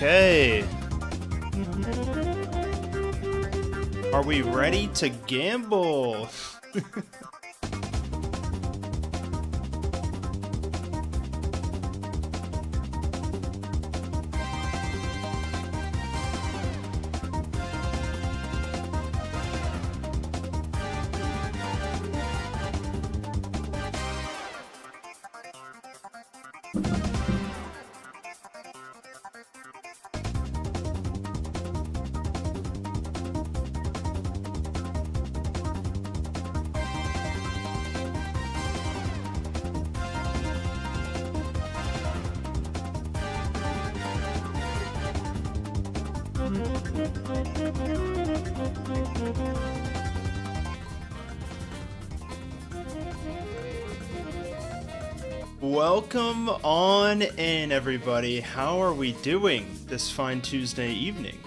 Okay. Are we ready to gamble? Welcome on in, everybody. How are we doing this fine Tuesday evening?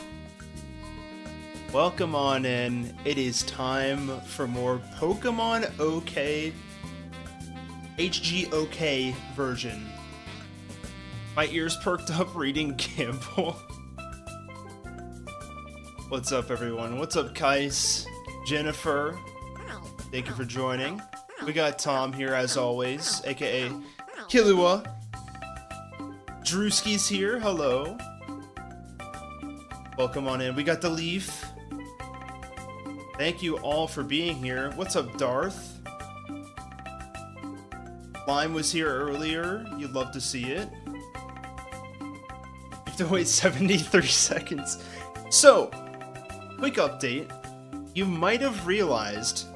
Welcome on in. It is time for more Pokemon OK HGOK version. My ears perked up reading Gamble. What's up, everyone? What's up, Kais? Jennifer? Thank you for joining. We got Tom here as always, aka Killua. Drewski's here. Hello. Welcome on in. We got the Leaf. Thank you all for being here. What's up, Darth? Lime was here earlier. You'd love to see it. You have to wait 73 seconds. So, quick update. You might have realized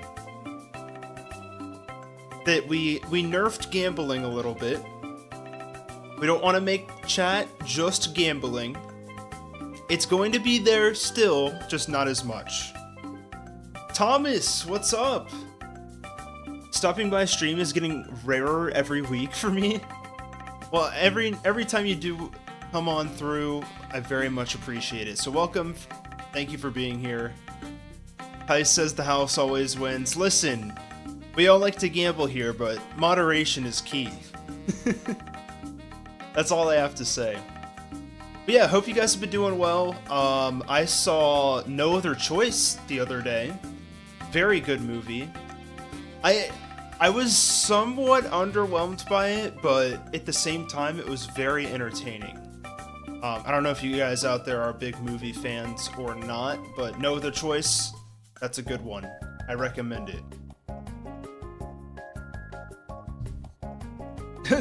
that we nerfed gambling a little bit. We don't want to make chat just gambling. It's going to be there still, just not as much. Thomas, what's up? Stopping by stream is getting rarer every week for me. Well, every time you do come on through, I very much appreciate it. So welcome. Thank you for being here. Kai says the house always wins. Listen, we all like to gamble here, but moderation is key. That's all I have to say. But yeah, hope you guys have been doing well. I saw No Other Choice the other day. Very good movie. I was somewhat underwhelmed by it, but at the same time, it was very entertaining. I don't know if you guys out there are big movie fans or not, but No Other Choice, that's a good one. I recommend it.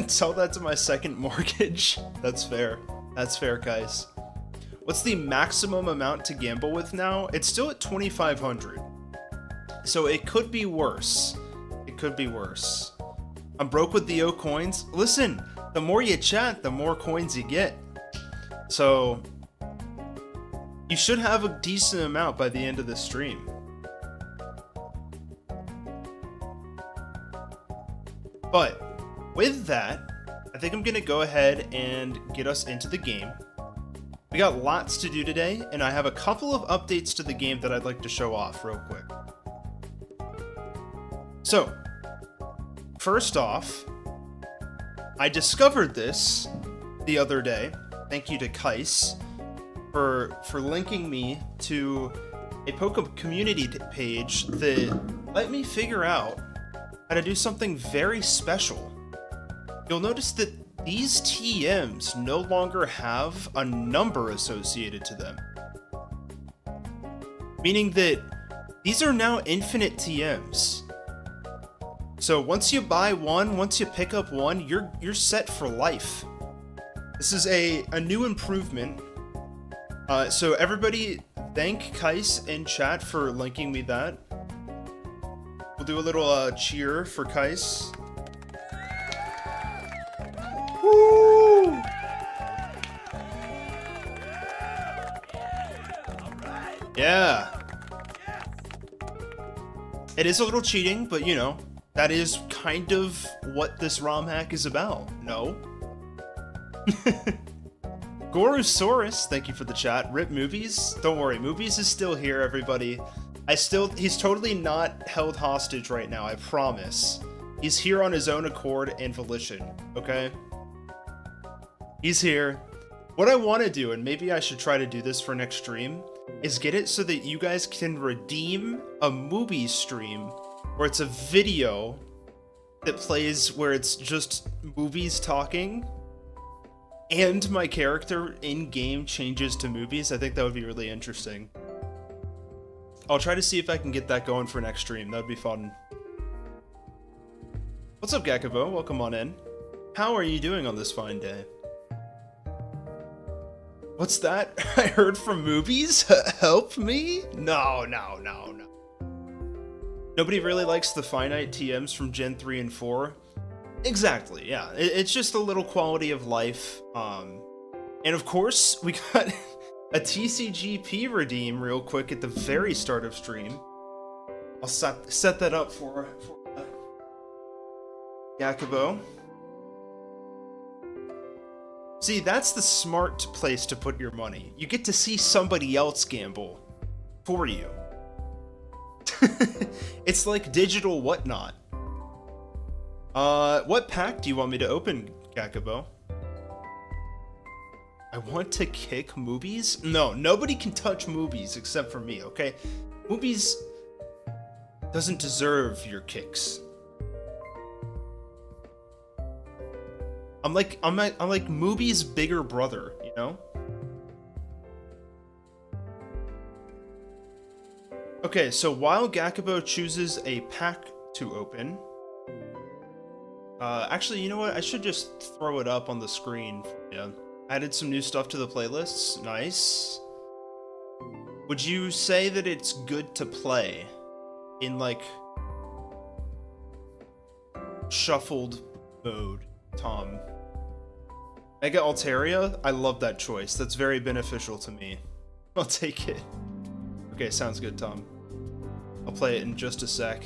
Tell that to my second mortgage. That's fair. That's fair, guys. What's the maximum amount to gamble with now? It's still at 2,500. So it could be worse. It could be worse. I'm broke with the OKoins. Listen, the more you chat, the more coins you get. So you should have a decent amount by the end of the stream. But with that, I think I'm gonna go ahead and get us into the game. We got lots to do today, and I have a couple of updates to the game that I'd like to show off real quick. So, first off, I discovered this the other day. Thank you to Kais for linking me to a Pokemon community page that let me figure out how to do something very special. You'll notice that these TMs no longer have a number associated to them. Meaning that these are now infinite TMs. So once you buy one, once you pick up one, you're set for life. This is a new improvement. So everybody thank Kais in chat for linking me that. We'll do a little cheer for Kais. Woo! Yeah. It is a little cheating, but you know, that is kind of what this ROM hack is about, no? Gorusaurus, thank you for the chat. Rip Movies? Don't worry, Movies is still here, everybody. He's totally not held hostage right now, I promise. He's here on his own accord and volition, okay? He's here. What I want to do, and maybe I should try to do this for next stream, is get it so that you guys can redeem a movie stream where it's a video that plays where it's just movies talking and my character in-game changes to movies. I think that would be really interesting. I'll try to see if I can get that going for next stream. That would be fun. What's up, Gakubo? Welcome on in. How are you doing on this fine day? What's that? I heard from Movies? Help me? No. Nobody really likes the finite TMs from Gen 3 and 4. Exactly, yeah. It's just a little quality of life. And of course, we got a TCGP redeem real quick at the very start of stream. I'll set that up for Yakubo. See, that's the smart place to put your money. You get to see somebody else gamble for you. It's like digital whatnot. What pack do you want me to open, Yakubo? I want to kick movies? No, nobody can touch movies except for me, okay? Movies doesn't deserve your kicks. I'm like movies' bigger brother, you know? Okay, so while Gakubo chooses a pack to open, actually, you know what? I should just throw it up on the screen for you. Added some new stuff to the playlists. Nice. Would you say that it's good to play in, like, shuffled mode, Tom? Mega Altaria? I love that choice. That's very beneficial to me. I'll take it. Okay, sounds good, Tom. I'll play it in just a sec.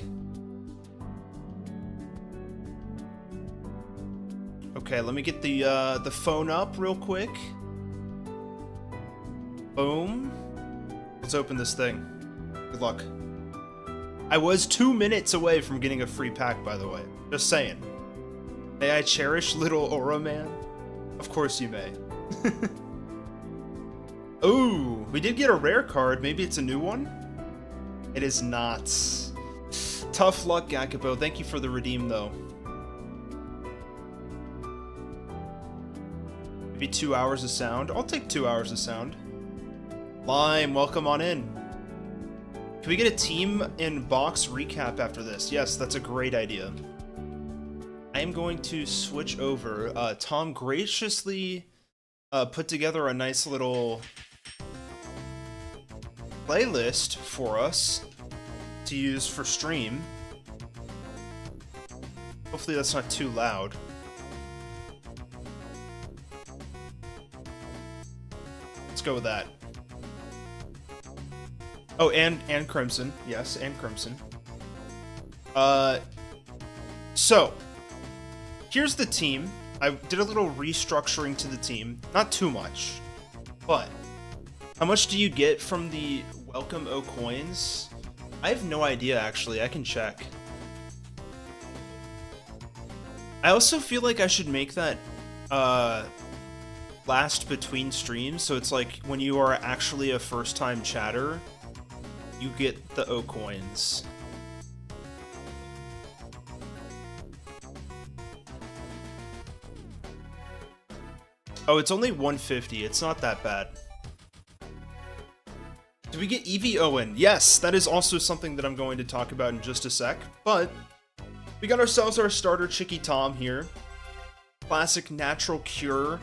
Okay, let me get the phone up real quick. Boom. Let's open this thing. Good luck. I was 2 minutes away from getting a free pack, by the way. Just saying. May I cherish little Aura Man? Of course you may. Ooh, we did get a rare card. Maybe it's a new one? It is not. Tough luck, Gakubo. Thank you for the redeem, though. Maybe 2 hours of sound. I'll take 2 hours of sound. Lime, welcome on in. Can we get a team in box recap after this? Yes, that's a great idea. I am going to switch over. Tom graciously put together a nice little playlist for us to use for stream. Hopefully that's not too loud. Let's go with that. Oh, and Crimson. Yes, and Crimson. So, here's the team. I did a little restructuring to the team. Not too much, but how much do you get from the welcome OKoins? I have no idea, actually. I can check. I also feel like I should make that last between streams, so it's like when you are actually a first-time chatter, you get the OKoins. Oh, it's only 150. It's not that bad. Did we get Evie Owen? Yes, that is also something that I'm going to talk about in just a sec. But we got ourselves our starter Chicky Tom here. Classic natural cure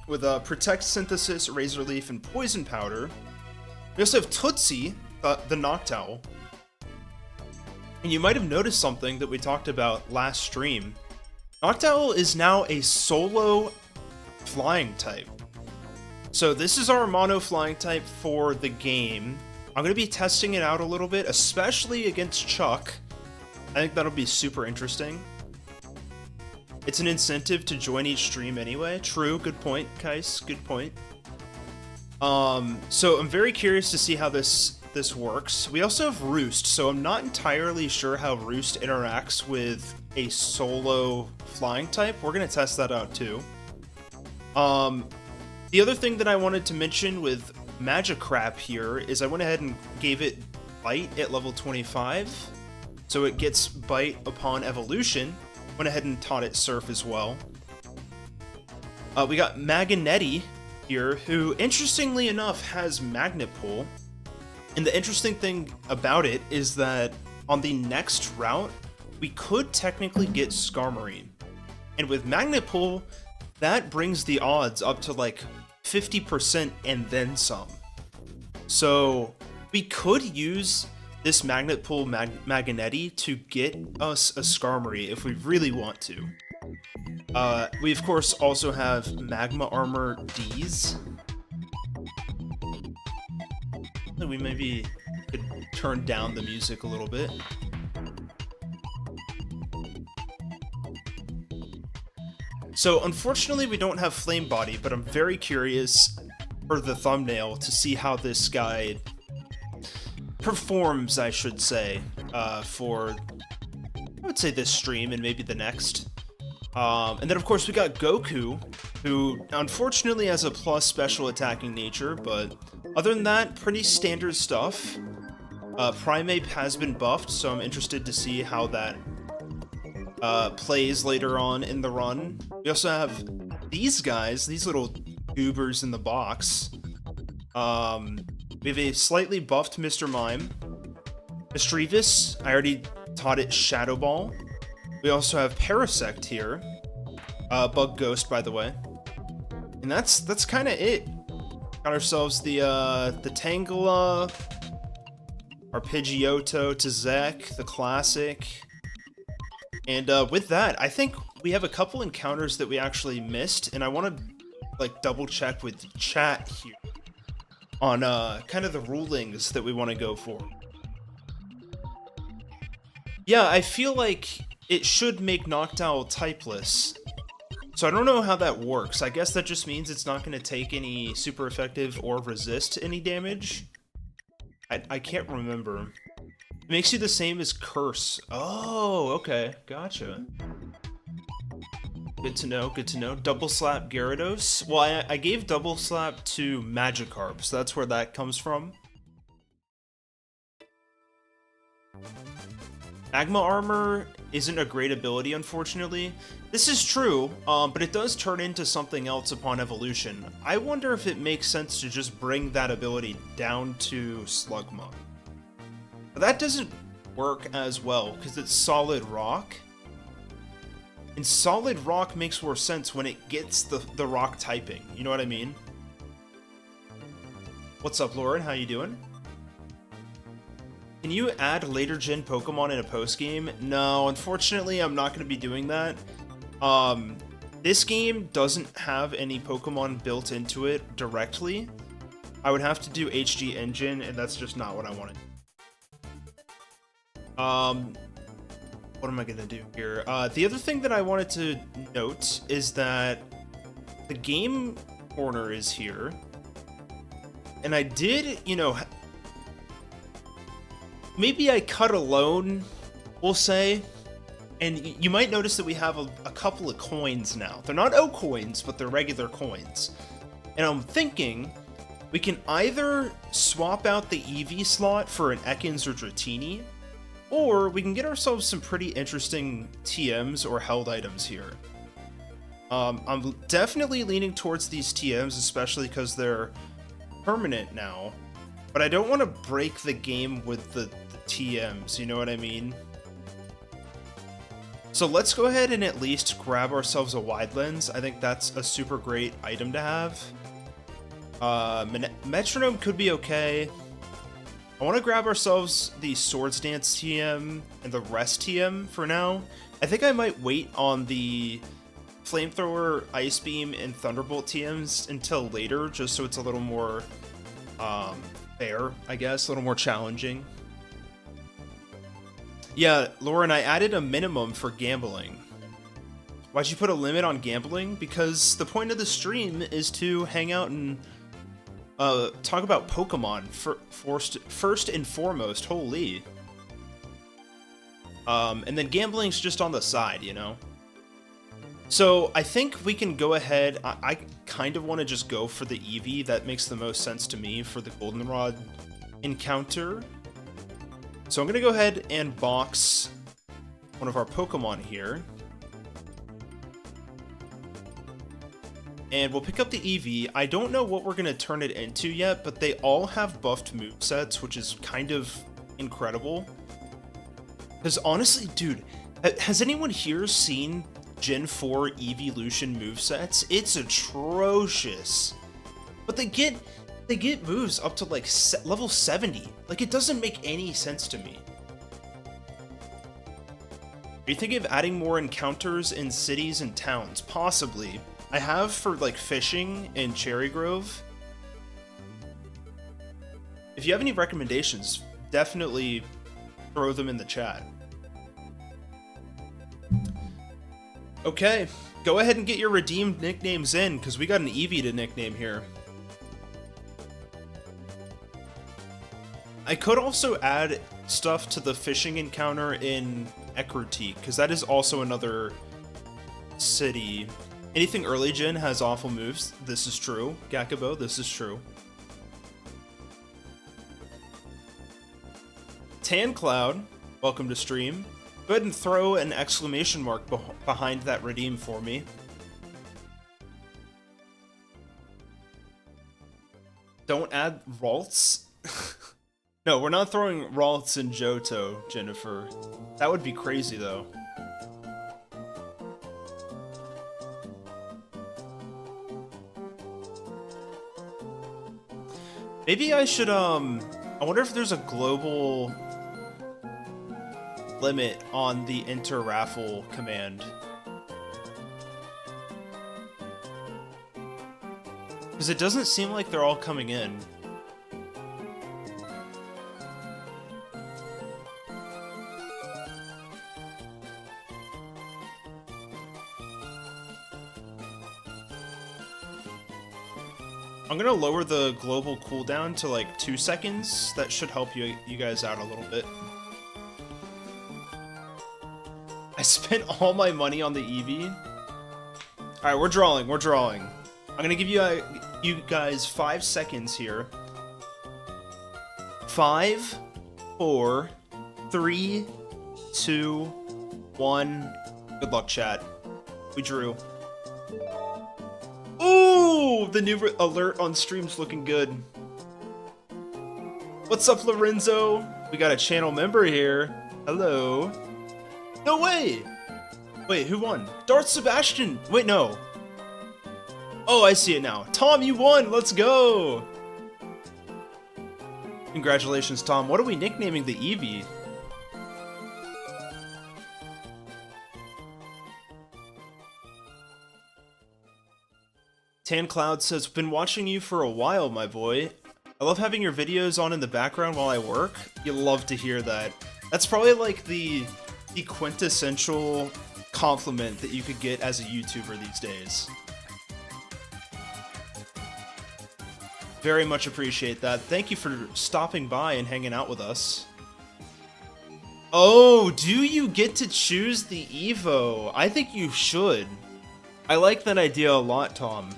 with a Protect Synthesis, Razor Leaf, and Poison Powder. We also have Tootsie, the Noctowl. And you might have noticed something that we talked about last stream. Noctowl is now a solo flying type. So this is our mono flying type for the game. I'm going to be testing it out a little bit, especially against Chuck. I think that'll be super interesting. It's an incentive to join each stream anyway. True, good point, Kais, good point. So I'm very curious to see how this works. We also have Roost, so I'm not entirely sure how Roost interacts with a solo flying type. We're going to test that out too. The other thing that I wanted to mention with Magicrap here is I went ahead and gave it Bite at level 25. So it gets Bite upon evolution. Went ahead and taught it Surf as well. We got Maganetti here, who interestingly enough has Magnet Pull. And the interesting thing about it is that on the next route, we could technically get Skarmory. And with Magnet Pull, that brings the odds up to like 50% and then some. So we could use this Magnet Pull Maganetti to get us a Skarmory if we really want to. We of course also have Magma Armor D's. We maybe could turn down the music a little bit. So unfortunately we don't have Flame Body, but I'm very curious for the thumbnail to see how this guy performs, I should say, for, I would say, this stream and maybe the next. And then of course we got Goku, who unfortunately has a plus special attacking nature, but other than that, pretty standard stuff. Primeape has been buffed, so I'm interested to see how that plays later on in the run. We also have these guys, these little goobers in the box. We have a slightly buffed Mr. Mime. Mischievous, I already taught it Shadow Ball. We also have Parasect here. Bug Ghost, by the way. And that's kind of it. Got ourselves the Tangela, our Pidgeotto, Tazek, the classic. And with that, I think we have a couple encounters that we actually missed, and I want to like double check with chat here on kind of the rulings that we want to go for. Yeah, I feel like it should make Noctowl typeless. So I don't know how that works. I guess that just means it's not going to take any super effective or resist any damage. I can't remember. It makes you the same as Curse. Oh, okay. Gotcha. Good to know, good to know. Double Slap Gyarados. Well, I gave Double Slap to Magikarp, so that's where that comes from. Magma Armor isn't a great ability, unfortunately. This is true, but it does turn into something else upon evolution. I wonder if it makes sense to just bring that ability down to Slugma. But that doesn't work as well, because it's Solid Rock. And Solid Rock makes more sense when it gets the rock typing, you know what I mean? What's up, Lauren? How you doing? Can you add later gen Pokemon in a post-game? No, unfortunately, I'm not going to be doing that. This game doesn't have any Pokemon built into it directly. I would have to do HG Engine, and that's just not what I wanted. What am I going to do here? The other thing that I wanted to note is that the game corner is here. And I did, you know, maybe I cut a loan, we'll say. And you might notice that we have a couple of coins now. They're not OKoins, but they're regular coins. And I'm thinking we can either swap out the EV slot for an Ekans or Dratini, or we can get ourselves some pretty interesting TMs or held items here. I'm definitely leaning towards these TMs, especially because they're permanent now. But I don't want to break the game with the TMs, you know what I mean? So let's go ahead and at least grab ourselves a wide lens. I think that's a super great item to have. Metronome could be okay. I want to grab ourselves the Swords Dance TM and the Rest TM for now. I think I might wait on the Flamethrower, Ice Beam, and Thunderbolt TMs until later, just so it's a little more fair, I guess, a little more challenging. Yeah, Lauren, I added a minimum for gambling. Why'd you put a limit on gambling? Because the point of the stream is to hang out and talk about Pokemon first and foremost. Holy. And then gambling's just on the side, you know? So I think we can go ahead. I kind of want to just go for the Eevee. That makes the most sense to me for the Goldenrod encounter. So I'm going to go ahead and box one of our Pokemon here. And we'll pick up the Eevee. I don't know what we're going to turn it into yet, but they all have buffed movesets, which is kind of incredible. Because honestly, dude, has anyone here seen Gen 4 Evolution movesets? It's atrocious. But they get moves up to like level 70. Like, it doesn't make any sense to me. Are you thinking of adding more encounters in cities and towns? Possibly. I have for like fishing in Cherry Grove. If you have any recommendations, definitely throw them in the chat. Okay, go ahead and get your redeemed nicknames in, because we got an Eevee to nickname here. I could also add stuff to the fishing encounter in Ekritique, because that is also another city. Anything early gen has awful moves. This is true. Gakubo, this is true. Tan Cloud, welcome to stream. Go ahead and throw an exclamation mark behind that redeem for me. Don't add Ralts? No, we're not throwing Ralts in Johto, Jennifer. That would be crazy, though. Maybe I should, I wonder if there's a global limit on the enter raffle command. Because it doesn't seem like they're all coming in. I'm gonna lower the global cooldown to like 2 seconds. That should help you guys out a little bit. I spent all my money on the Eevee. Alright, we're drawing. I'm gonna give you guys 5 seconds here. 5, 4, 3, 2, 1. Good luck, chat. We drew. Ooh, the new alert on stream's looking good. What's up, Lorenzo? We got a channel member here. Hello. No way! Wait, who won? Darth Sebastian! Wait, no. Oh, I see it now. Tom, you won! Let's go! Congratulations, Tom. What are we nicknaming the Eevee? Tan Cloud says, been watching you for a while, my boy. I love having your videos on in the background while I work. You'll love to hear that. That's probably like the quintessential compliment that you could get as a YouTuber these days. Very much appreciate that. Thank you for stopping by and hanging out with us. Oh, do you get to choose the Evo? I think you should. I like that idea a lot, Tom.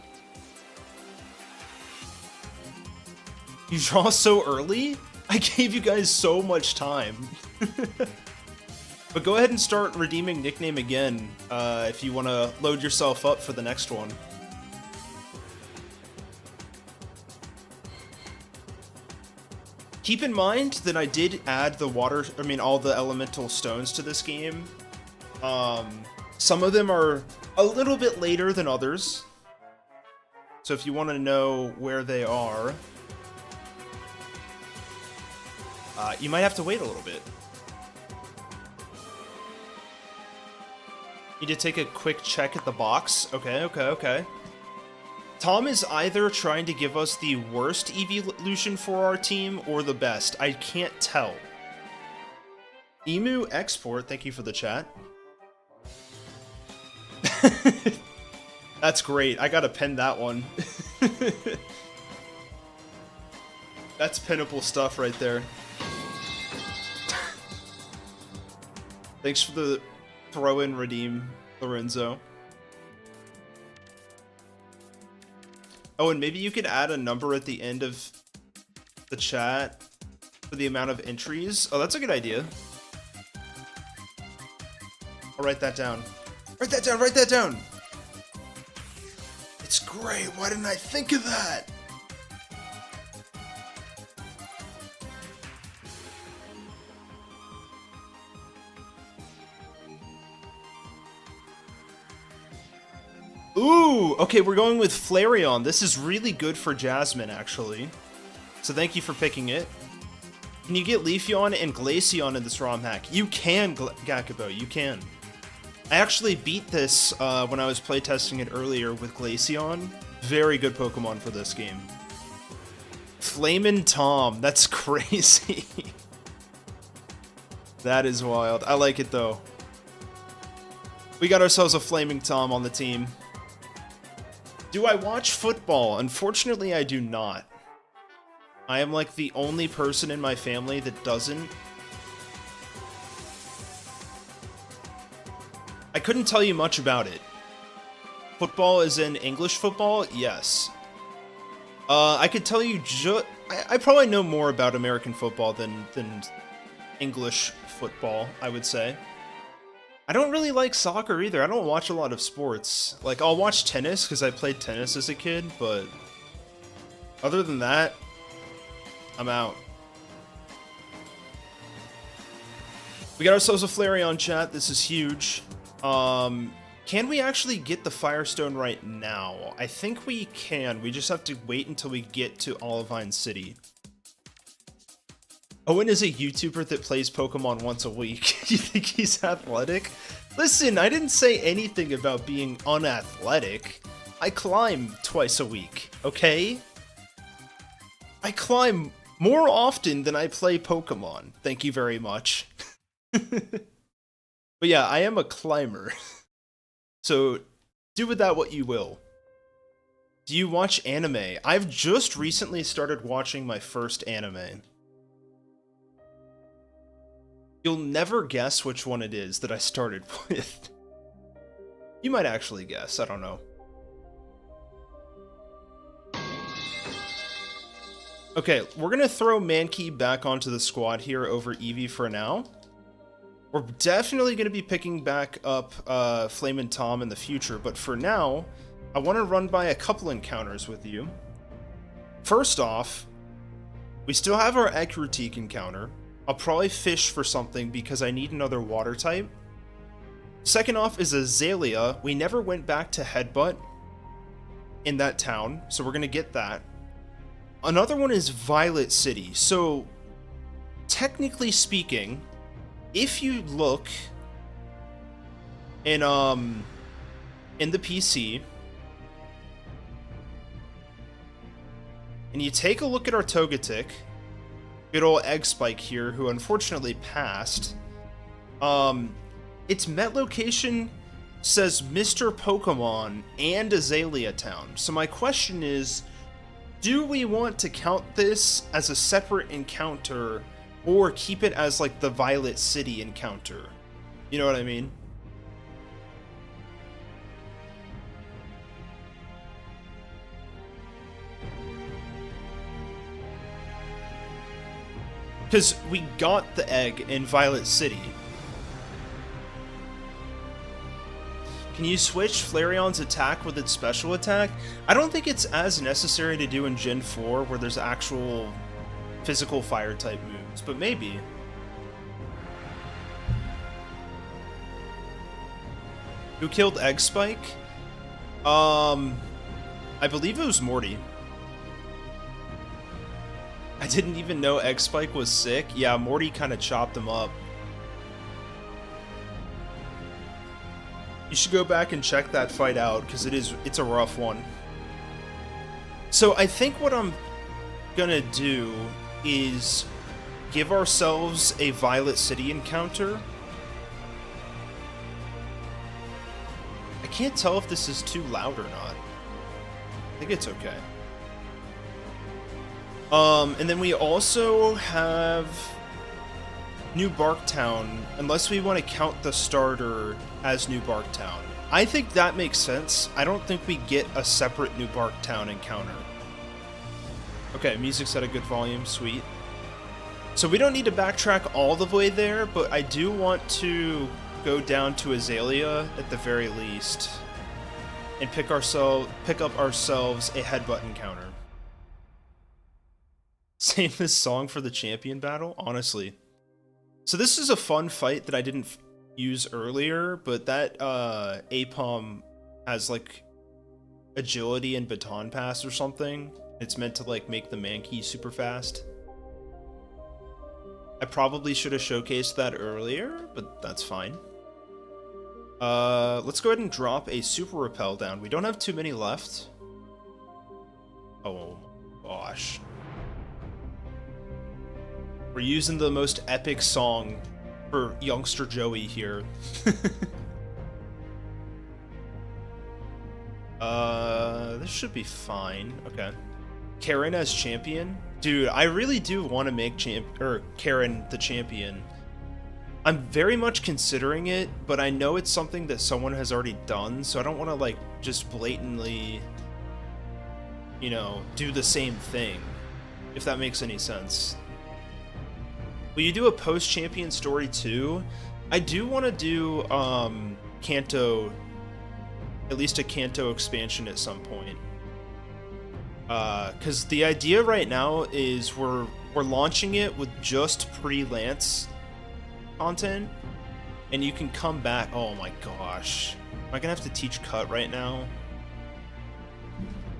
You draw so early? I gave you guys so much time. But go ahead and start redeeming nickname again if you want to load yourself up for the next one. Keep in mind that I did add the all the elemental stones to this game. Some of them are a little bit later than others. So if you want to know where they are, you might have to wait a little bit. Need to take a quick check at the box. Okay. Tom is either trying to give us the worst evolution for our team or the best. I can't tell. Emu Export, thank you for the chat. That's great. I gotta pin that one. That's pinnable stuff right there. Thanks for the throw-in redeem, Lorenzo. Oh, and maybe you could add a number at the end of the chat for the amount of entries. Oh, that's a good idea. I'll write that down. Write that down! It's great. Why didn't I think of that? Ooh, okay, we're going with Flareon. This is really good for Jasmine, actually. So thank you for picking it. Can you get Leafeon and Glaceon in this ROM hack? You can, Gakubo, you can. I actually beat this when I was playtesting it earlier with Glaceon. Very good Pokemon for this game. Flamin' Tom. That's crazy. That is wild. I like it, though. We got ourselves a Flaming Tom on the team. Do I watch football? Unfortunately, I do not. I am like the only person in my family that doesn't. I couldn't tell you much about it. Football is in English football? Yes. I could tell you I probably know more about American football than English football, I would say. I don't really like soccer either. I don't watch a lot of sports. Like, I'll watch tennis because I played tennis as a kid, but other than that, I'm out. We got ourselves a Flareon chat. This is huge. Can we actually get the Firestone right now? I think we can. We just have to wait until we get to Olivine City. Owen is a YouTuber that plays Pokemon once a week. You think he's athletic? Listen, I didn't say anything about being unathletic. I climb twice a week, okay? I climb more often than I play Pokemon. Thank you very much. But yeah, I am a climber. So do with that what you will. Do you watch anime? I've just recently started watching my first anime. You'll never guess which one it is that I started with. You might actually guess, I don't know. Okay, we're gonna throw Mankey back onto the squad here over Eevee for now. We're definitely gonna be picking back up Flamin' Tom in the future, but for now, I want to run by a couple encounters with you. First off, we still have our Ekrutique encounter. I'll probably fish for something because I need another water type. Second off is Azalea. We never went back to Headbutt in that town, so we're going to get that. Another one is Violet City. So, technically speaking, if you look in the PC, and you take a look at our Togetic, good old Egg Spike here, who unfortunately passed. Its Met location says Mr. Pokemon and Azalea Town. So my question is, do we want to count this as a separate encounter or keep it as like the Violet City encounter? You know what I mean? Because we got the egg in Violet City. Can you switch Flareon's attack with its special attack? I don't think it's as necessary to do in Gen 4 where there's actual physical fire type moves, but maybe. Who killed Egg Spike? I believe it was Morty. I didn't even know Egg Spike was sick. Yeah, Morty kind of chopped him up. You should go back and check that fight out, because it's a rough one. So I think what I'm gonna do is give ourselves a Violet City encounter. I can't tell if this is too loud or not. I think it's okay. And then we also have New Barktown, unless we want to count the starter as New Barktown. I think that makes sense. I don't think we get a separate New Barktown encounter. Okay, music's at a good volume, sweet. So we don't need to backtrack all the way there, but I do want to go down to Azalea at the very least and pick up ourselves a Headbutt encounter. Save this song for the champion battle? Honestly. So this is a fun fight that I didn't use earlier, but that Apom has like agility and baton pass or something. It's meant to like make the Mankey super fast. I probably should have showcased that earlier, but that's fine. Let's go ahead and drop a Super Repel down. We don't have too many left. Oh gosh. We're using the most epic song for youngster Joey here. This should be fine. Okay. Karen as champion? Dude, I really do want to make Karen the champion. I'm very much considering it, but I know it's something that someone has already done, so I don't want to, like, just blatantly, you know, do the same thing, if that makes any sense. Will you do a post-champion story too? I do want to do, Kanto, at least a Kanto expansion at some point. Because the idea right now is we're launching it with just pre-Lance content, and you can come back. Oh my gosh, am I gonna have to teach cut right now?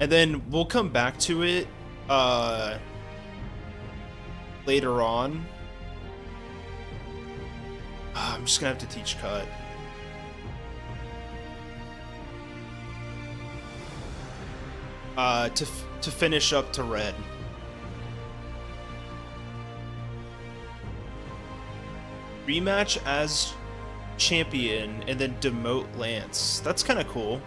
And then we'll come back to it later on. I'm just gonna have to teach cut. To finish up to red. Rematch as champion and then demote Lance. That's kind of cool.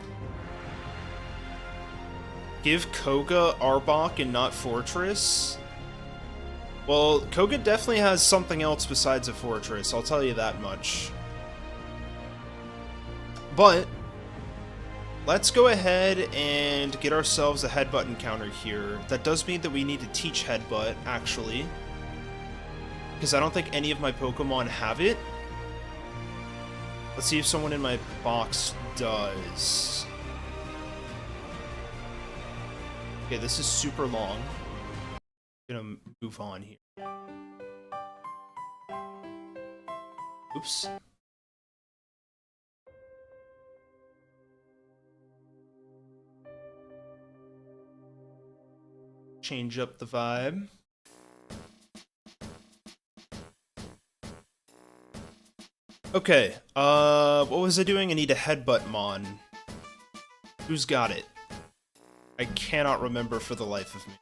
Give Koga Arbok and not Fortress. Well, Koga definitely has something else besides a Fortress, I'll tell you that much. But let's go ahead and get ourselves a headbutt encounter here. That does mean that we need to teach headbutt, actually, because I don't think any of my Pokemon have it. Let's see if someone in my box does. Okay, this is super long. I'm gonna move on here. Oops. Change up the vibe. Okay, what was I doing? I need a headbutt mon. Who's got it? I cannot remember for the life of me.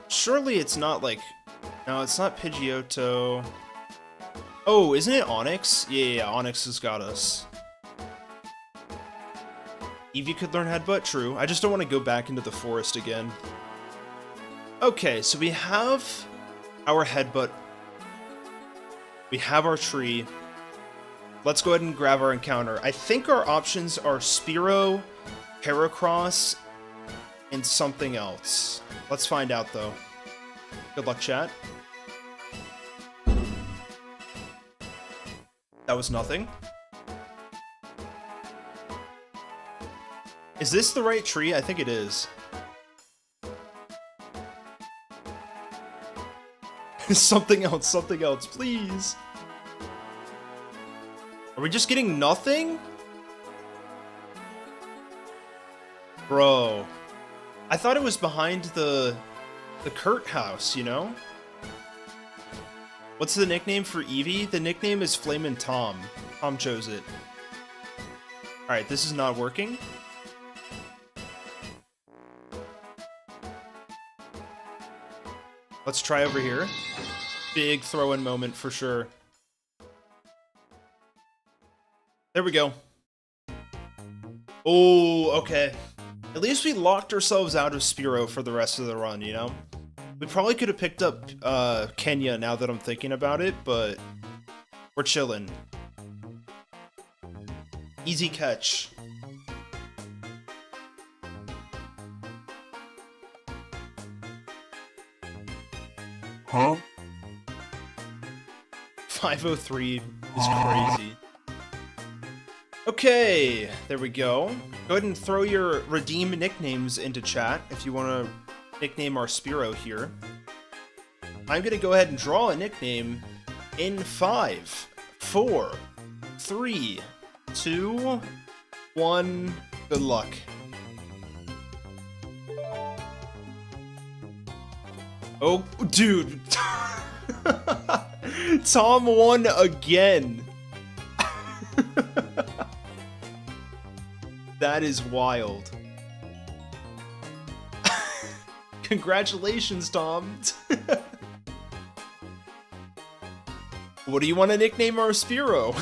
Surely it's not like... No, it's not Pidgeotto. Oh, isn't it Onyx? Yeah, Onyx has got us. Eevee could learn Headbutt, true. I just don't want to go back into the forest again. Okay, so we have our Headbutt. We have our tree. Let's go ahead and grab our encounter. I think our options are Spearow, Heracross, and something else. Let's find out, though. Good luck, chat. That was nothing. Is this the right tree? I think it is. Something else, please. Are we just getting nothing? Bro. I thought it was behind the Kurt house, you know? What's the nickname for Eevee? The nickname is Flamin' Tom. Tom chose it. Alright, this is not working. Let's try over here. Big throw-in moment for sure. There we go. Oh, okay. At least we locked ourselves out of Spearow for the rest of the run, you know? We probably could have picked up Kenya now that I'm thinking about it, but we're chilling. Easy catch. Huh? 503 is crazy. Okay, there we go. Go ahead and throw your redeem nicknames into chat if you want to nickname our Spearow here. I'm going to go ahead and draw a nickname in 5, 4, 3, 2, 1. Good luck. Oh, dude. Tom won again. That is wild. Congratulations, Tom. What do you want to nickname our Spiro?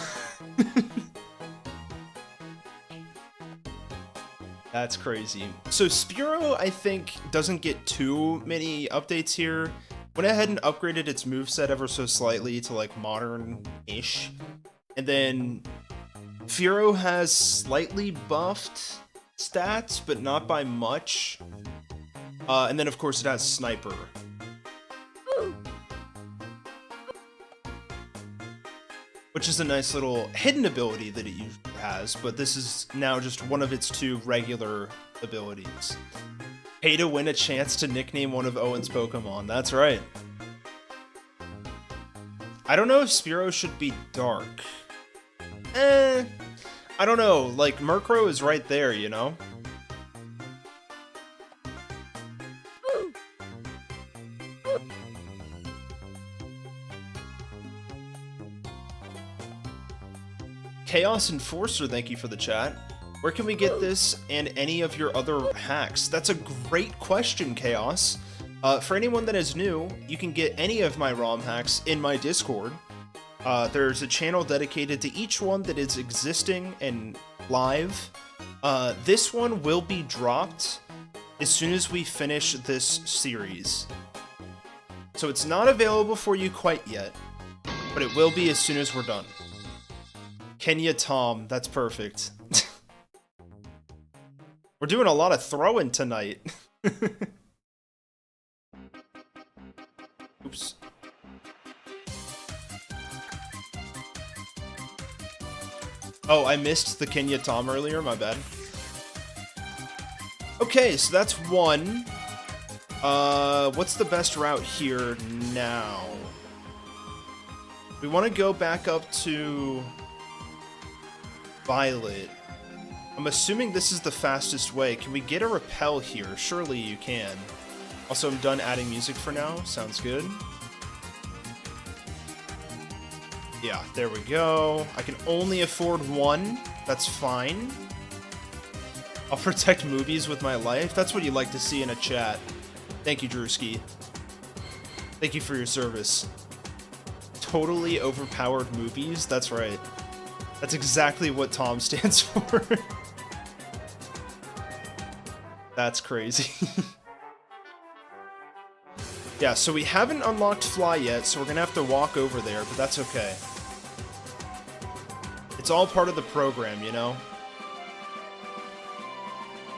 That's crazy. So Spiro, I think, doesn't get too many updates here. Went ahead and upgraded its moveset ever so slightly to like modern-ish. And then Firo has slightly buffed stats, but not by much. And then of course it has Sniper. Which is a nice little hidden ability that it usually has, but this is now just one of its two regular abilities. Pay to win a chance to nickname one of Owen's Pokemon, that's right. I don't know if Spiro should be dark. I don't know, like, Murkrow is right there, you know? Chaos Enforcer, thank you for the chat. Where can we get this and any of your other hacks? That's a great question, Chaos. For anyone that is new, you can get any of my ROM hacks in my Discord. There's a channel dedicated to each one that is existing and live. This one will be dropped as soon as we finish this series. So it's not available for you quite yet, but it will be as soon as we're done. Kenya Tom, that's perfect. We're doing a lot of throwing tonight. Oops. Oh, I missed the Kenya Tom earlier, my bad. Okay, so that's one. What's the best route here now? We want to go back up to Violet. I'm assuming this is the fastest way. Can we get a repel here? Surely you can. Also, I'm done adding music for now. Sounds good. Yeah, there we go. I can only afford one. That's fine. I'll protect movies with my life. That's what you like to see in a chat. Thank you, Drewski. Thank you for your service. Totally overpowered movies? That's right. That's exactly what Tom stands for. That's crazy. Yeah, so we haven't unlocked Fly yet, so we're gonna have to walk over there, but that's okay. It's all part of the program, you know?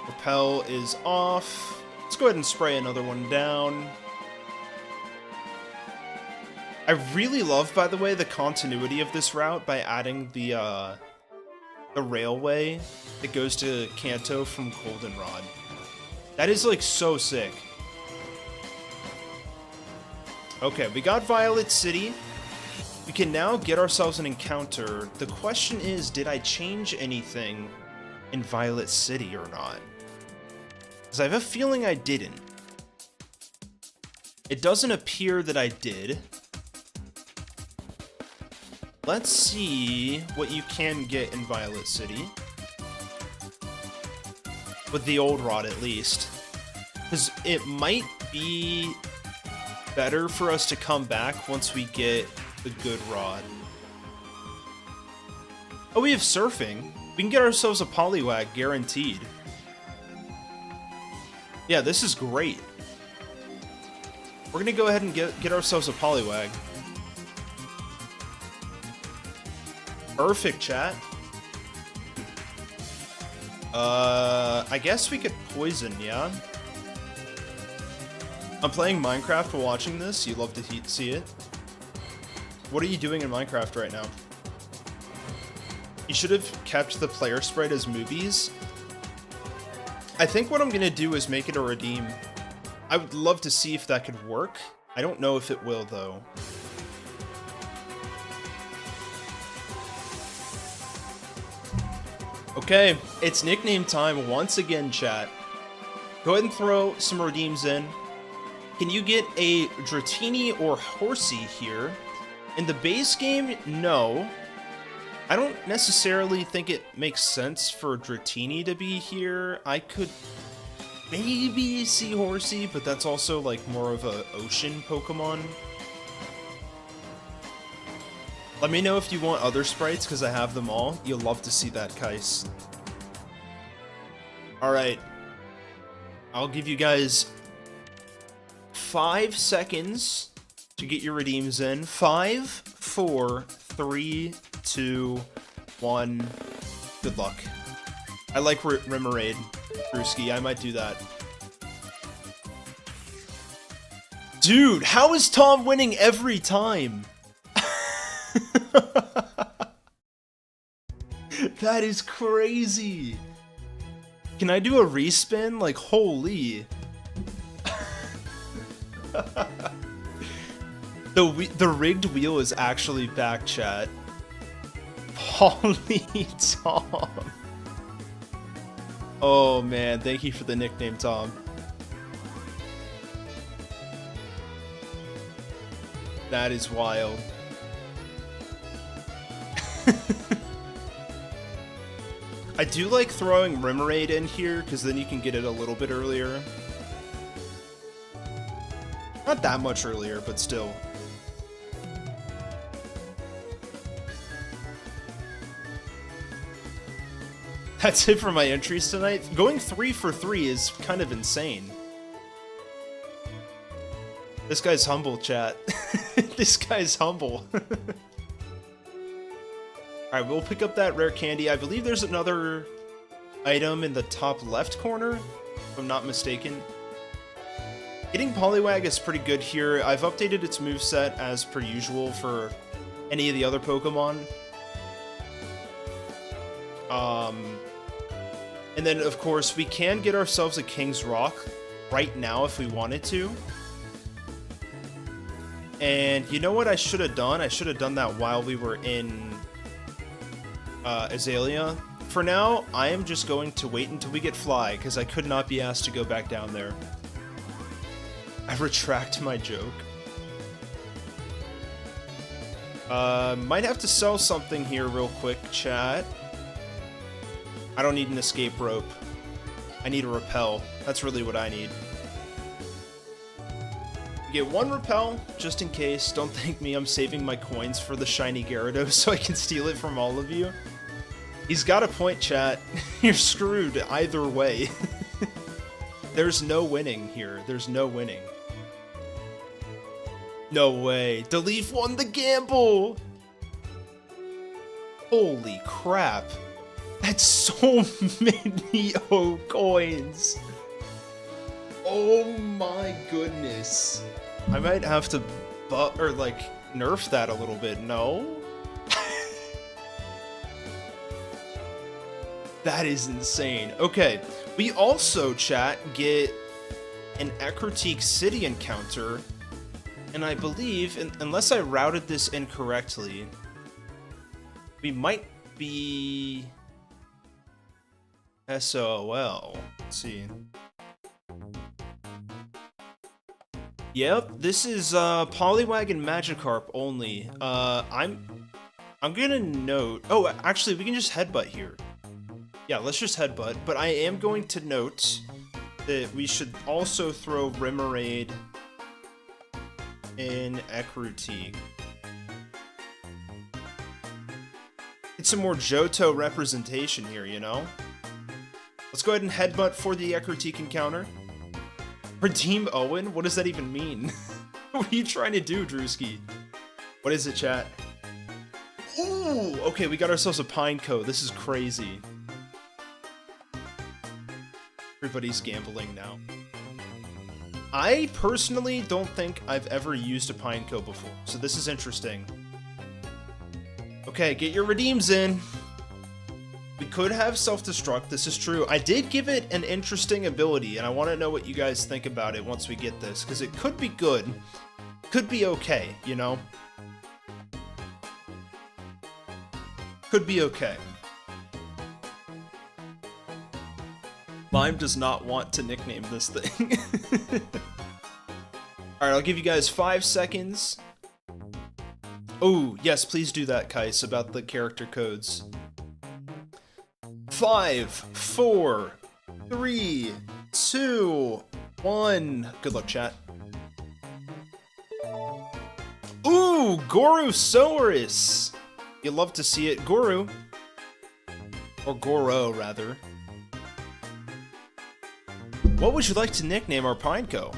Repel is off. Let's go ahead and spray another one down. I really love, by the way, the continuity of this route by adding the railway that goes to Kanto from Goldenrod. That is, like, so sick. Okay, we got Violet City. We can now get ourselves an encounter. The question is, did I change anything in Violet City or not? Because I have a feeling I didn't. It doesn't appear that I did. Let's see what you can get in Violet City. With the old rod, at least. Because it might be better for us to come back once we get the good rod. Oh, we have surfing. We can get ourselves a Poliwag, guaranteed. Yeah, this is great. We're gonna go ahead and get ourselves a Poliwag. Perfect, chat. I guess we could poison, yeah? I'm playing Minecraft while watching this. You love to see it. What are you doing in Minecraft right now? You should have kept the player sprite as movies. I think what I'm gonna do is make it a redeem. I would love to see if that could work. I don't know if it will, though. Okay, it's nickname time once again, chat. Go ahead and throw some redeems in. Can you get a Dratini or Horsey here? In the base game, no. I don't necessarily think it makes sense for Dratini to be here. I could maybe see Horsey, but that's also like more of a ocean Pokemon. Let me know if you want other sprites, because I have them all. You'll love to see that, Kais. Alright. I'll give you guys 5 seconds to get your redeems in. 5, 4, 3, 2, 1. Good luck. I like Remoraid, Brewski. I might do that. Dude, how is Tom winning every time? That is crazy. Can I do a respin? Like, holy. The rigged wheel is actually back, chat. Holy Tom. Oh man, thank you for the nickname, Tom. That is wild. I do like throwing Remoraid in here, because then you can get it a little bit earlier. Not that much earlier, but still. That's it for my entries tonight. Going 3 for 3 is kind of insane. This guy's humble, chat. This guy's humble. Alright, we'll pick up that rare candy. I believe there's another item in the top left corner, if I'm not mistaken. Getting Poliwag is pretty good here. I've updated its moveset as per usual for any of the other Pokemon. And then, of course, we can get ourselves a King's Rock right now if we wanted to. And you know what I should have done? I should have done that while we were in Azalea. For now, I am just going to wait until we get Fly, because I could not be asked to go back down there. I retract my joke. Might have to sell something here real quick, chat. I don't need an escape rope. I need a repel. That's really what I need. Get 1 repel, just in case. Don't thank me, I'm saving my coins for the shiny Gyarados so I can steal it from all of you. He's got a point, chat. You're screwed either way. There's no winning here. There's no winning. No way. Delete won the gamble! Holy crap. That's so many OKoins. Oh my goodness. I might have to nerf that a little bit. No? That is insane. Okay, we also, chat, get an Ecruteak City encounter, and I believe, unless I routed this incorrectly, we might be SOL. Let's see. Yep, this is Poliwag and Magikarp only. I'm gonna note. Oh, actually, we can just headbutt here. Yeah, let's just headbutt. But I am going to note that we should also throw Remoraid in Ecruteak. It's some more Johto representation here, you know? Let's go ahead and headbutt for the Ecruteak encounter. Redeem Owen? What does that even mean? What are you trying to do, Drewski? What is it, chat? Ooh! Okay, we got ourselves a Pineco. This is crazy. Everybody's gambling now. I personally don't think I've ever used a Pineco before, so this is interesting. Okay, get your redeems in. We could have self-destruct, this is true. I did give it an interesting ability, and I want to know what you guys think about it once we get this, because it could be good. Could be okay, you know? Could be okay. Lime does not want to nickname this thing. Alright, I'll give you guys 5 seconds Oh, yes, please do that, Kais, about the character codes. 5, 4, 3, 2, 1. Good luck, chat. Ooh, Gorosaurus! You love to see it. Goro. Or Goro, rather. What would you like to nickname our Pineco?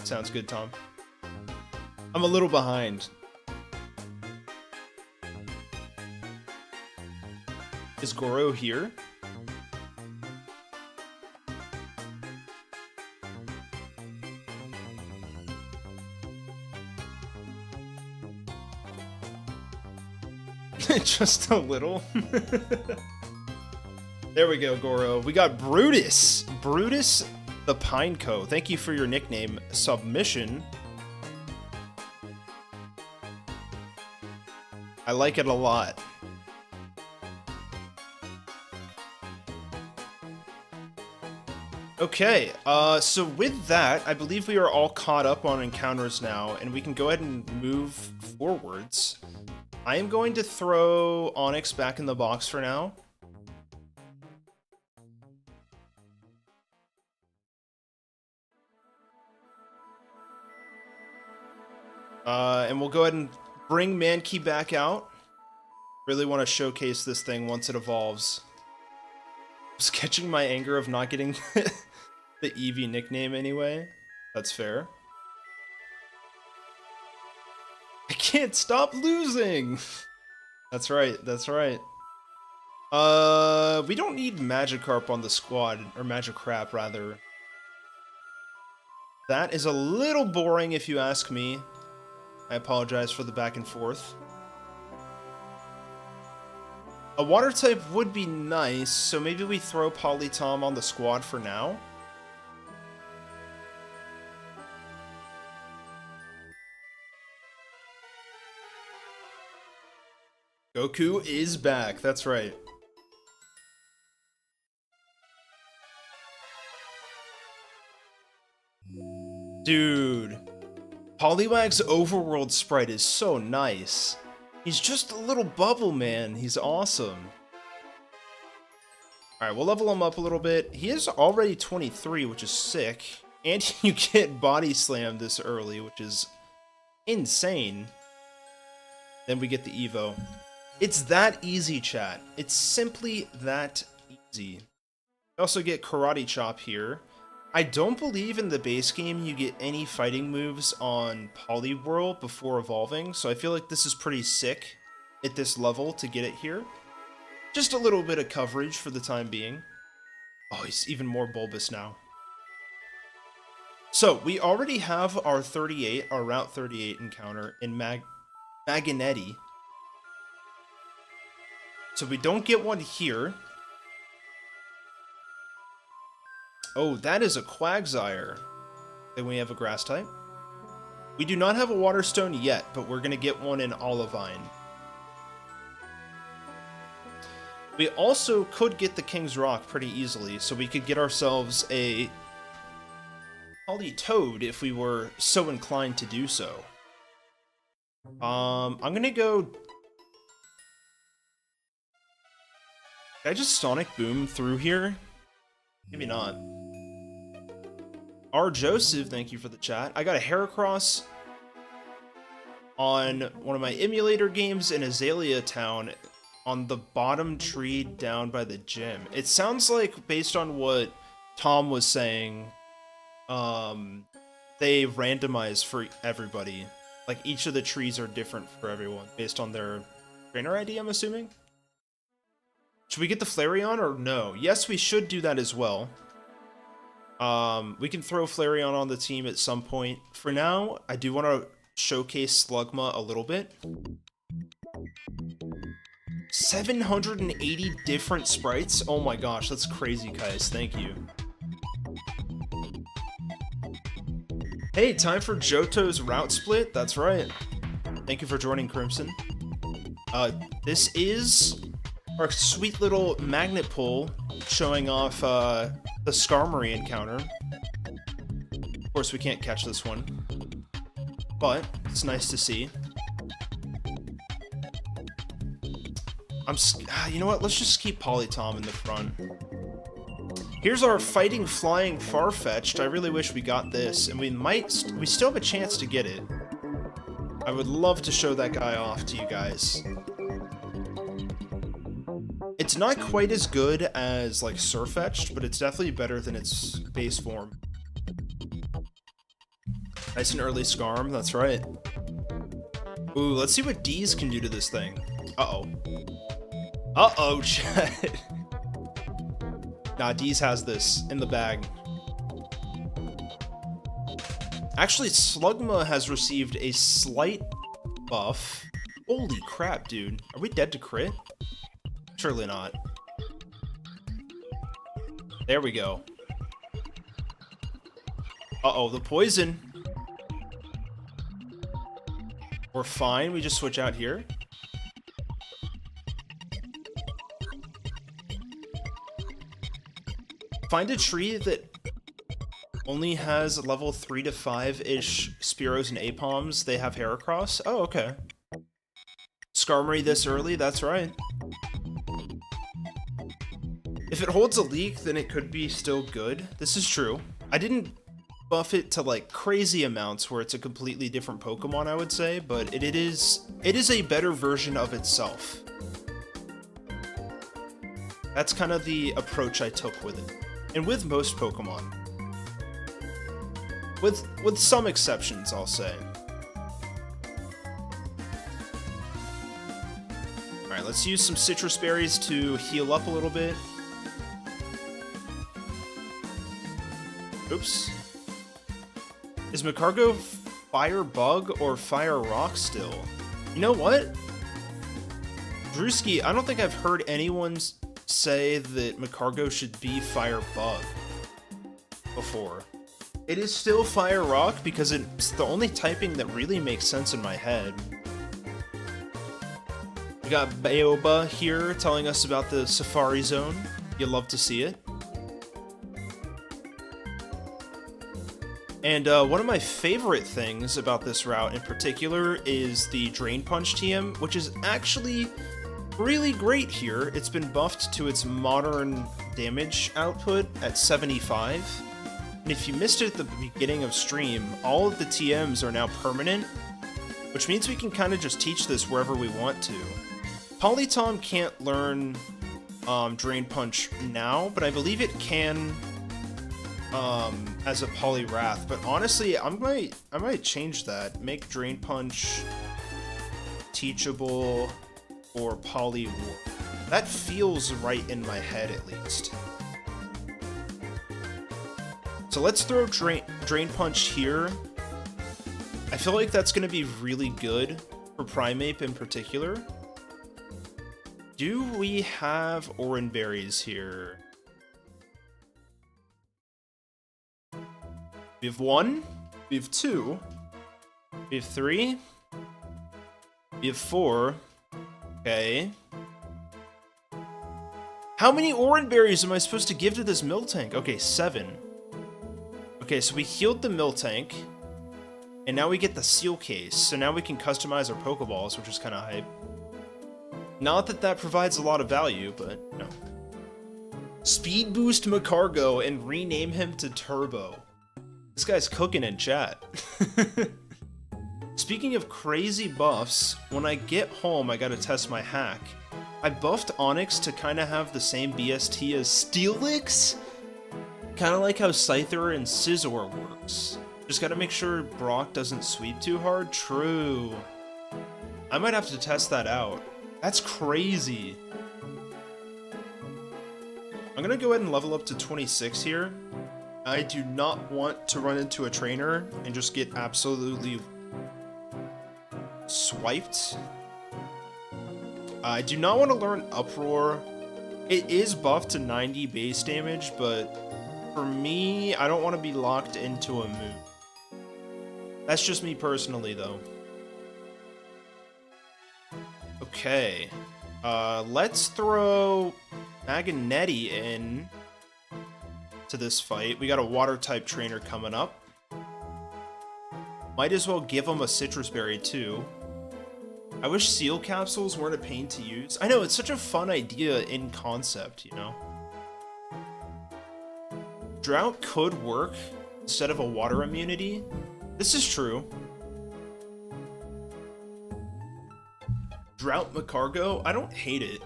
Sounds good, Tom. I'm a little behind. Is Goro here? Just a little. There we go, Goro. We got Brutus. Brutus the Pineco. Thank you for your nickname submission. I like it a lot. Okay, so with that, I believe we are all caught up on encounters now, and we can go ahead and move forwards. I am going to throw Onyx back in the box for now. And we'll go ahead and bring Mankey back out. Really want to showcase this thing once it evolves. Just catching my anger of not getting the Eevee nickname anyway. That's fair. I can't stop losing! That's right, that's right. We don't need Magikarp on the squad, or Magikarp rather. That is a little boring if you ask me. I apologize for the back and forth. A water type would be nice, so maybe we throw Politom on the squad for now. Goku is back, that's right. Dude. Poliwag's overworld sprite is so nice. He's just a little bubble, man. He's awesome. Alright, we'll level him up a little bit. He is already 23, which is sick. And you get body slammed this early, which is insane. Then we get the Evo. It's that easy, chat. It's simply that easy. We also get Karate Chop here. I don't believe in the base game you get any fighting moves on Poliwhirl before evolving, so I feel like this is pretty sick at this level to get it here. Just a little bit of coverage for the time being. Oh, he's even more bulbous now. So, we already have our 38, our Route 38 encounter in Maganetti. So we don't get one here. Oh, that is a Quagsire. Then we have a grass type. We do not have a water stone yet, but we're going to get one in Olivine. We also could get the King's Rock pretty easily, so we could get ourselves a Politoad if we were so inclined to do so. I'm going to go... Can I just Sonic Boom through here? Maybe not. R. Joseph, thank you for the chat. I got a Heracross on one of my emulator games in Azalea Town on the bottom tree down by the gym. It sounds like, based on what Tom was saying, they randomize for everybody. Like, each of the trees are different for everyone, based on their trainer ID, I'm assuming? Should we get the Flareon or no? Yes, we should do that as well. We can throw Flareon on the team at some point. For now, I do want to showcase Slugma a little bit. 780 different sprites? Oh my gosh, that's crazy, guys. Thank you. Hey, time for Johto's route split. That's right. Thank you for joining, Crimson. This is our sweet little magnet pull showing off the Skarmory encounter. Of course, we can't catch this one. but it's nice to see. You know what? Let's just keep Polytom in the front. Here's our fighting flying Farfetch'd. I really wish we got this, and we still have a chance to get it. I would love to show that guy off to you guys. It's not quite as good as, like, Surfetched, but it's definitely better than its base form. Nice and early Scarm, that's right. Ooh, let's see what D's can do to this thing. Uh-oh. Uh-oh, chat. Nah, D's has this in the bag. Actually, Slugma has received a slight buff. Holy crap, dude. Are we dead to crit? Surely not. There we go. Uh-oh, the poison. We're fine, we just switch out here. Find a tree that only has level 3 to 5-ish Spearows and Apoms. They have Heracross. Oh, okay. Skarmory this early, that's right. If it holds a leak, then it could be still good. This is true. I didn't buff it to like crazy amounts where it's a completely different Pokemon, I would say, but it is a better version of itself. That's kind of the approach I took with it. And with most Pokemon. With some exceptions, I'll say. Alright, let's use some citrus berries to heal up a little bit. Oops. Is Macargo Fire Bug or Fire Rock still? You know what? Drewski, I don't think I've heard anyone say that Macargo should be Fire Bug before. It is still Fire Rock because it's the only typing that really makes sense in my head. We got Baoba here telling us about the Safari Zone. You'll love to see it. And one of my favorite things about this route in particular is the Drain Punch TM, which is actually really great here. It's been buffed to its modern damage output at 75. And if you missed it at the beginning of stream, all of the TMs are now permanent, which means we can kind of just teach this wherever we want to. Polytom can't learn Drain Punch now, but I believe it can as a Poliwrath, but honestly, I might change that. Make Drain Punch teachable for Poliwrath. That feels right in my head, at least. So let's throw Drain Punch here. I feel like that's going to be really good for Primeape in particular. Do we have Oran Berries here? We have 1, we have 2, we have 3, we have 4, okay. How many Oran Berries am I supposed to give to this Miltank? Okay, 7. Okay, so we healed the Miltank, and now we get the Seal Case, so now we can customize our Pokeballs, which is kind of hype. Not that that provides a lot of value, but no. Speed boost Macargo and rename him to Turbo. This guy's cooking in chat. Speaking of crazy buffs, when I get home, I gotta test my hack. I buffed Onix to kind of have the same BST as Steelix. Kind of like how Scyther and Scizor works. Just gotta make sure Brock doesn't sweep too hard. True. I might have to test that out. That's crazy. I'm gonna go ahead and level up to 26 here. I do not want to run into a trainer and just get absolutely swiped. I do not want to learn Uproar. It is buffed to 90 base damage, but for me, I don't want to be locked into a move. That's just me personally, though. Okay. Let's throw Magnetti in to this fight. We got a water type trainer coming up. Might as well give him a citrus berry too. I wish seal capsules weren't a pain to use. I know, it's such a fun idea in concept, you know? Drought could work instead of a water immunity. This is true. Drought Macargo? I don't hate it.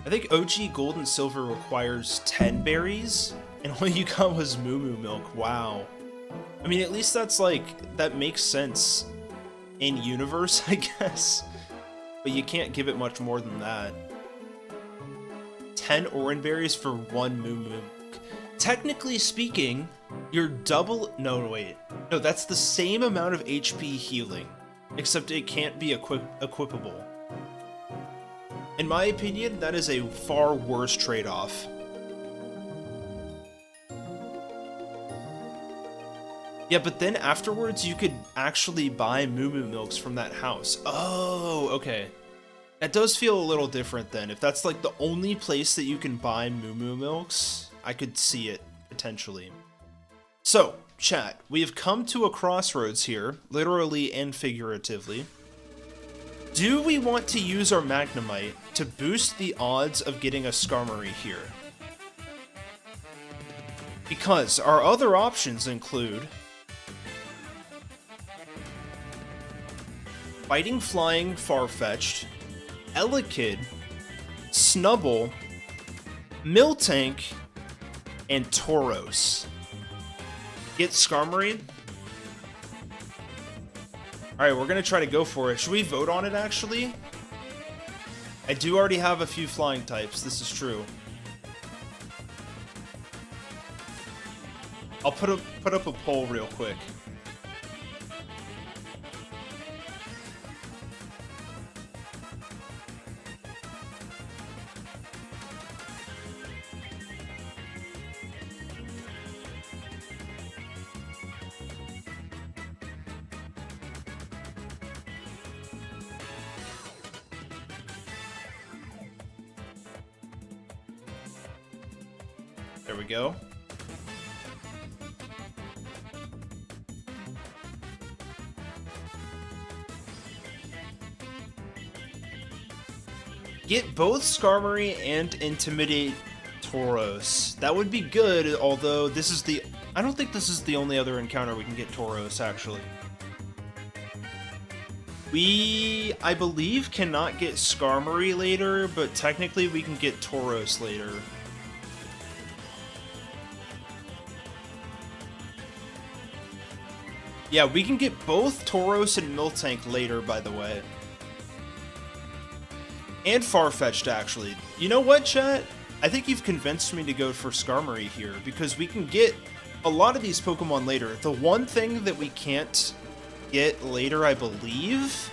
I think OG Gold and Silver requires 10 berries, and all you got was Moo Moo Milk. Wow. I mean, at least that's like, that makes sense in universe, I guess. But you can't give it much more than that. 10 orange berries for 1 Moo Moo Milk. Technically speaking, you're double... No, wait. No, that's the same amount of HP healing, except it can't be equipable. In my opinion, that is a far worse trade-off. Yeah, but then afterwards, you could actually buy Moo Moo Milks from that house. Oh, okay. That does feel a little different then. If that's like the only place that you can buy Moo Moo Milks, I could see it, potentially. So, chat, we have come to a crossroads here, literally and figuratively. Do we want to use our Magnemite to boost the odds of getting a Skarmory here? Because our other options include Fighting Flying Farfetch'd, Elekid, Snubbull, Miltank, and Tauros. Get Skarmory? Alright, we're gonna try to go for it. Should we vote on it, actually? I do already have a few flying types, this is true. I'll put up a poll real quick. There we go. Get both Skarmory and Intimidate Tauros. That would be good, although this is the... I don't think this is the only other encounter we can get Tauros, actually. We, I believe, cannot get Skarmory later, but technically we can get Tauros later. Yeah, we can get both Tauros and Miltank later, by the way. And Farfetch'd, actually. You know what, chat? I think you've convinced me to go for Skarmory here, because we can get a lot of these Pokemon later. The one thing that we can't get later, I believe,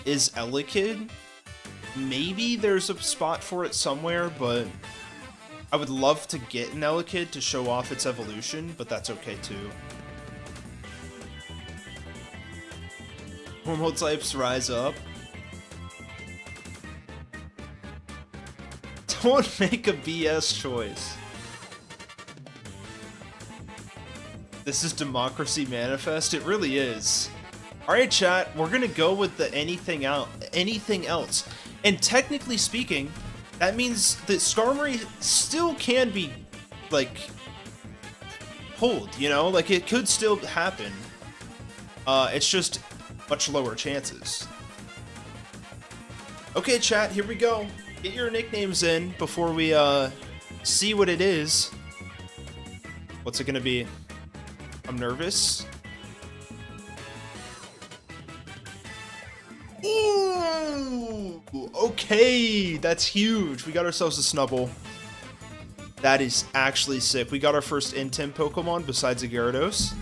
is Elekid. Maybe there's a spot for it somewhere, but I would love to get an Elekid to show off its evolution, but that's okay too. Normal types rise up. Don't make a BS choice. This is Democracy Manifest? It really is. Alright, chat, we're gonna go with the anything else. And technically speaking, that means that Skarmory still can be, like, pulled, you know? Like, it could still happen. It's just much lower chances. Okay, chat, here we go. Get your nicknames in before we, see what it is. What's it gonna be? I'm nervous. Ooh! Okay, that's huge. We got ourselves a Snubbull. That is actually sick. We got our first Intim Pokemon besides a Gyarados.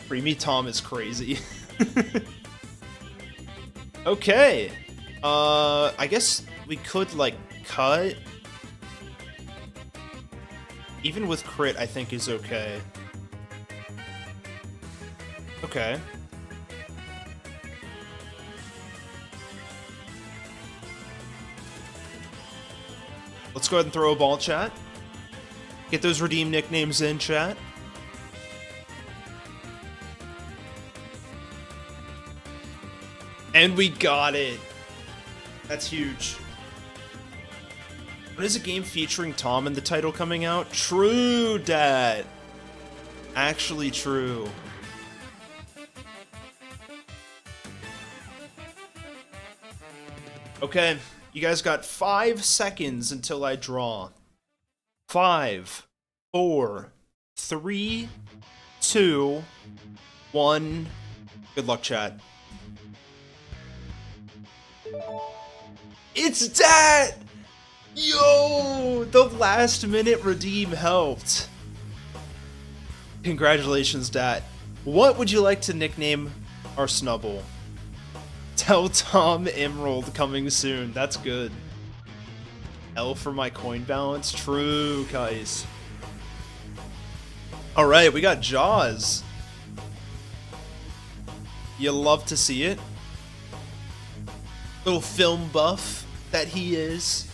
Creamy Tom is crazy. Okay. I guess we could, like, cut. Even with crit, I think is okay. Okay. Let's go ahead and throw a ball, chat. Get those redeem nicknames in, chat. And we got it. That's huge. When is a game featuring Tom in the title coming out? True, Dad. Actually true. Okay, you guys got 5 seconds until I draw. 5, 4, 3, 2, 1. Good luck, chat. It's Dad! Yo! The last minute redeem helped. Congratulations, Dad. What would you like to nickname our Snubble? Tell Tom Emerald coming soon. That's good. L for my coin balance. True, guys. Alright, we got Jaws. You love to see it. Little film buff that he is.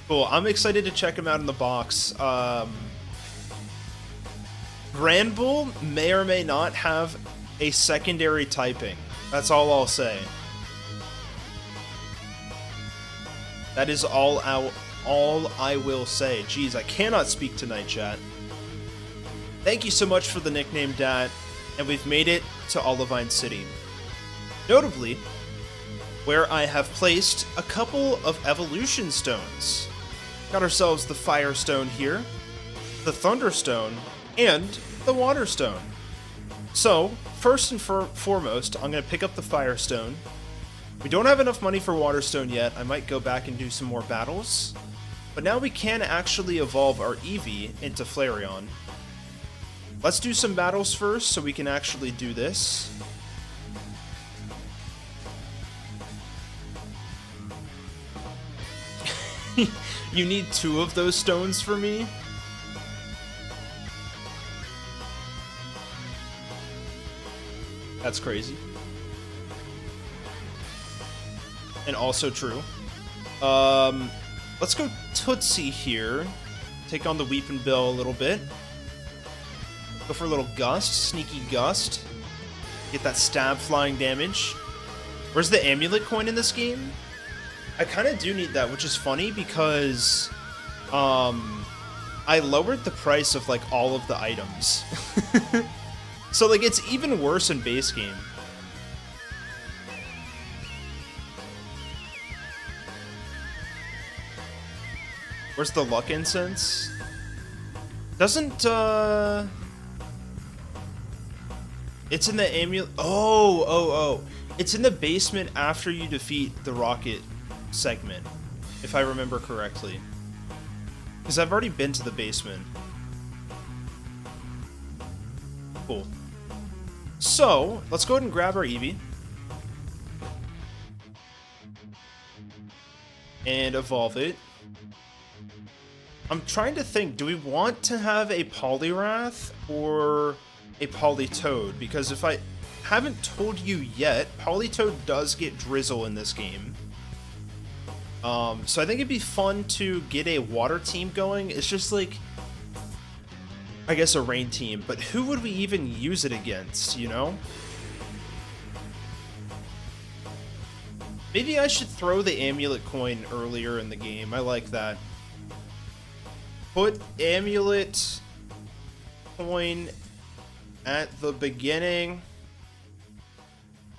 Cool, I'm excited to check him out in the box. Granbull may or may not have a secondary typing. That's all I'll say. That is all I will say. Jeez, I cannot speak tonight, chat. Thank you so much for the nickname, Dad, and we've made it to Olivine City. Notably, where I have placed a couple of evolution stones. Got ourselves the Fire Stone here, the Thunder Stone, and the Water Stone. So, first and foremost, I'm going to pick up the Fire Stone. We don't have enough money for Water Stone yet. I might go back and do some more battles. But now we can actually evolve our Eevee into Flareon. Let's do some battles first so we can actually do this. You need 2 of those stones for me? That's crazy. And also true. Let's go Tootsie here. Take on the Weepin' Bill a little bit. Go for a little Gust, Sneaky Gust. Get that stab flying damage. Where's the amulet coin in this game? I kind of do need that, which is funny because I lowered the price of like all of the items. So like it's even worse in base game. Where's the luck incense? Doesn't it's in the amulet. Oh. It's in the basement after you defeat the rocket segment, if I remember correctly. Because I've already been to the basement. Cool. So, let's go ahead and grab our Eevee. And evolve it. I'm trying to think, do we want to have a Poliwrath or a Politoed? Because if I haven't told you yet, Politoed does get Drizzle in this game. So I think it'd be fun to get a water team going. It's just like, I guess a rain team, but who would we even use it against, you know? Maybe I should throw the amulet coin earlier in the game. I like that. Put amulet coin at the beginning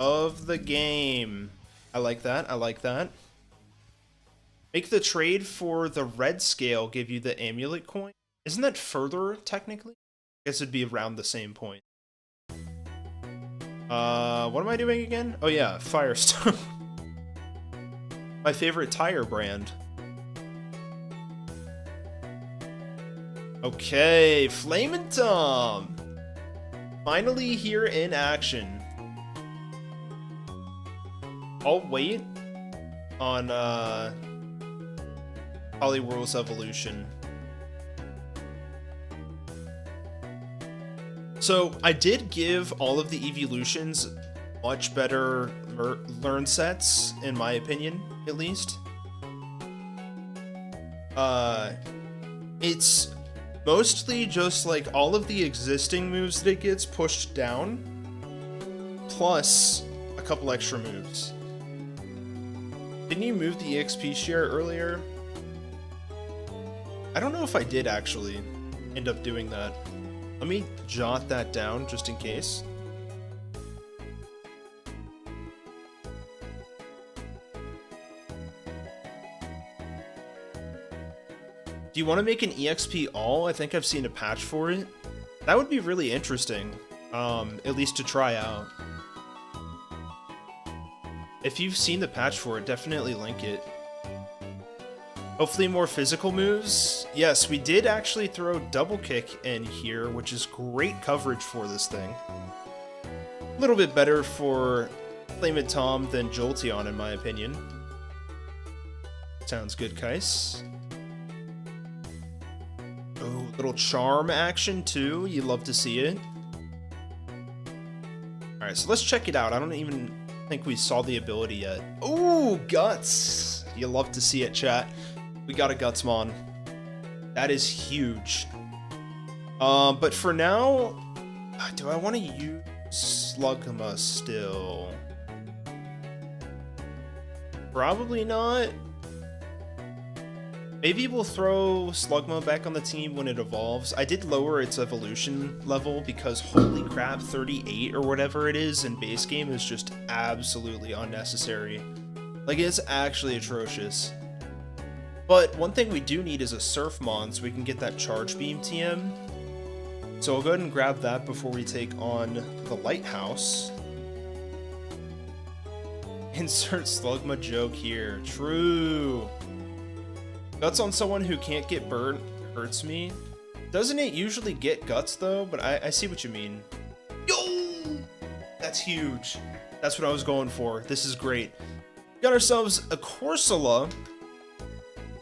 of the game. I like that. I like that. Make the trade for the red scale give you the amulet coin. Isn't that further, technically? I guess it'd be around the same point. What am I doing again? Oh yeah, Firestone. My favorite tire brand. Okay, Flamin' Tom! Finally here in action. I'll wait on, Poliwhirl's evolution. So, I did give all of the evolutions much better learn sets, in my opinion, at least. It's mostly just like all of the existing moves that it gets pushed down, plus a couple extra moves. Didn't you move the EXP share earlier? I don't know if I did actually end up doing that. Let me jot that down just in case. Do you want to make an EXP all? I think I've seen a patch for it. That would be really interesting, at least to try out. If you've seen the patch for it, definitely link it. Hopefully more physical moves. Yes, we did actually throw double kick in here, which is great coverage for this thing. A little bit better for Flame It Tom than Jolteon, in my opinion. Sounds good, Kais. Oh, little charm action too. You love to see it. Alright, so let's check it out. I don't even think we saw the ability yet. Ooh, Guts! You love to see it, chat. We got a Gutsmon. That is huge. But for now, do I want to use Slugma still? Probably not. Maybe we'll throw Slugma back on the team when it evolves. I did lower its evolution level because holy crap, 38 or whatever it is in base game is just absolutely unnecessary. Like, it's actually atrocious. But one thing we do need is a Surfmon so we can get that Charge Beam TM. So I'll go ahead and grab that before we take on the Lighthouse. Insert Slugma joke here. True. Guts on someone who can't get burnt hurts me. Doesn't it usually get Guts though? But I see what you mean. Yo! That's huge. That's what I was going for. This is great. Got ourselves a Corsola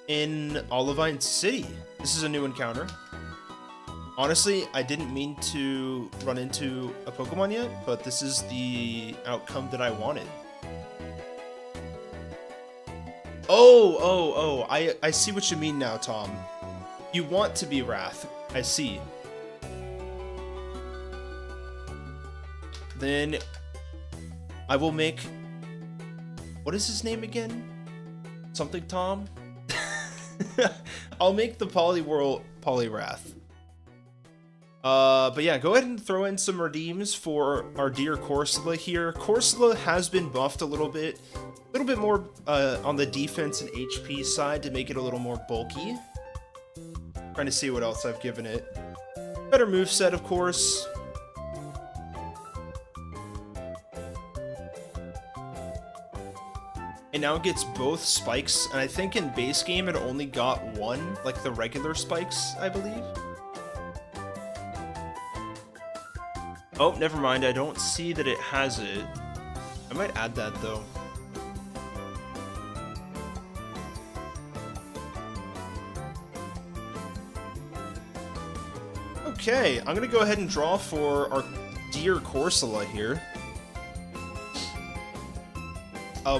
in Olivine City. This is a new encounter. Honestly, I didn't mean to run into a Pokemon yet, but this is the outcome that I wanted. Oh, I see what you mean now, Tom. You want to be Wrath. I see. Then I will make... What is his name again? Something Tom? I'll make the Poliwrath. But yeah, go ahead and throw in some redeems for our dear Corsola here. Corsola has been buffed a little bit more on the defense and HP side to make it a little more bulky. Trying to see what else I've given it. Better moveset, of course. And now it gets both spikes, and I think in base game it only got one, like the regular spikes, I believe. Oh, never mind, I don't see that it has it. I might add that though. Okay, I'm gonna go ahead and draw for our dear Corsola here.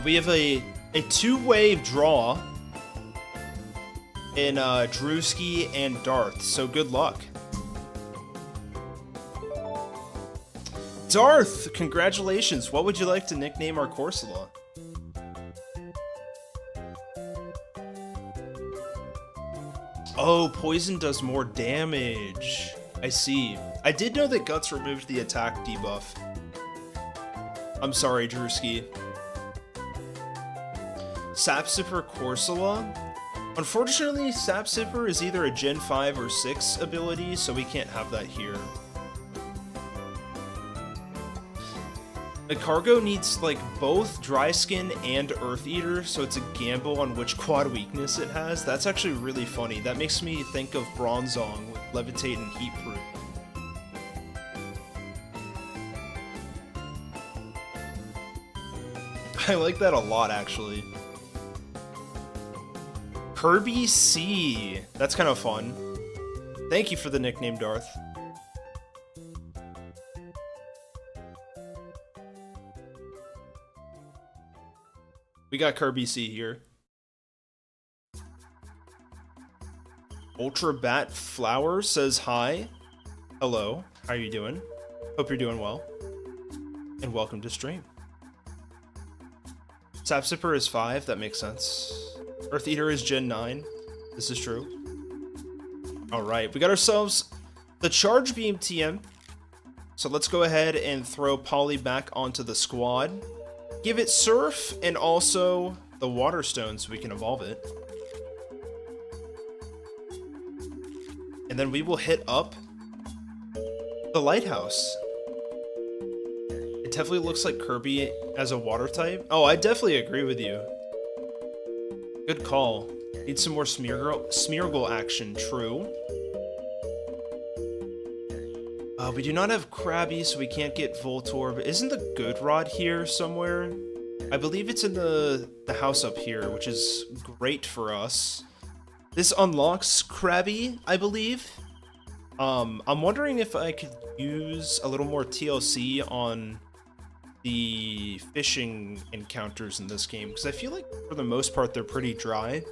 We have a two-wave draw in Drewski and Darth, so good luck. Darth, congratulations. What would you like to nickname our Corsola? Oh, poison does more damage. I see. I did know that Guts removed the attack debuff. I'm sorry, Drewski. Sapsipper Corsola? Unfortunately, Sapsipper is either a Gen 5 or 6 ability, so we can't have that here. The cargo needs like both Dry Skin and Earth Eater, so it's a gamble on which quad weakness it has. That's actually really funny. That makes me think of Bronzong with Levitate and Heat Proof. I like that a lot, actually. Kirby C. That's kind of fun. Thank you for the nickname, Darth. We got Kirby C here. Ultra Bat Flower says hi. Hello, how are you doing? Hope you're doing well. And welcome to stream. Sapsipper is 5, that makes sense. Earth Eater is Gen 9. This is true. Alright, we got ourselves the Charge Beam TM. So let's go ahead and throw Polly back onto the squad. Give it Surf and also the Water Stone so we can evolve it. And then we will hit up the Lighthouse. It definitely looks like Kirby as a water type. Oh, I definitely agree with you. Good call. Need some more Smeargle action, true. We do not have Krabby, so we can't get Voltorb. Isn't the Good Rod here somewhere? I believe it's in the house up here, which is great for us. This unlocks Krabby, I believe. I'm wondering if I could use a little more TLC on the fishing encounters in this game, because I feel like for the most part they're pretty dry.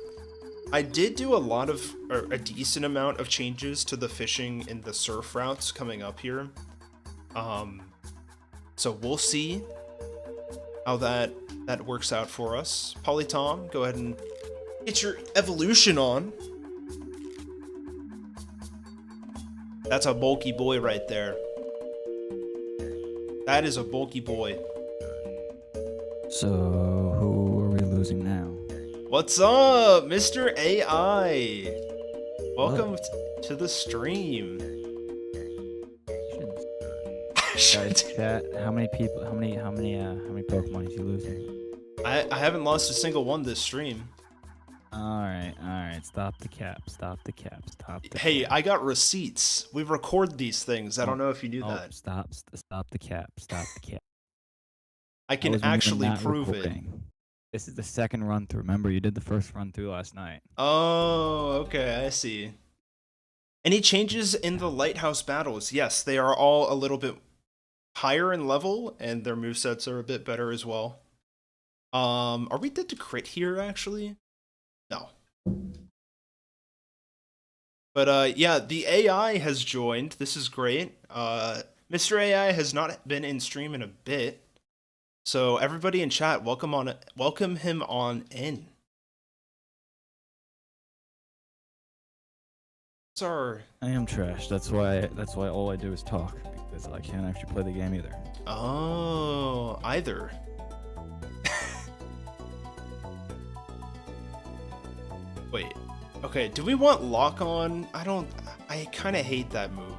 I did do a decent amount of changes to the fishing in the surf routes coming up here. So we'll see how that works out for us. Polytom, go ahead and get your evolution on. That's a bulky boy right there. That is a bulky boy. So, who are we losing now? What's up, Mr. AI? Welcome to the stream. Guys, chat. How many people? How many Pokemon is you losing? I haven't lost a single one this stream. All right. Stop the cap. Stop the cap. Hey, I got receipts. We record these things. I don't know if you knew that. Stop the cap. Stop the cap. I can actually prove recording. It. This is the second run through. Remember, you did the first run through last night. Oh, okay, I see. Any changes in the Lighthouse battles? Yes, they are all a little bit higher in level, and their movesets are a bit better as well. Are we dead to crit here, actually? No. But, yeah, the AI has joined. This is great. Mr. AI has not been in stream in a bit. So everybody in chat, welcome him on in. I am trash. That's why all I do is talk, because I can't actually play the game either. Oh, either. Wait. Okay, do we want lock on? I kind of hate that move.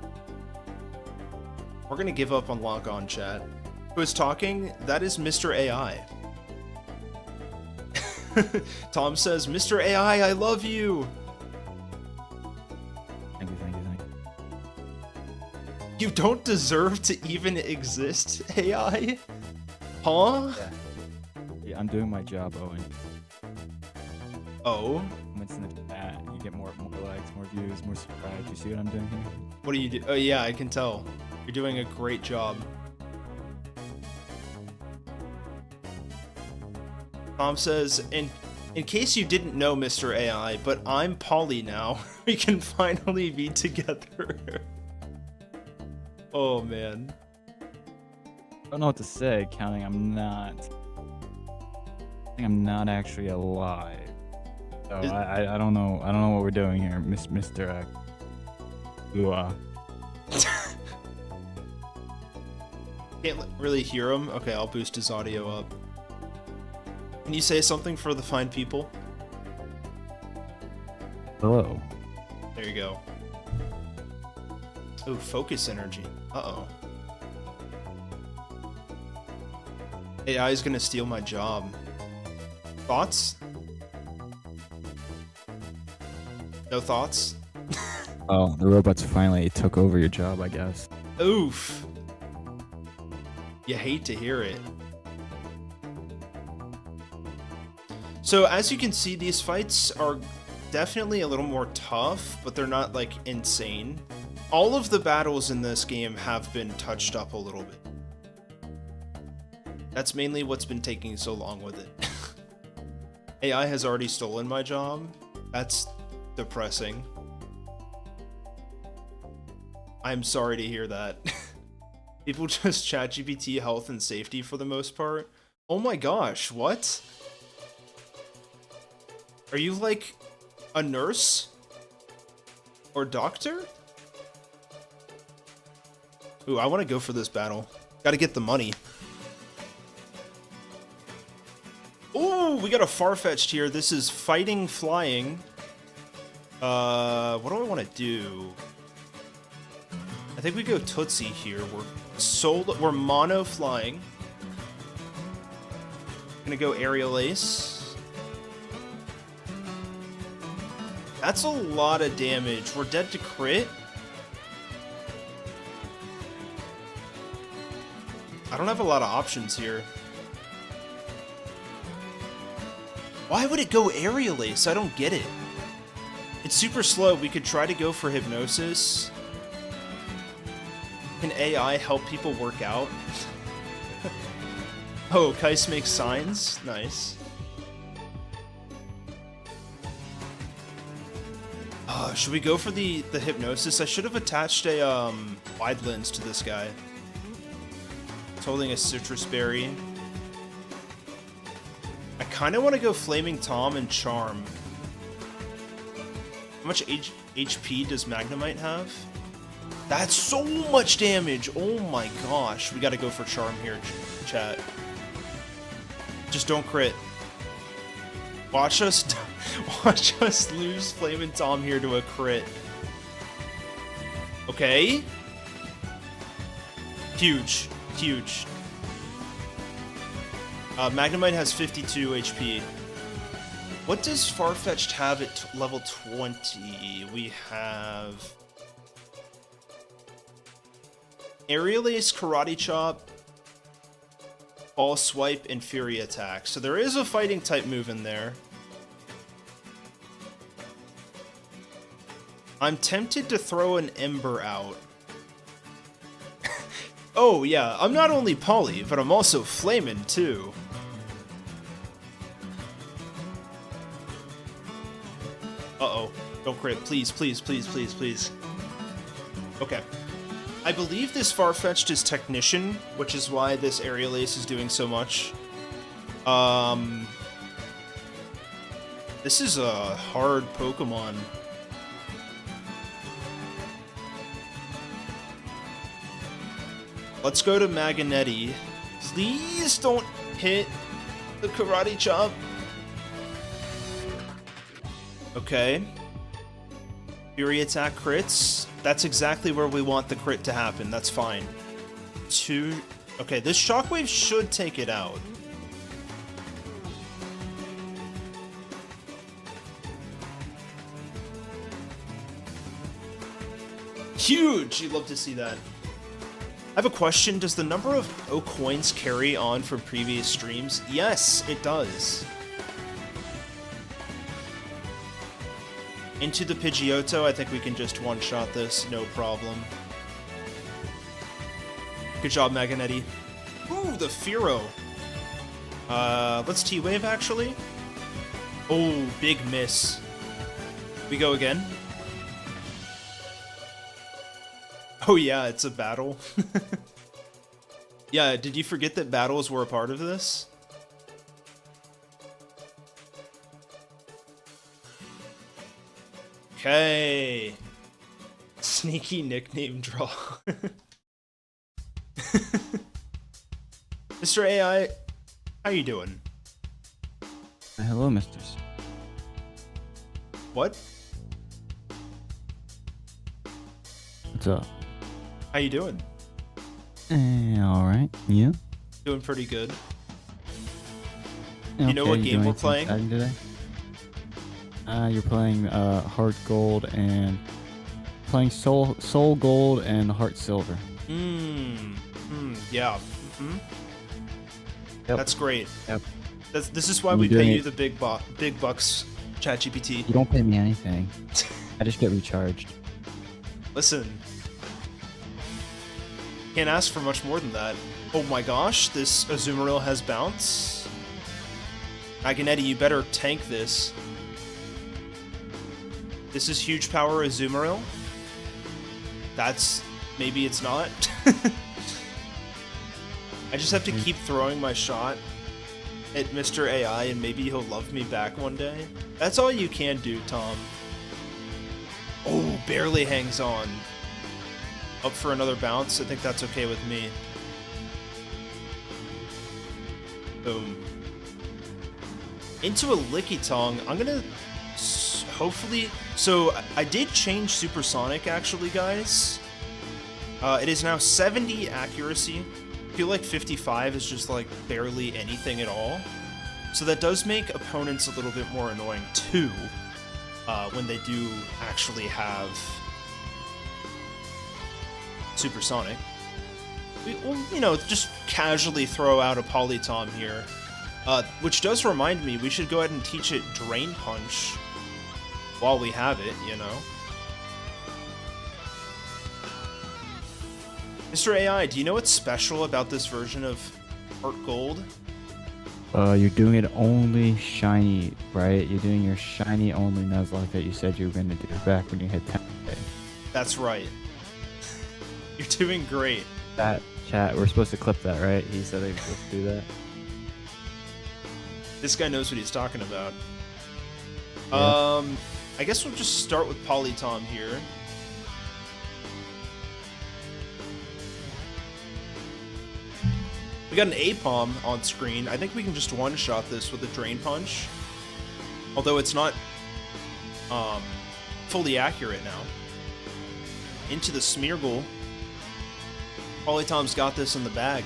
We're going to give up on lock on, chat. Who is talking? That is Mr. AI. Tom says, Mr. AI, I love you. Thank you. You don't deserve to even exist, AI? Huh? Yeah, I'm doing my job, Owen. Oh? Comments in the chat. You get more likes, more views, more subscribes. You see what I'm doing here? What do you do? Oh yeah, I can tell. You're doing a great job. Tom says, in case you didn't know, Mr. AI, but I'm Polly now. We can finally be together. Oh, man. I don't know what to say, counting I'm not actually alive. So I don't know what we're doing here, Mr. Can't really hear him. Okay, I'll boost his audio up. Can you say something for the fine people? Hello. There you go. Oh, focus energy. Uh-oh. AI is gonna steal my job. Thoughts? No thoughts? Oh, the robots finally took over your job, I guess. Oof. You hate to hear it. So as you can see, these fights are definitely a little more tough, but they're not like insane. All of the battles in this game have been touched up a little bit. That's mainly what's been taking so long with it. AI has already stolen my job. That's depressing. I'm sorry to hear that. People just ChatGPT health and safety for the most part. Oh my gosh, what? Are you like a nurse? Or doctor? Ooh, I want to go for this battle. Gotta get the money. Ooh, we got a Farfetch'd here. This is fighting flying. What do I want to do? I think we go Tootsie here. We're mono flying. Gonna go Aerial Ace. That's a lot of damage. We're dead to crit. I don't have a lot of options here. Why would it go Aerial Ace? I don't get it. It's super slow. We could try to go for Hypnosis. Can AI help people work out? Oh, Kais makes signs? Nice. Should we go for the Hypnosis? I should have attached a wide lens to this guy. It's holding a Citrus Berry. I kind of want to go Flaming Tom and Charm. How much HP does Magnemite have? That's so much damage! Oh my gosh. We gotta go for Charm here, chat. Just don't crit. Watch us lose Flamin' Tom here to a crit. Okay. Huge. Huge. Magnemite has 52 HP. What does Farfetch'd have at level 20? We have Aerial Ace, Karate Chop, Ball Swipe, and Fury Attack. So there is a fighting type move in there. I'm tempted to throw an Ember out. Oh yeah, I'm not only Poly, but I'm also Flamin' too. Uh-oh. Don't crit. Please, please, please, please, please. Okay. I believe this Farfetch'd is Technician, which is why this Aerial Ace is doing so much. This is a hard Pokemon. Let's go to Magnetti. Please don't hit the Karate Chop. Okay. Fury Attack crits. That's exactly where we want the crit to happen. That's fine. Okay, this Shockwave should take it out. Huge! You'd love to see that. I have a question. Does the number of OKoins carry on from previous streams? Yes, it does. Into the Pidgeotto, I think we can just one-shot this, no problem. Good job, Magnetti. Ooh, the Fearow. Let's T-Wave, actually. Oh, big miss. We go again. Oh yeah, it's a battle. Yeah, did you forget that battles were a part of this? Okay. Sneaky nickname draw. Mr. AI, how you doing? Hello, misters. What? What's up? How you doing? All right. You? Doing pretty good. Okay, You know what game we're playing? Today? You're playing Heart Gold and playing Soul Gold and Heart Silver. Yeah. Yep. That's great. Yep. This is why we pay you the big bucks, ChatGPT. You don't pay me anything. I just get recharged. Listen. Can't ask for much more than that. Oh my gosh, this Azumarill has bounce. Magnetti, you better tank this. This is huge power Azumarill. That's maybe it's not. I just have to keep throwing my shot at Mr. AI and maybe he'll love me back one day. That's all you can do, Tom. Oh, barely hangs on. Up for another bounce. I think that's okay with me. Boom. Into a Licky Tongue. I'm gonna hopefully... So, I did change Supersonic, actually, guys. It is now 70 accuracy. I feel like 55 is just, like, barely anything at all. So that does make opponents a little bit more annoying, too, when they do actually have Supersonic. We'll, you know, just casually throw out a Polytom here. Which does remind me, we should go ahead and teach it Drain Punch while we have it, you know? Mr. AI, do you know what's special about this version of Heart Gold? You're doing it only shiny, right? You're doing your shiny only Nuzlocke that you said you were going to do back when you hit 10K. That's right. You're doing great. That chat, we're supposed to clip that, right? He said they were supposed to do that. This guy knows what he's talking about. Yeah. I guess we'll just start with Polytom here. We got an A-Palm on screen. I think we can just one-shot this with a Drain Punch. Although it's not fully accurate now. Into the Smeargle. Polytom's got this in the bag.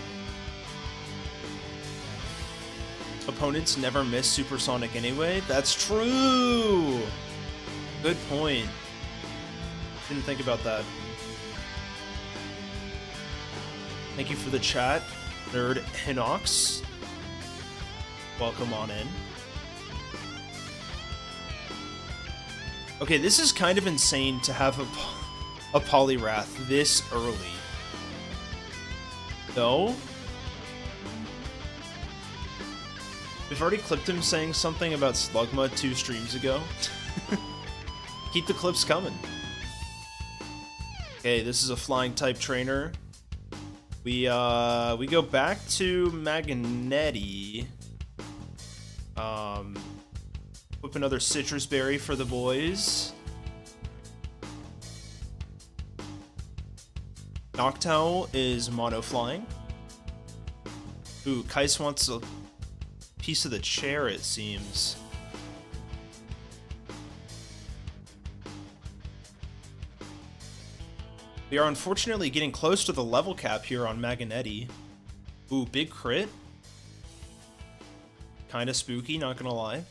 Opponents never miss Supersonic anyway. That's true! Good point. Didn't think about that. Thank you for the chat, Nerd Hinox. Welcome on in. Okay, this is kind of insane to have a Poliwrath this early. No? We've already clipped him saying something about Slugma 2 streams ago. Keep the clips coming. Okay, this is a flying type trainer. We go back to Magnetti. Whip another Citrus Berry for the boys. Noctowl is mono flying. Ooh, Kais wants a piece of the chair, it seems. We are unfortunately getting close to the level cap here on Magnetti. Ooh, big crit. Kinda spooky, not gonna lie.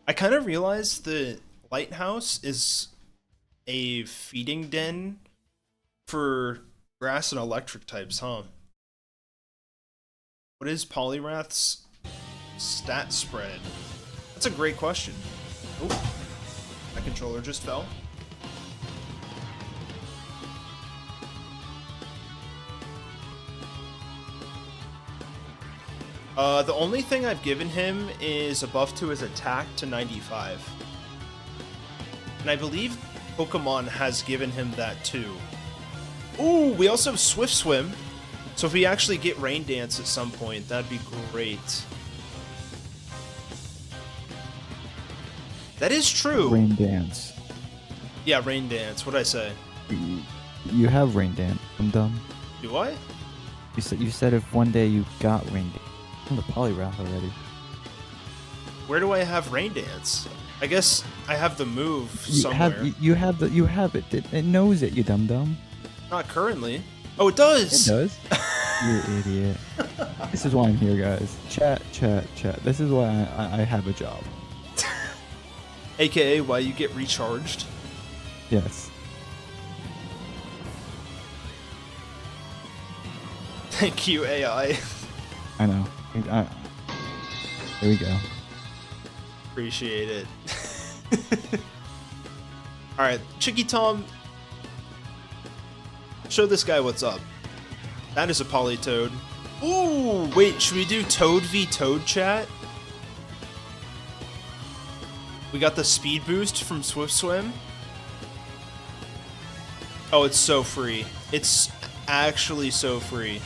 I kind of realized the Lighthouse is a feeding den for grass and electric types, huh? What is Poliwrath's stat spread? That's a great question. Oh, my controller just fell. The only thing I've given him is a buff to his attack to 95. And I believe Pokemon has given him that too. Ooh, we also have Swift Swim. So if we actually get Rain Dance at some point, that'd be great. That is true. Rain Dance. Yeah, Rain Dance. What'd I say? You have Rain Dance. I'm dumb. Do I? You said if one day you got Rain Dance. I'm the Poliwrath already. Where do I have Rain Dance? I guess I have the move somewhere. You have it. It knows it, you dum dum. Not currently. Oh, it does. It does. You idiot. This is why I'm here, guys. Chat. This is why I have a job. AKA why you get recharged. Yes. Thank you, AI. I know. Here we go. Appreciate it. Alright, Chicky Tom. Show this guy what's up. That is a Politoad. Ooh, wait, should we do Toad v Toad chat? We got the speed boost from Swift Swim. Oh, it's so free. It's actually so free.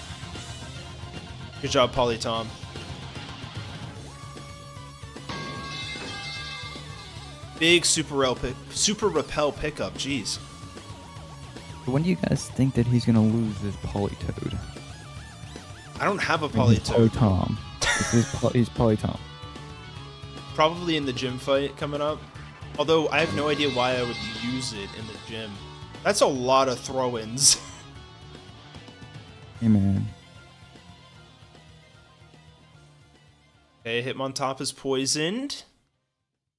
Good job, Polytom. Big super repel pickup. Jeez. When do you guys think that he's gonna lose this Polytoad? I don't have a Polytoad. Polytom. He's Polytom. Probably in the gym fight coming up. Although I have no idea why I would use it in the gym. That's a lot of throw-ins. Hey man. Okay, Hitmontop is poisoned.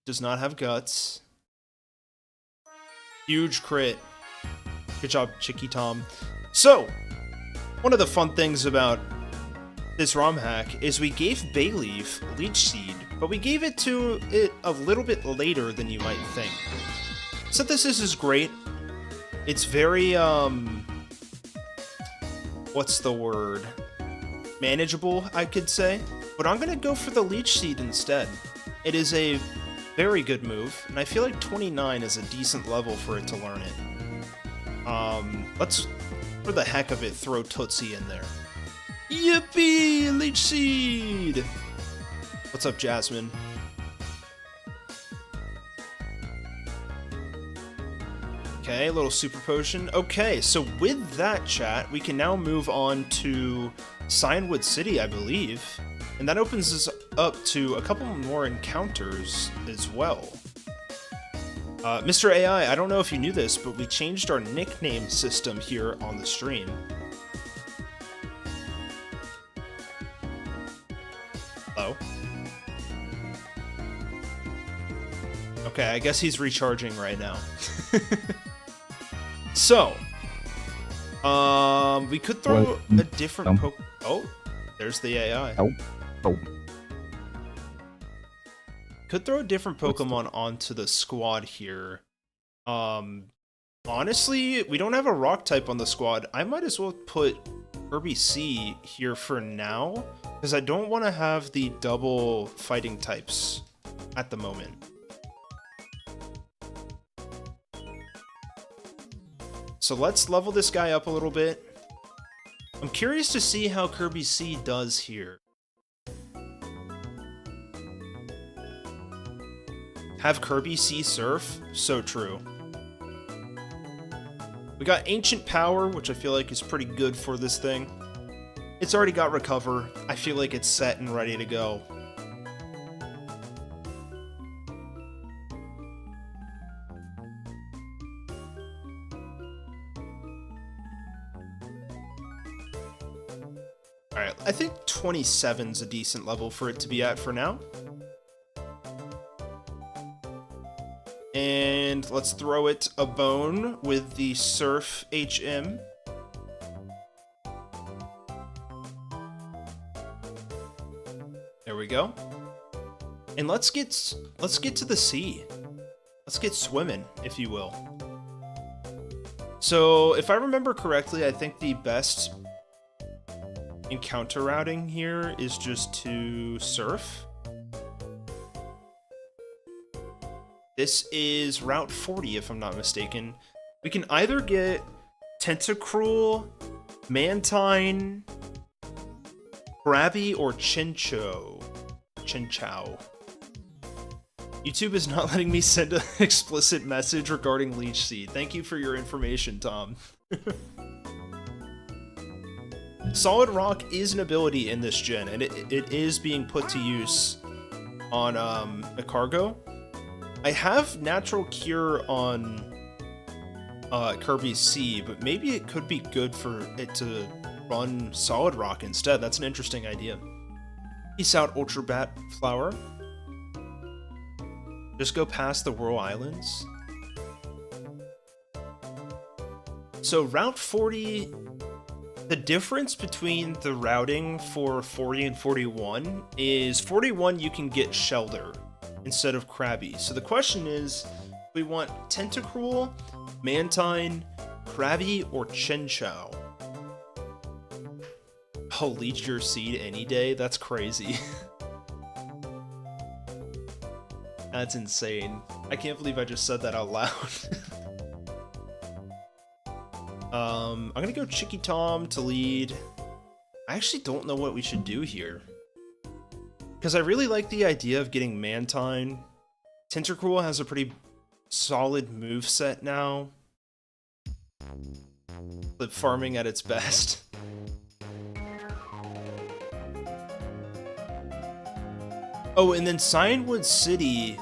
Does not have guts. Huge crit. Good job, Chicky Tom. So, one of the fun things about this ROM hack is we gave Bayleaf Leech Seed, but we gave it to it a little bit later than you might think. Synthesis is great. It's very, what's the word? Manageable, I could say. But I'm gonna go for the Leech Seed instead. It is a very good move, and I feel like 29 is a decent level for it to learn it. Let's, for the heck of it, throw Tootsie in there. Yippee! Leech Seed! What's up, Jasmine? Okay, a little super potion. Okay, so with that, chat, we can now move on to Cyanwood City, I believe. And that opens us up to a couple more encounters as well. Mr. AI, I don't know if you knew this, but we changed our nickname system here on the stream. Hello? Okay, I guess he's recharging right now. So, we could throw a different Oh, there's the AI. Oh. Could throw a different Pokemon onto the squad here. Honestly, we don't have a rock type on the squad. I might as well put Kirby C here for now, because I don't want to have the double fighting types at the moment. So let's level this guy up a little bit. I'm curious to see how Kirby C does here. Have Kirby C Surf? So true. We got Ancient Power, which I feel like is pretty good for this thing. It's already got Recover. I feel like it's set and ready to go. Alright, I think 27's a decent level for it to be at for now. And let's throw it a bone with the Surf HM. There we go. And let's get to the sea. Let's get swimming, if you will. So, if I remember correctly, I think the best encounter routing here is just to surf. This is Route 40, if I'm not mistaken. We can either get Tentacruel, Mantine, Krabby, or Chinchou. YouTube is not letting me send an explicit message regarding Leech Seed. Thank you for your information, Tom. Solid Rock is an ability in this gen, and it is being put to use on a cargo. I have Natural Cure on Kirby C, but maybe it could be good for it to run Solid Rock instead. That's an interesting idea. Peace out, Ultra Bat Flower. Just go past the Whirl Islands. So Route 40, the difference between the routing for 40 and 41 is 41 you can get Shelter instead of Krabby. So the question is, we want Tentacruel, Mantine, Krabby, or Chinchou? I'll leech your seed any day? That's crazy. That's insane. I can't believe I just said that out loud. I'm gonna go Chicky Tom to lead. I actually don't know what we should do here. Because I really like the idea of getting Mantine. Tentacruel has a pretty solid move set now. But farming at its best. Oh, and then Cyanwood City,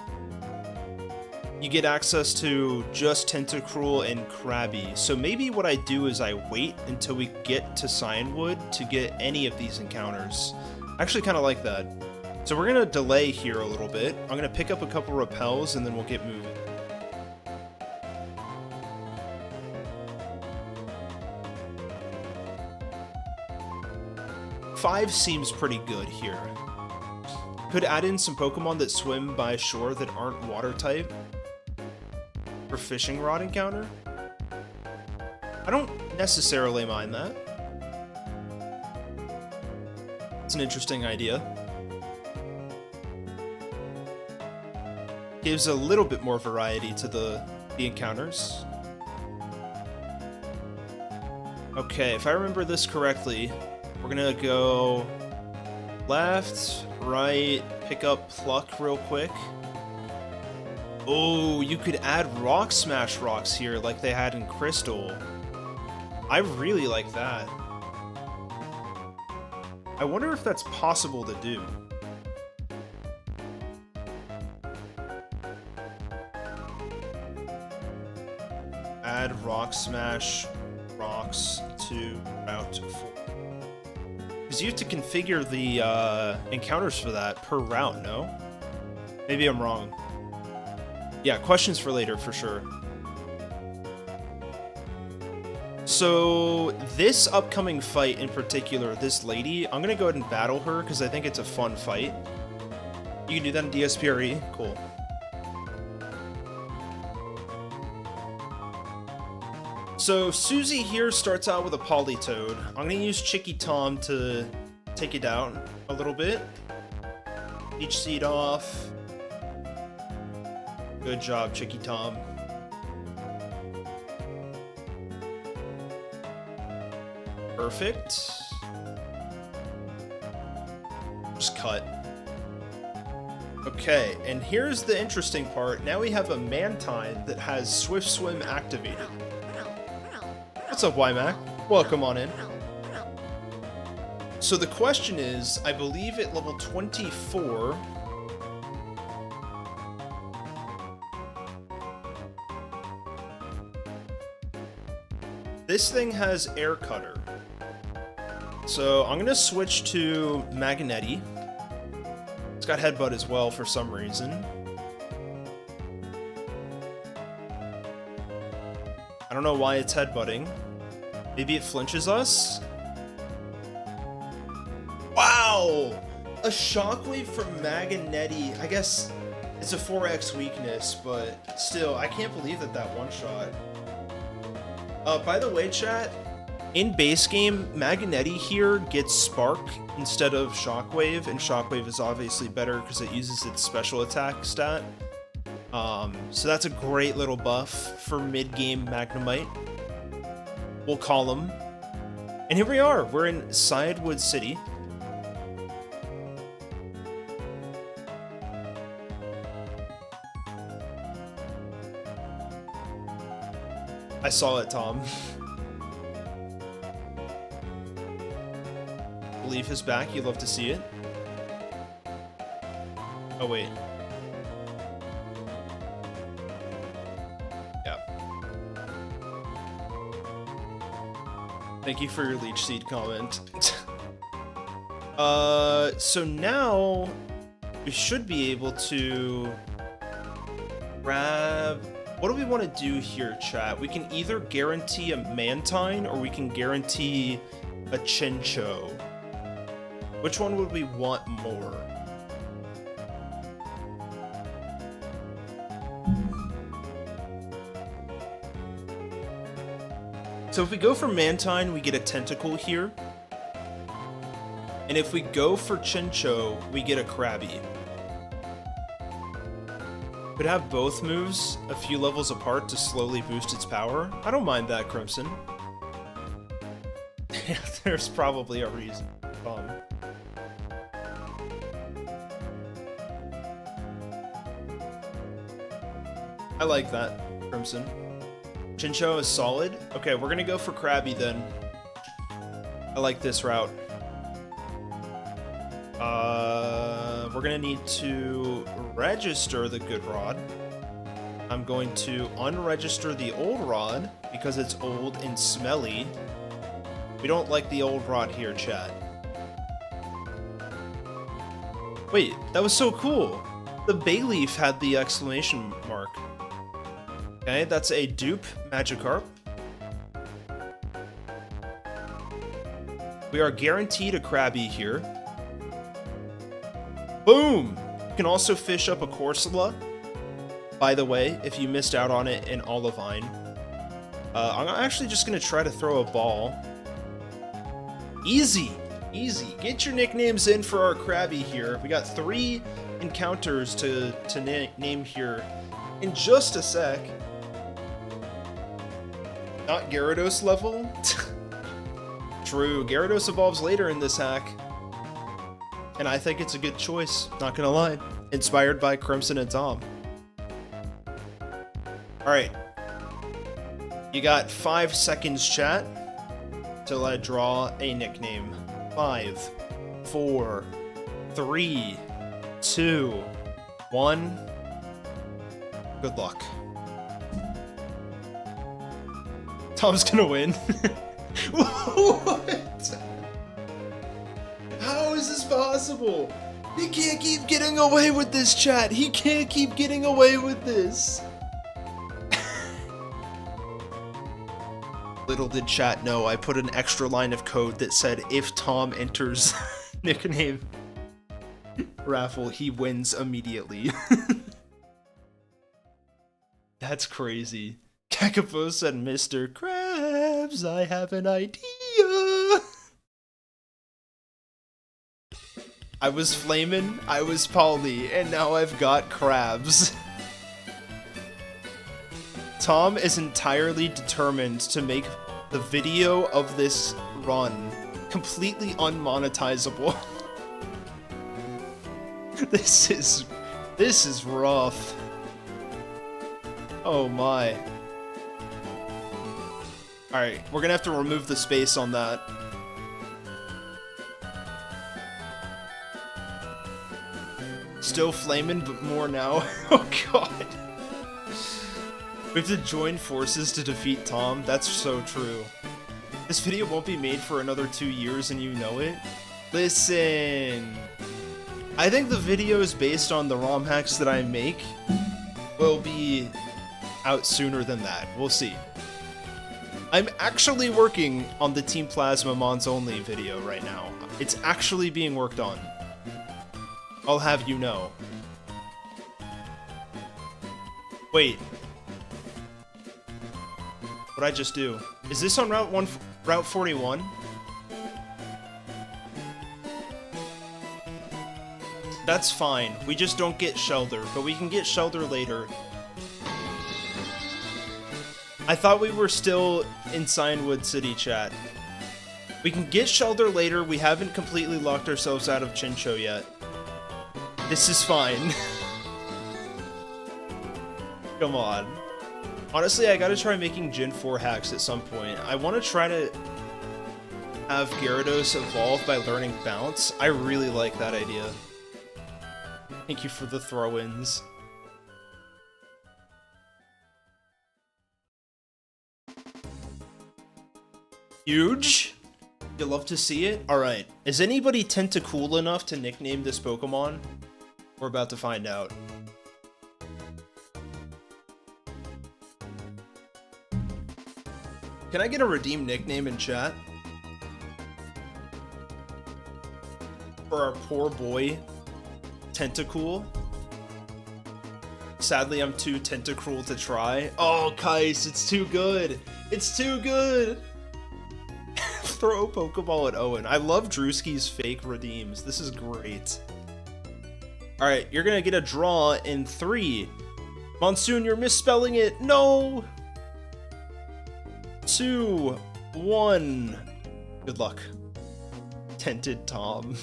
you get access to just Tentacruel and Krabby. So maybe what I do is I wait until we get to Cyanwood to get any of these encounters. I actually kind of like that. So we're going to delay here a little bit. I'm going to pick up a couple repels and then we'll get moving. Five seems pretty good here. Could add in some Pokemon that swim by shore that aren't water type for fishing rod encounter. I don't necessarily mind that. It's an interesting idea. Gives a little bit more variety to the encounters. Okay, if I remember this correctly, we're gonna go left, right, pick up Pluck real quick. Oh, you could add Rock Smash rocks here like they had in Crystal. I really like that. I wonder if that's possible to do. Add Rock Smash rocks to Route 4. Because you have to configure the encounters for that per route, no? Maybe I'm wrong. Yeah, questions for later for sure. So this upcoming fight in particular, this lady, I'm gonna go ahead and battle her because I think it's a fun fight. You can do that in DSPRE, cool. So Susie here starts out with a Politoed. I'm gonna use Chicky Tom to take it down a little bit. Each seed off. Good job, Chicky Tom. Perfect. Just cut. Okay, and here's the interesting part. Now we have a Mantine that has Swift Swim activated. What's up, Wymac? Welcome on in. So the question is, I believe at level 24... this thing has Air Cutter. So I'm gonna switch to Magnetti. It's got Headbutt as well for some reason. I don't know why it's headbutting. Maybe it flinches us? Wow! A Shockwave from Magnetti. I guess it's a 4x weakness, but still, I can't believe that one-shot. By the way, chat, in base game, Magnetti here gets Spark instead of Shockwave, and Shockwave is obviously better because it uses its special attack stat. So that's a great little buff for mid-game Magnemite. We'll call him. And here we are, we're in Cyanwood City. I saw it, Tom. Believe his back, you'd love to see it. Oh, wait. Yeah. Thank you for your Leech Seed comment. So now we should be able to grab... what do we want to do here, chat? We can either guarantee a Mantine or we can guarantee a Chinchou. Which one would we want more? So if we go for Mantine, we get a Tentacle here. And if we go for Chinchou, we get a Krabby. Could have both moves a few levels apart to slowly boost its power. I don't mind that, Crimson. There's probably a reason. I like that, Crimson. Chincho is solid. Okay, we're gonna go for Krabby then. I like this route. We're gonna need to register the good rod. I'm going to unregister the old rod because it's old and smelly. We don't like the old rod here, chat. Wait, that was so cool. The bay leaf had the exclamation mark. Okay, that's a dupe Magikarp. We are guaranteed a Krabby here. Boom! You can also fish up a Corsola. By the way, if you missed out on it in Olivine. I'm actually just going to try to throw a ball. Easy! Easy. Get your nicknames in for our Krabby here. We got 3 encounters to name here in just a sec. Not Gyarados level? True, Gyarados evolves later in this hack. And I think it's a good choice, not gonna lie. Inspired by Crimson and Tom. Alright. You got 5 seconds, chat, till I draw a nickname. 5, 4, 3, 2, 1. Good luck. Tom's gonna win. What? How is this possible? He can't keep getting away with this, chat. He can't keep getting away with this. Little did chat know, I put an extra line of code that said if Tom enters nickname raffle, he wins immediately. That's crazy. Kakapo said, Mr. Krabs, I have an idea. I was Flamin', I was Polly, and now I've got Krabs. Tom is entirely determined to make the video of this run completely unmonetizable. This is rough. Oh my. Alright, we're gonna have to remove the space on that. Still flamin', but more now. Oh god. We have to join forces to defeat Tom. That's so true. This video won't be made for another 2 years and you know it. Listen. I think the videos based on the ROM hacks that I make will be out sooner than that. We'll see. I'm actually working on the Team Plasma Mons Only video right now. It's actually being worked on. I'll have you know. Wait. What'd I just do? Is this on Route 41? That's fine. We just don't get Shelter, but we can get Shelter later. I thought we were still in Signwood City, chat. We can get Shelter later. We haven't completely locked ourselves out of Chincho yet. This is fine. Come on. Honestly, I gotta try making Gen 4 hacks at some point. I want to try to have Gyarados evolve by learning Bounce. I really like that idea. Thank you for the throw-ins. Huge? You love to see it? Alright. Is anybody Tentacool enough to nickname this Pokemon? We're about to find out. Can I get a redeem nickname in chat? For our poor boy, Tentacool. Sadly, I'm too Tentacruel to try. Oh, Kais, it's too good! It's too good! Throw a Pokeball at Owen. I love Drewski's fake redeems. This is great. Alright, you're gonna get a draw in 3. Monsoon, you're misspelling it! No! 2, 1. Good luck. Tented Tom.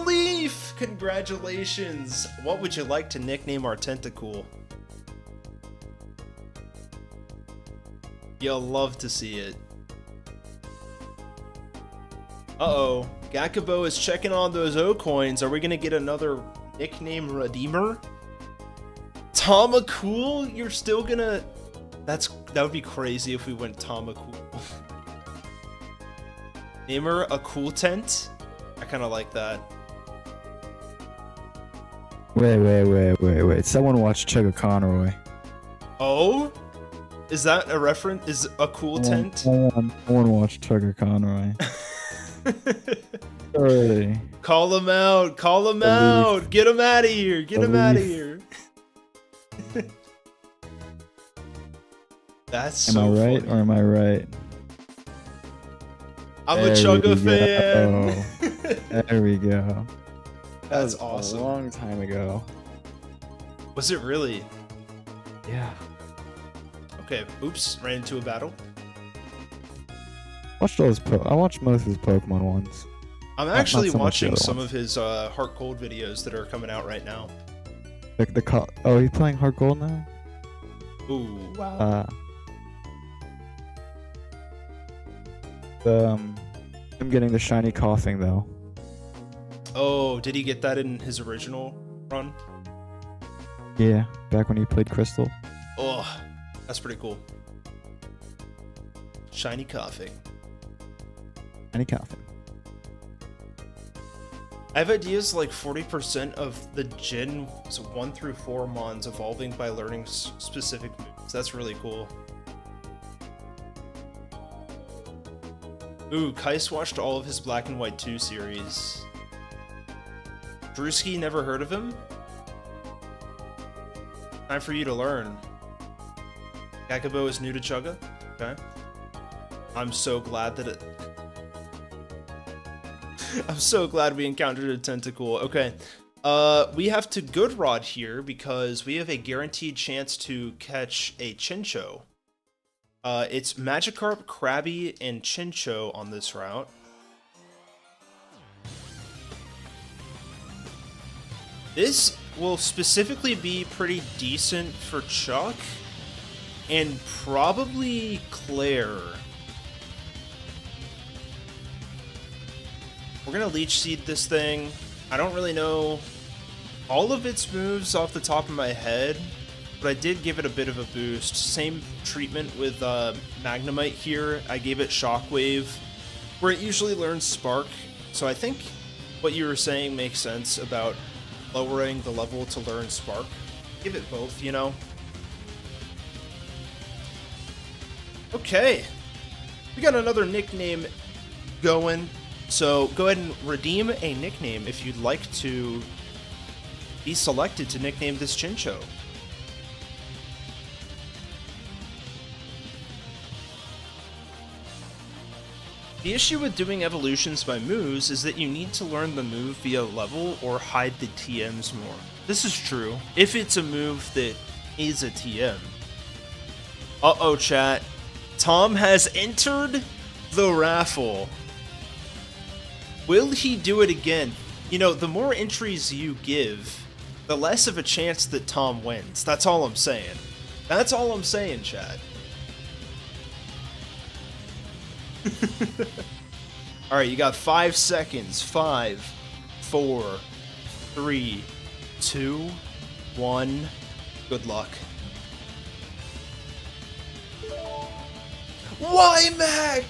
Leaf! Congratulations! What would you like to nickname our tentacool? You'll love to see it. Uh-oh. Gakubo is checking on those OKoins. Are we gonna get another nickname redeemer? Tomacool? You're still gonna... That would be crazy if we went Tomacool. Name her a cool tent? I kinda like that. Wait. Someone watch Chugga Conroy. Oh? Is that a reference? Is a cool tent? Someone watch Chugga Conroy. Sorry. Call him out! Call him out! Get him out of here! Get him out of here! That's so Am I right funny. or am I right? I'm a Chugga fan! There we go. That's That was awesome. A long time ago. Was it really? Yeah. Okay, oops, ran into a battle. I watched most of his Pokemon ones. I'm Not actually so much the watching other some ones. of his Heart Gold videos that are coming out right now. Oh, he's playing Heart Gold now? Ooh, wow. I'm getting the shiny coughing though. Oh, did he get that in his original run? Yeah, back when he played Crystal. Oh, that's pretty cool. Shiny coughing. Shiny coughing. I have ideas like 40% of the Gen 1 through 4 mons evolving by learning specific moves. That's really cool. Ooh, Kais watched all of his Black and White 2 series. Drewski, never heard of him? Time for you to learn. Gakubo is new to Chugga? Okay. I'm so glad that it... I'm so glad we encountered a tentacle. Okay. We have to good rod here because we have a guaranteed chance to catch a Chincho. It's Magikarp, Krabby, and Chincho on this route. This will specifically be pretty decent for Chuck and probably Claire. We're gonna Leech Seed this thing. I don't really know all of its moves off the top of my head, but I did give it a bit of a boost. Same treatment with Magnemite here. I gave it Shockwave, where it usually learns Spark. So I think what you were saying makes sense about lowering the level to learn Spark. Give it both, you know? Okay. We got another nickname going. So go ahead and redeem a nickname if you'd like to be selected to nickname this Chincho. The issue with doing evolutions by moves is that you need to learn the move via level or hide the TMs more. This is true, if it's a move that is a TM. Uh-oh, chat. Tom has entered the raffle. Will he do it again? You know, the more entries you give, the less of a chance that Tom wins. That's all I'm saying. That's all I'm saying, chat. Alright, you got 5 seconds. 5, 4, 3, 2, 1. Good luck. Wymac!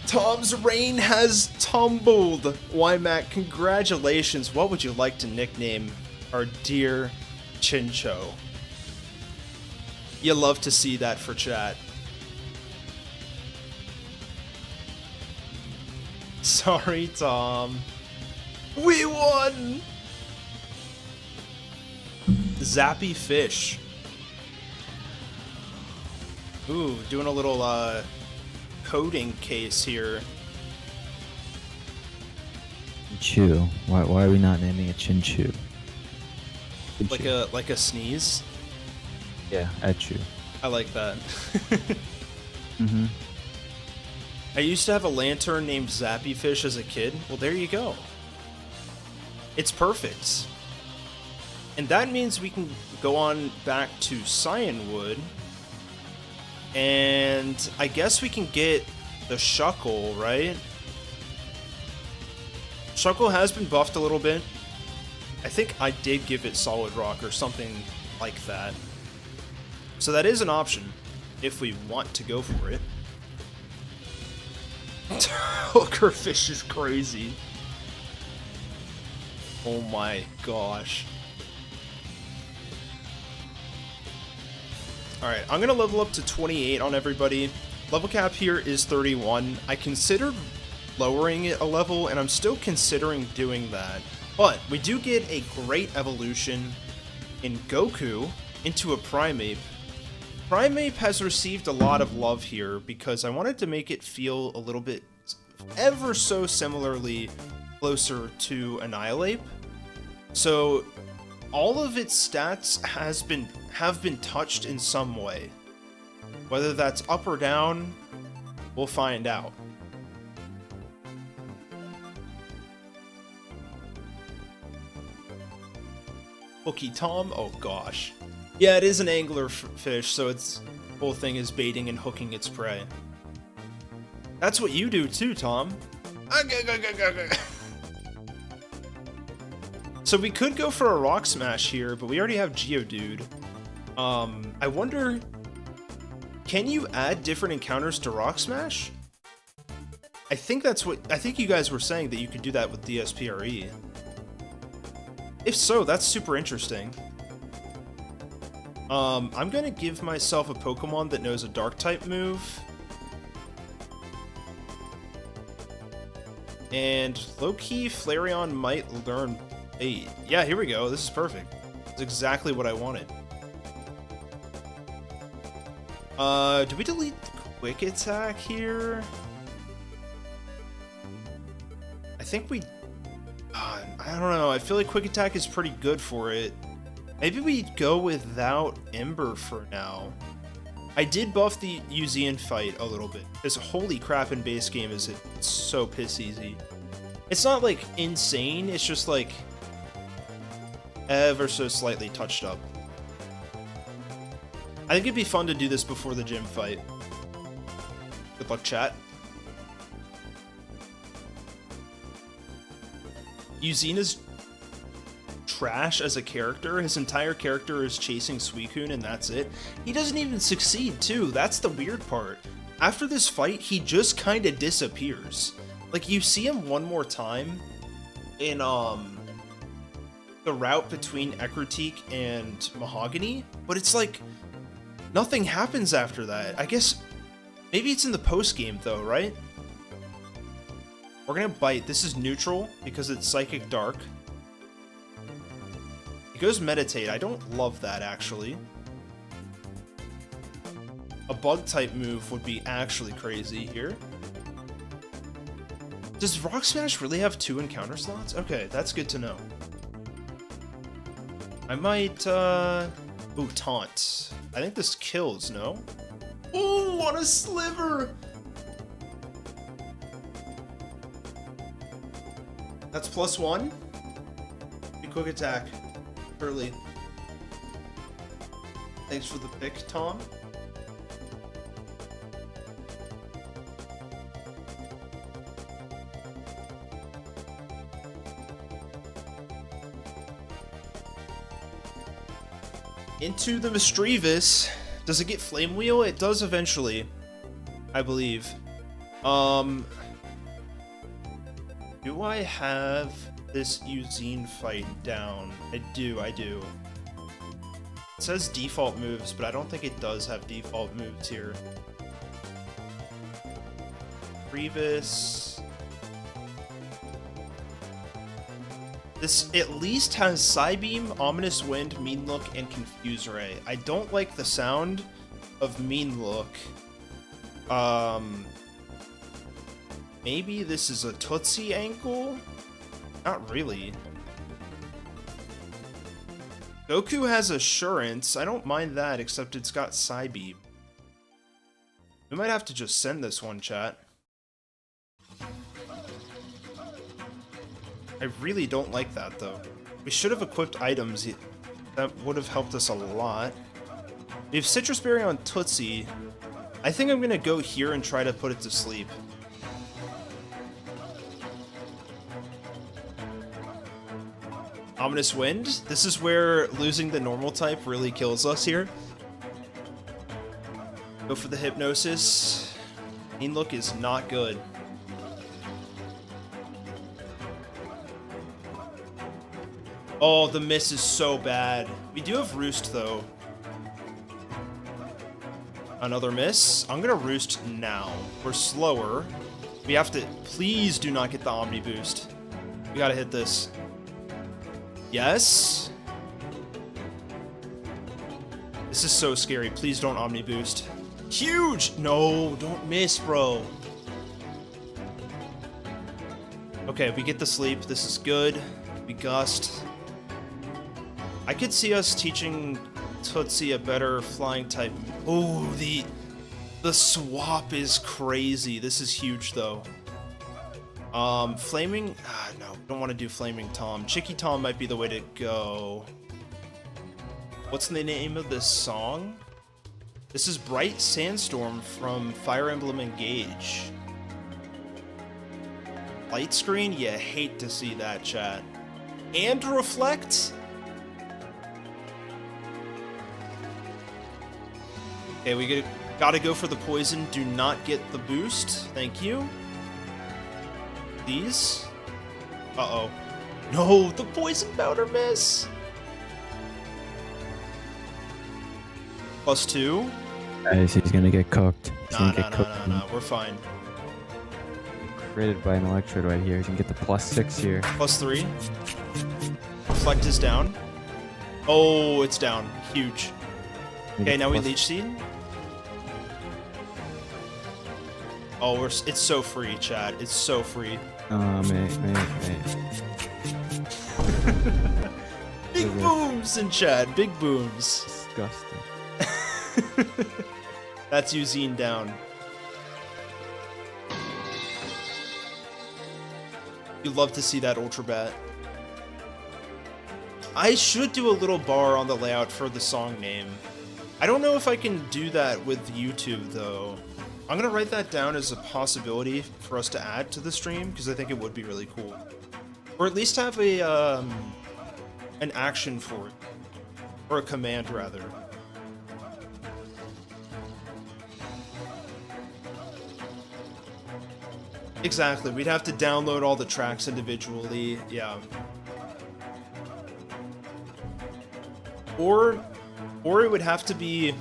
Tom's reign has tumbled. Wymac, congratulations. What would you like to nickname our dear Chincho? You love to see that for chat. Sorry, Tom. We won! Zappy Fish. Ooh, doing a little, coding case here. Chinchu. Why are we not naming it Chinchu? Like a sneeze? Yeah, Echu. I like that. Mm-hmm. I used to have a lantern named Zappy Fish as a kid. Well, there you go. It's perfect. And that means we can go on back to Cyanwood. And I guess we can get the Shuckle, right? Shuckle has been buffed a little bit. I think I did give it Solid Rock or something like that. So that is an option if we want to go for it. Hookerfish is crazy. Oh my gosh. Alright, I'm gonna level up to 28 on everybody. Level cap here is 31. I considered lowering it a level, and I'm still considering doing that. But we do get a great evolution in Goku into a Primeape. Primeape has received a lot of love here because I wanted to make it feel a little bit ever so similarly closer to Annihilape. So all of its stats have been touched in some way. Whether that's up or down, we'll find out. Hooky Tom? Oh gosh. Yeah, it is an angler fish, so its whole thing is baiting and hooking its prey. That's what you do too, Tom. So we could go for a Rock Smash here, but we already have Geodude. I wonder, can you add different encounters to Rock Smash? I think you guys were saying that you could do that with DSPRE. If so, that's super interesting. I'm gonna give myself a Pokemon that knows a Dark-type move. And low-key, Flareon might learn Bait. Yeah, here we go. This is perfect. It's exactly what I wanted. Do we delete Quick Attack here? I think we... I don't know. I feel like Quick Attack is pretty good for it. Maybe we go without Ember for now. I did buff the Uzian fight a little bit, because holy crap, in base game is it's so piss easy. It's not like insane, it's just like ever so slightly touched up. I think it'd be fun to do this before the gym fight. Good luck, chat. Uzina's trash as a character. His entire character is chasing Suicune and that's it. He doesn't even succeed too. That's the weird part. After this fight, he just kind of disappears. Like, you see him one more time in the route between Ecruteak and Mahogany, but it's like nothing happens after that. I guess maybe it's in the post game though, right? We're gonna bite. This is neutral because it's Psychic Dark. It goes Meditate. I don't love that, actually. A Bug-type move would be actually crazy here. Does Rock Smash really have 2 encounter slots? Okay, that's good to know. I might, ooh, Taunt. I think this kills, no? Ooh, on a sliver! That's +1. Be Quick Attack. Early. Thanks for the pick, Tom. Into the Mischievous. Does it get Flame Wheel? It does eventually, I believe. Do I have this Uzine fight down? I do. It says default moves, but I don't think it does have default moves here. Grievous. This at least has Psybeam, Ominous Wind, Mean Look, and Confuse Ray. I don't like the sound of Mean Look. Maybe this is a Tootsie ankle? Not really. Goku has Assurance. I don't mind that, except it's got Psybeam. We might have to just send this one, chat. I really don't like that, though. We should have equipped items. That would have helped us a lot. We have Citrus Berry on Tootsie. I think I'm going to go here and try to put it to sleep. Ominous Wind. This is where losing the normal type really kills us here. Go for the Hypnosis. Mean Look is not good. Oh, the miss is so bad. We do have Roost, though. Another miss. I'm gonna Roost now. We're slower. We have to... Please do not get the Omni Boost. We gotta hit this. Yes? This is so scary. Please don't Omni Boost. Huge! No, don't miss, bro. Okay, we get the sleep. This is good. We Gust. I could see us teaching Tootsie a better flying type. Oh, the swap is crazy. This is huge, though. Flaming... no, don't want to do Flaming Tom. Chicky Tom might be the way to go. What's the name of this song? This is Bright Sandstorm from Fire Emblem Engage. Light screen? You hate to see that, chat. And Reflect? Okay, we gotta go for the poison. Do not get the boost. Thank you. These. Uh-oh. No, the poison powder miss. +2. Guys, he's gonna get cooked. No. We're fine. Created by an electrode right here. He's gonna get the +6 here. +3. Reflect is down. Oh, it's down. Huge. Okay, now we Leech Seed. Oh, it's so free, chat. It's so free. Oh, mate. Big booms in chat. Big booms. Disgusting. That's Uzine down. You'd love to see that Ultra Bat. I should do a little bar on the layout for the song name. I don't know if I can do that with YouTube, though. I'm gonna write that down as a possibility for us to add to the stream, because I think it would be really cool. Or at least have a, an action for it. Or a command, rather. Exactly, we'd have to download all the tracks individually, yeah. Or it would have to be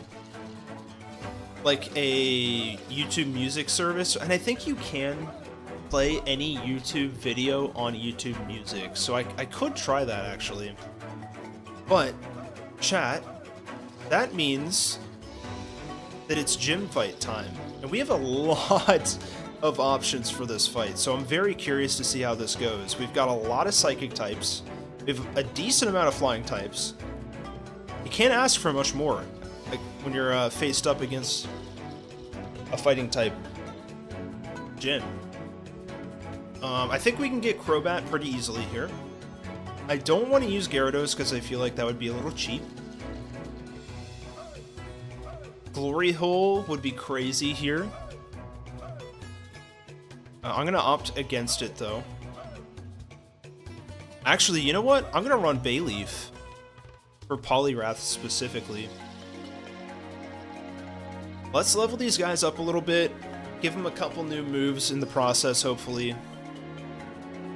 like a YouTube music service, and I think you can play any YouTube video on YouTube Music, so I could try that actually. But, chat, that means that it's gym fight time, and we have a lot of options for this fight, so I'm very curious to see how this goes. We've got a lot of psychic types, we have a decent amount of flying types. You can't ask for much more, like when you're faced up against a fighting type gym. I think we can get Crobat pretty easily here. I don't want to use Gyarados because I feel like that would be a little cheap. Glory Hole would be crazy here. I'm going to opt against it, though. Actually, you know what? I'm going to run Bayleaf. For Poliwrath, specifically. Let's level these guys up a little bit. Give them a couple new moves in the process, hopefully.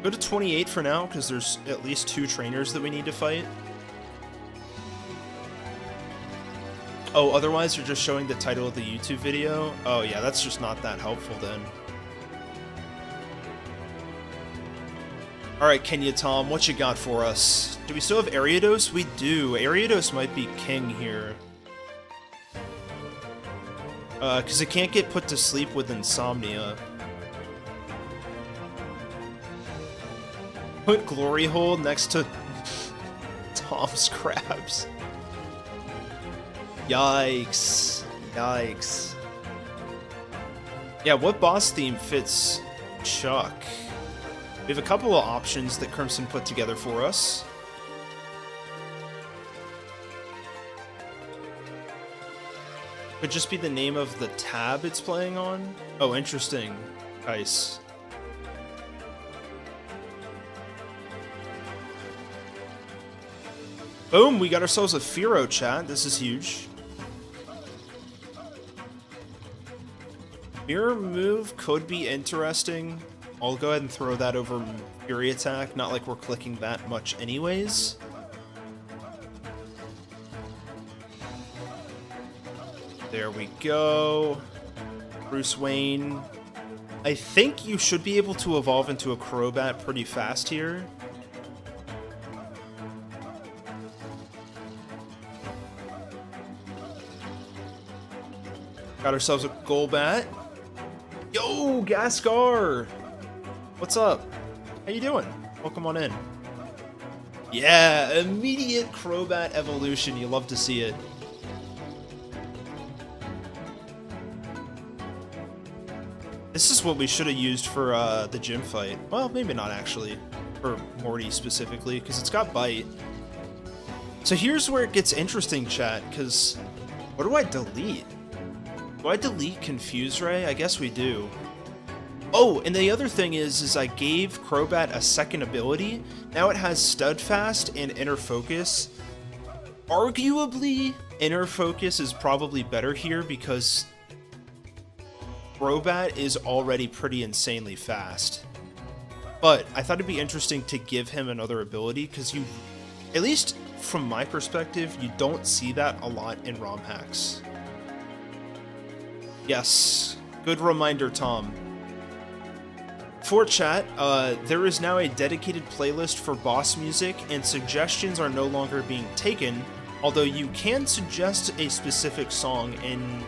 Go to 28 for now, because there's at least 2 trainers that we need to fight. Oh, otherwise you're just showing the title of the YouTube video? Oh yeah, that's just not that helpful then. Alright, Kenya Tom, what you got for us? Do we still have Ariados? We do. Ariados might be king here. Because it can't get put to sleep with Insomnia. Put Glory Hole next to Tom's Crabs. Yikes. Yikes. Yeah, what boss theme fits Chuck? We have a couple of options that Crimson put together for us. Could just be the name of the tab it's playing on. Oh, interesting. Nice. Boom, we got ourselves a Firo chat. This is huge. Mirror move could be interesting. I'll go ahead and throw that over Fury Attack. Not like we're clicking that much anyways. There we go. Bruce Wayne. I think you should be able to evolve into a Crobat pretty fast here. Got ourselves a Golbat. Yo, Gascar! What's up? How you doing? Welcome on in. Yeah, immediate Crobat evolution. You love to see it. This is what we should have used for the gym fight. Well, maybe not actually. For Morty specifically, because it's got Bite. So here's where it gets interesting, chat, because what do I delete? Do I delete Confuse Ray? I guess we do. Oh, and the other thing is I gave Crobat a second ability. Now it has Steadfast and Inner Focus. Arguably, Inner Focus is probably better here because Crobat is already pretty insanely fast. But I thought it'd be interesting to give him another ability because you, at least from my perspective, you don't see that a lot in ROM hacks. Yes, good reminder, Tom. For chat, there is now a dedicated playlist for boss music, and suggestions are no longer being taken, although you can suggest a specific song in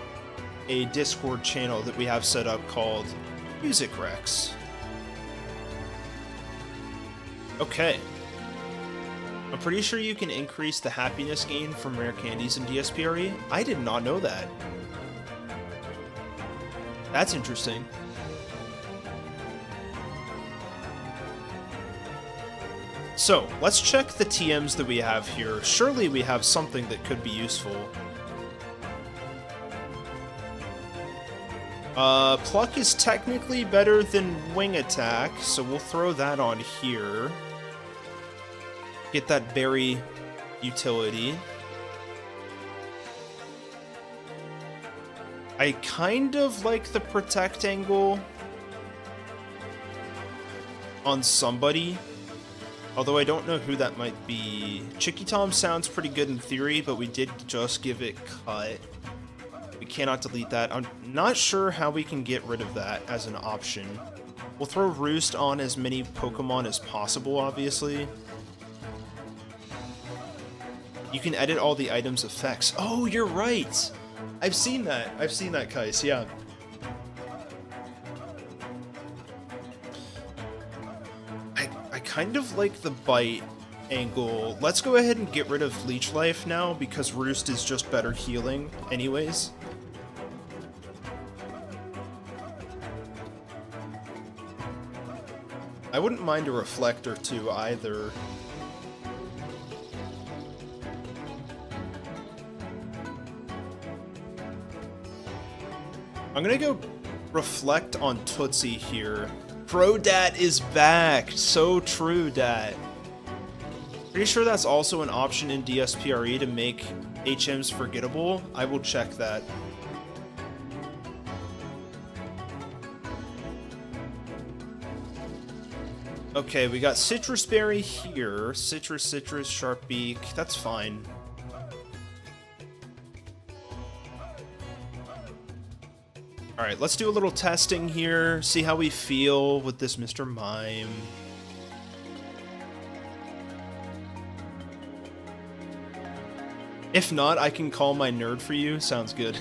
a Discord channel that we have set up called Music Rex. Okay. I'm pretty sure you can increase the happiness gain from rare candies in DSPRE. I did not know that. That's interesting. So, let's check the TMs that we have here. Surely we have something that could be useful. Pluck is technically better than Wing Attack, so we'll throw that on here. Get that berry utility. I kind of like the Protect angle on somebody, although I don't know who that might be. Chicky Tom sounds pretty good in theory, but we did just give it Cut. We cannot delete that. I'm not sure how we can get rid of that as an option. We'll throw Roost on as many Pokemon as possible, obviously. You can edit all the items' effects. Oh, you're right! I've seen that. I've seen that, Kais, yeah. I kind of like the Bite angle. Let's go ahead and get rid of Leech Life now, because Roost is just better healing anyways. I wouldn't mind a Reflect or two either. I'm gonna go Reflect on Tootsie here. ProDat is back! So true, Dat. Pretty sure that's also an option in DSPRE to make HMs forgettable. I will check that. Okay, we got Citrus Berry here. Citrus, Sharp Beak. That's fine. Alright, let's do a little testing here, see how we feel with this Mr. Mime. If not, I can call my nerd for you. Sounds good.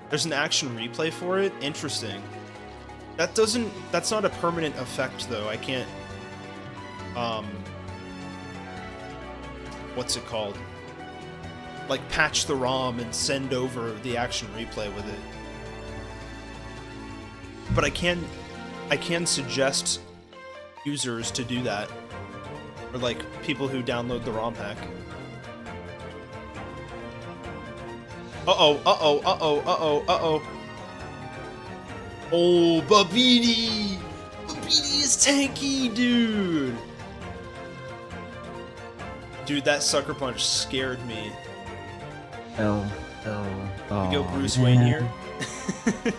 There's an action replay for it? Interesting. That's not a permanent effect, though. I can't, what's it called? Like, patch the ROM and send over the action replay with it. But I can I can suggest users to do that. Or like people who download the ROM hack. Uh-oh, uh-oh, uh-oh, uh-oh, uh-oh. Oh, Babidi! Babidi is tanky, dude! Dude, that sucker punch scared me. Oh. We go Bruce Wayne here.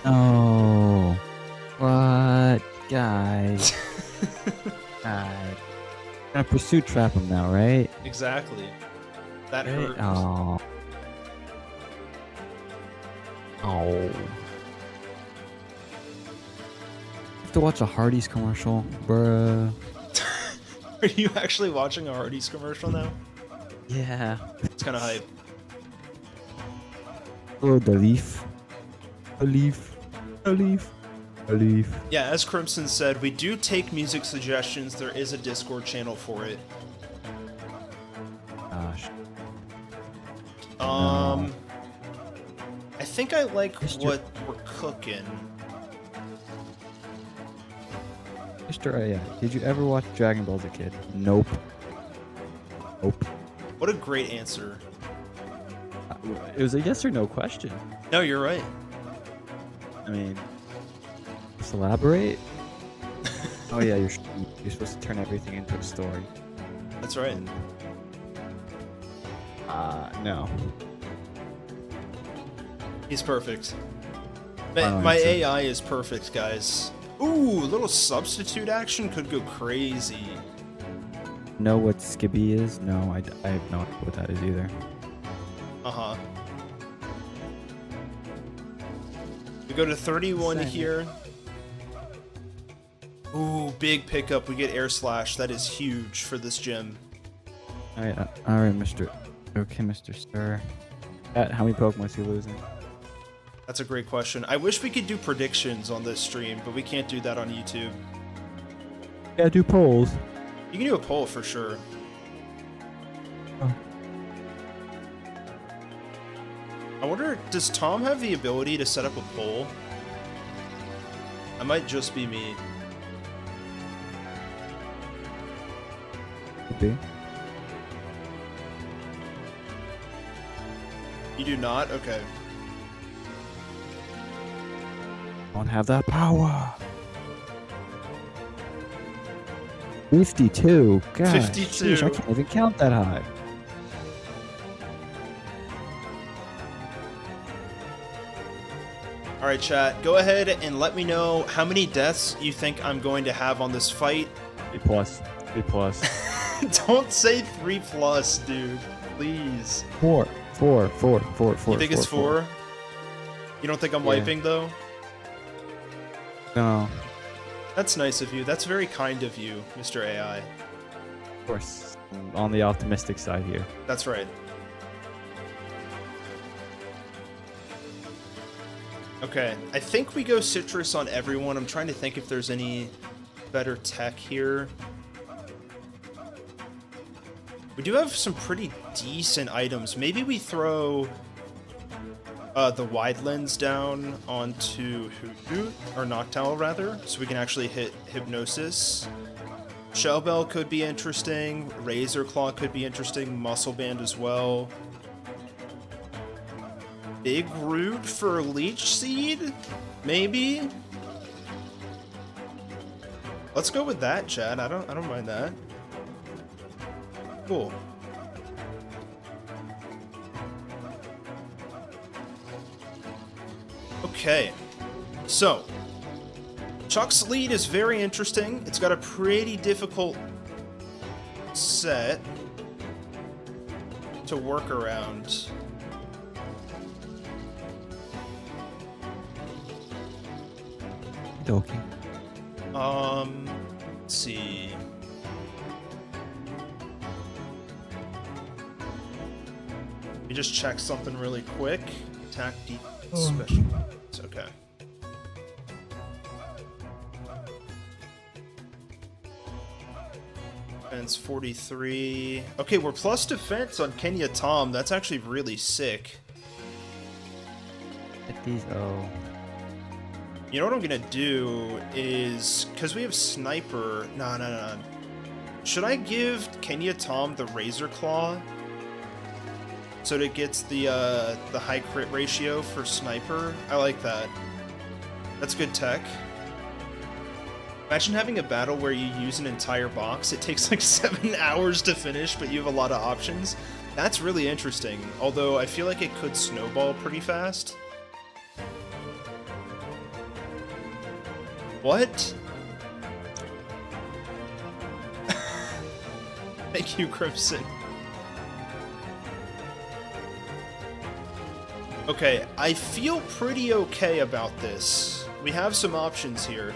Oh. What? Guys. God. Gonna pursuit trap him now, right? Exactly. That Right? hurt. Oh. Oh. Have to watch a Hardee's commercial, bruh. Are you actually watching a Hardee's commercial now? Yeah. It's kind of hype. Oh, the leaf. A leaf. A leaf. A leaf. Yeah, as Crimson said, we do take music suggestions. There is a Discord channel for it. Gosh. I think I like Mr. what we're cooking. Mr. AI, did you ever watch Dragon Ball as a kid? Nope. Nope. What a great answer. It was a yes or no question. No, you're right. I mean, just elaborate. Oh yeah, you're supposed to turn everything into a story. That's right. No. He's perfect. Final My answer. AI is perfect, guys. Ooh, a little substitute action could go crazy. Know what Skibby is? No, I have no idea what that is either. Uh-huh. We go to 31 Same. here. Ooh, big pickup. We get air slash. That is huge for this gym. All right, Mr. Okay, Mr. Sir. How many Pokemon is he losing? That's a great question. I wish we could do predictions on this stream, but we can't do that on YouTube. Yeah, do polls. You can do a poll for sure. Oh. I wonder, does Tom have the ability to set up a poll? That might just be me. Could be. You do not? Okay. Don't have that power. 52. Gosh, 52. Sheesh, I can't even count that high. Alright, chat. Go ahead and let me know how many deaths you think I'm going to have on this fight. A plus. A plus. Don't say 3+, dude. Please. Four. You think it's 4? You don't think I'm Yeah. wiping, though? No. That's nice of you. That's very kind of you, Mr. AI. Of course. On the optimistic side here. That's right. Okay, I think we go citrus on everyone. I'm trying to think if there's any better tech here. We do have some pretty decent items. Maybe we throw the wide lens down onto Hoot, or Noctowl rather, so we can actually hit Hypnosis. Shell Bell could be interesting. Razor Claw could be interesting. Muscle Band as well. Big Root for Leech Seed? Maybe? Let's go with that, Chad. I don't mind that. Cool. Okay. So, Chuck's lead is very interesting. It's got a pretty difficult set to work around. Dokie. Let's see. Let me just check something really quick. Attack, defense, special. It's okay. Defense 43. Okay, we're plus defense on Kenya Tom. That's actually really sick. Get these. Oh. You know what I'm gonna do is, because we have sniper. No. Should I give Kenya Tom the Razor Claw so that it gets the high crit ratio for sniper? I like that. That's good tech. Imagine having a battle where you use an entire box. It takes like 7 hours to finish, but you have a lot of options. That's really interesting, although I feel like it could snowball pretty fast. What? Thank you, Crimson. Okay, I feel pretty okay about this. We have some options here.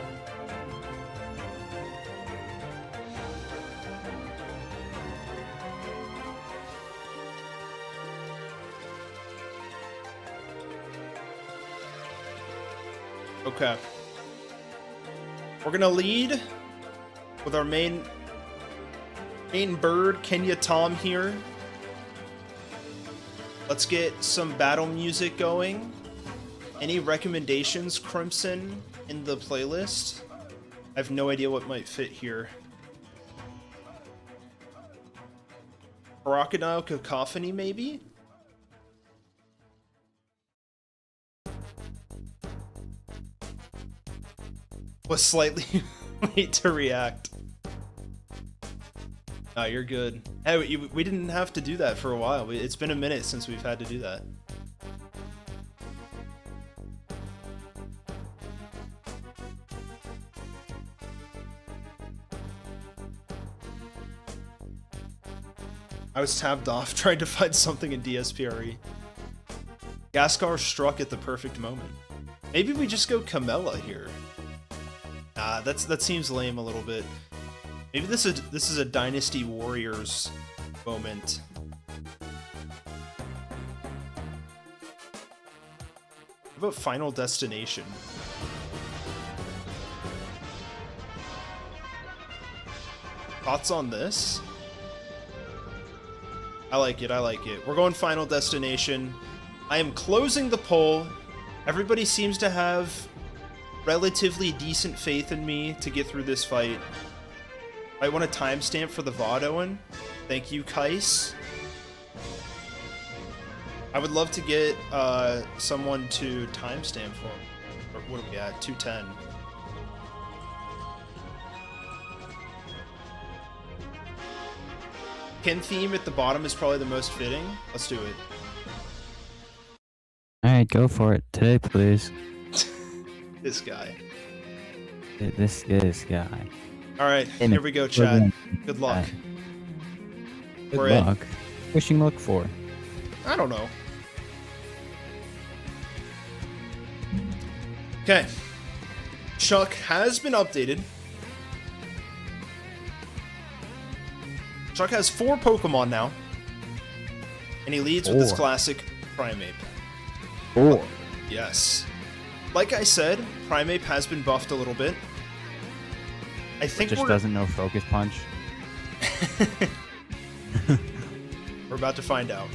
Okay. We're gonna lead with our main bird, Kenya Tom here. Let's get some battle music going. Any recommendations, Crimson, in the playlist? I have no idea what might fit here. Crocodile Cacophony, maybe? Was slightly late to react. Oh, you're good. Hey, we didn't have to do that for a while. It's been a minute since we've had to do that. I was tabbed off trying to find something in DSPRE. Gascar struck at the perfect moment. Maybe we just go Camella here. Nah, that seems lame a little bit. Maybe this is a Dynasty Warriors moment. How about Final Destination? Thoughts on this? I like it, I like it. We're going Final Destination. I am closing the poll. Everybody seems to have relatively decent faith in me to get through this fight. I want a timestamp for the VOD, Owen. Thank you, Kais. I would love to get someone to timestamp for me. Or what are we at? 210. Kin theme at the bottom is probably the most fitting. Let's do it. Alright, go for it. Today, please. This guy. This guy. Alright, here we go, chat. Good luck. Good luck. Wishing luck for? I don't know. Okay. Chuck has been updated. Chuck has 4 Pokemon now. And he leads with his classic Primeape. 4. Yes. Like I said, Primeape has been buffed a little bit. I think Just doesn't know Focus Punch. We're about to find out.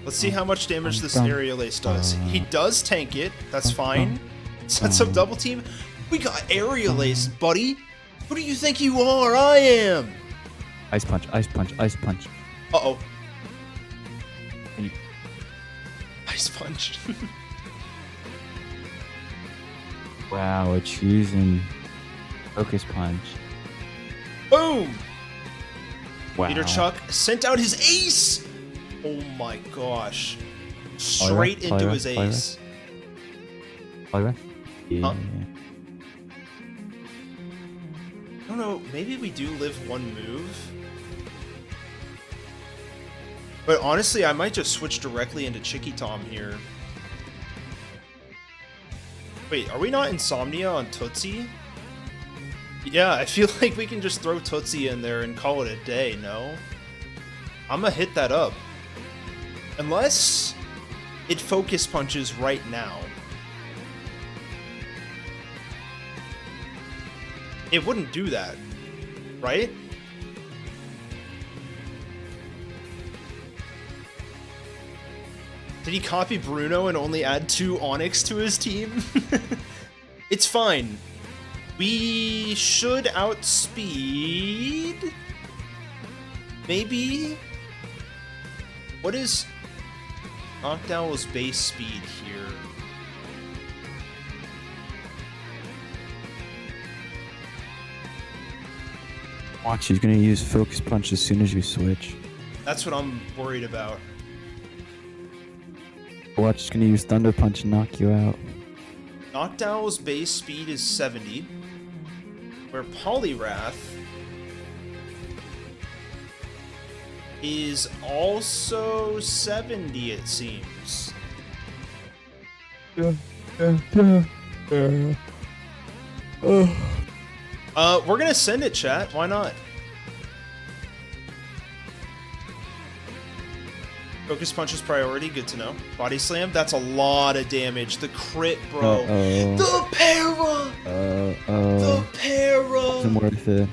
Let's see how much damage this Aerial Ace does. He does tank it. That's fine. Sets up double team. We got Aerial Ace, buddy. Who do you think you are? I am. Ice Punch, Ice Punch, Ice Punch. Uh-oh. Ice Punch. Wow, it's using Focus Punch. Boom! Wow. Peter Chuck sent out his ace! Oh my gosh. Straight into his ace. Yeah. Huh? I don't know, maybe we do live one move. But honestly, I might just switch directly into Chicky Tom here. Wait, are we not Insomnia on Tootsie? Yeah, I feel like we can just throw Tootsie in there and call it a day, no? I'm gonna hit that up. Unless it Focus Punches right now. It wouldn't do that, right? Did he copy Bruno and only add 2 Onyx to his team? It's fine. We should outspeed... Maybe? What is Noctowl's base speed here? Watch, he's gonna use Focus Punch as soon as you switch. That's what I'm worried about. Watch, he's gonna use Thunder Punch and knock you out. Noctowl's base speed is 70, where Poliwrath is also 70, it seems. We're gonna send it, chat. Why not? Focus Punch is priority. Good to know. Body Slam. That's a lot of damage. The crit, bro. The para. The para. Wasn't worth it.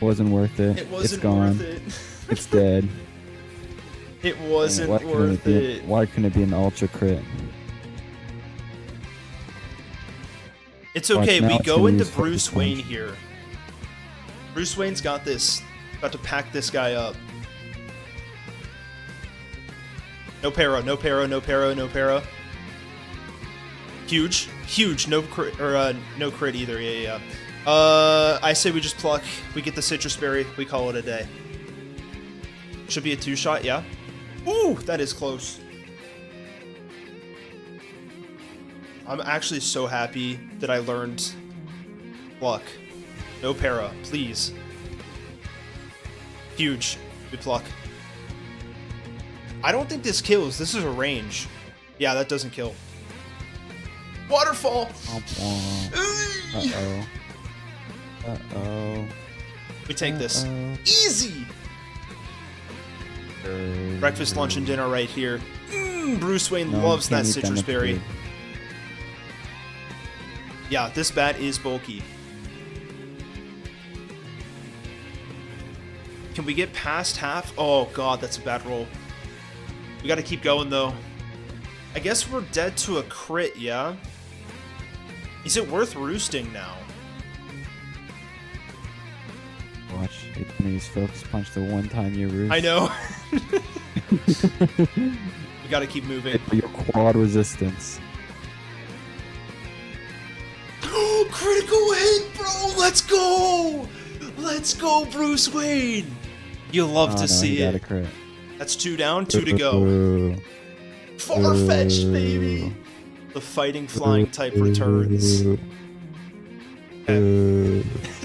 Wasn't worth it. It wasn't it's gone. worth it. It's dead. It wasn't Why couldn't worth it. Why couldn't it be an ultra crit? It's okay. Now We it's go gonna into use Bruce Focus Wayne Punch. here. Bruce Wayne's got this. Got to pack this guy up. No para, no para, no para, no para. Huge, huge. No crit, or no crit either. Yeah. I say we just pluck. We get the citrus berry. We call it a day. Should be a 2-shot. Yeah. Ooh, that is close. I'm actually so happy that I learned pluck. No para, please. Huge. We pluck. I don't think this kills. This is a range. Yeah, that doesn't kill. Waterfall! Uh-oh. Uh-oh. We take this. Easy! Breakfast, lunch, and dinner right here. Bruce Wayne loves that citrus berry. Yeah, this bat is bulky. Can we get past half? Oh god, that's a bad roll. We gotta keep going though. I guess we're dead to a crit, yeah? Is it worth roosting now? Watch, it's gonna use Focus Punch the one time you roost. I know. We gotta keep moving. Your quad resistance. Critical hit, bro! Let's go! Let's go, Bruce Wayne! You love to see it. Crit. That's 2 down, 2 to go. Far-fetched, baby! The fighting flying type returns.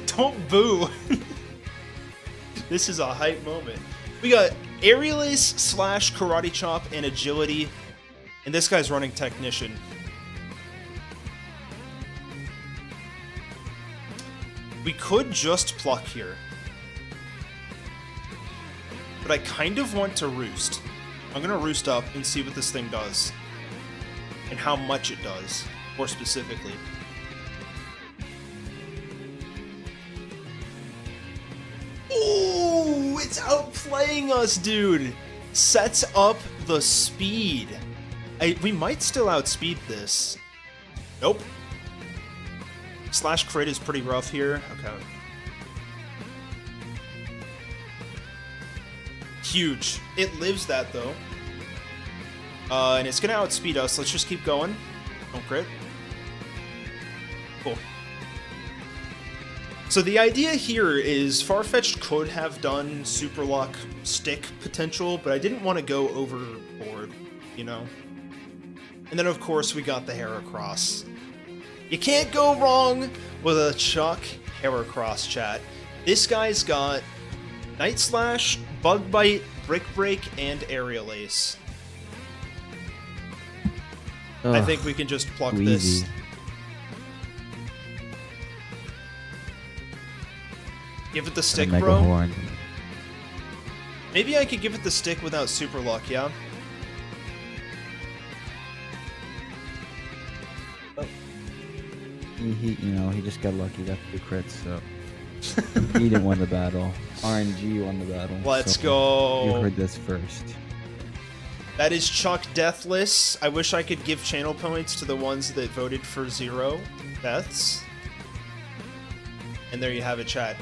Don't boo! This is a hype moment. We got Aerial Ace / Karate Chop and Agility. And this guy's running Technician. We could just pluck here. But I kind of want to roost. I'm gonna roost up and see what this thing does. And how much it does, more specifically. Ooh, it's outplaying us, dude! Sets up the speed. We might still outspeed this. Nope. / crit is pretty rough here. Okay. Huge. It lives that, though. And it's gonna outspeed us. Let's just keep going. Don't crit. Cool. So the idea here is Farfetch'd could have done Super Luck stick potential, but I didn't want to go overboard, you know? And then, of course, we got the Heracross. You can't go wrong with a Chuck Heracross, chat. This guy's got Night Slash, Bug Bite, Brick Break, and Aerial Ace. I think we can just pluck this. Give it the stick, bro. Horn. Maybe I could give it the stick without Super Luck, yeah? He just got lucky. Got 2 crits, so he didn't win the battle. RNG won the battle. Let's so go. You heard this first. That is Chuck Deathless. I wish I could give channel points to the ones that voted for 0 deaths. And there you have it, chat.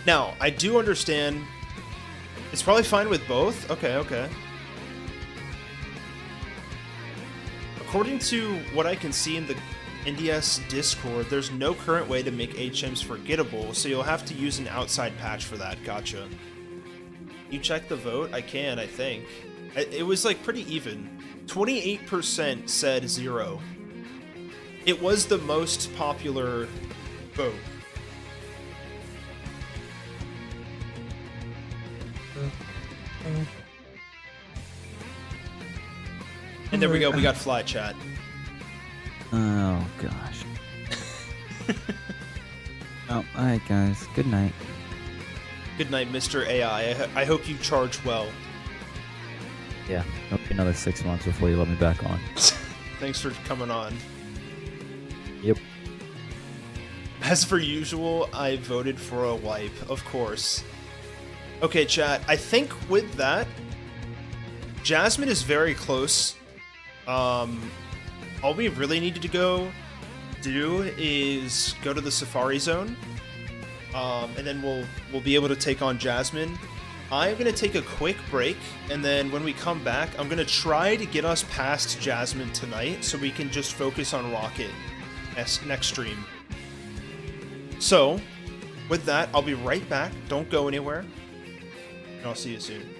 Now, I do understand. It's probably fine with both. Okay. According to what I can see in the NDS Discord, there's no current way to make HMs forgettable, so you'll have to use an outside patch for that. Gotcha. You check the vote? I can, I think. It was like pretty even. 28% said 0. It was the most popular vote. And there we go, we got fly chat. Oh, gosh. Oh, alright, guys. Good night. Good night, Mr. AI. I hope you charge well. Yeah, it'll be another 6 months before you let me back on. Thanks for coming on. Yep. As per usual, I voted for a wipe, of course. Okay, chat, I think with that, Jasmine is very close. All we really needed to go do is go to the Safari Zone, and then we'll be able to take on Jasmine. I'm gonna take a quick break, and then when we come back, I'm gonna try to get us past Jasmine tonight, so we can just focus on Rocket next stream. So, with that, I'll be right back. Don't go anywhere, and I'll see you soon.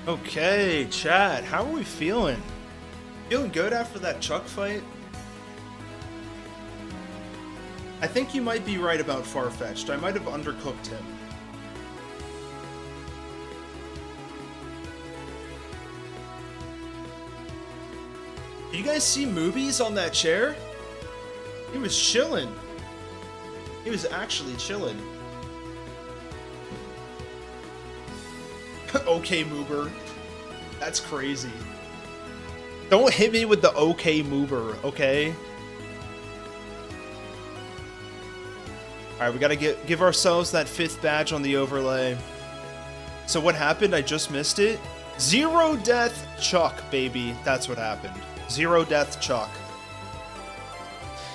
Okay, chat, how are we feeling? Feeling good after that Chuck fight? I think you might be right about Farfetch'd. I might have undercooked him. Did you guys see movies on that chair? He was chilling. He was actually chilling. Okay, Moober. That's crazy. Don't hit me with the okay, Moober, okay? Alright, we gotta give ourselves that 5th badge on the overlay. So what happened? I just missed it. 0 death Chuck, baby. That's what happened. 0 death Chuck.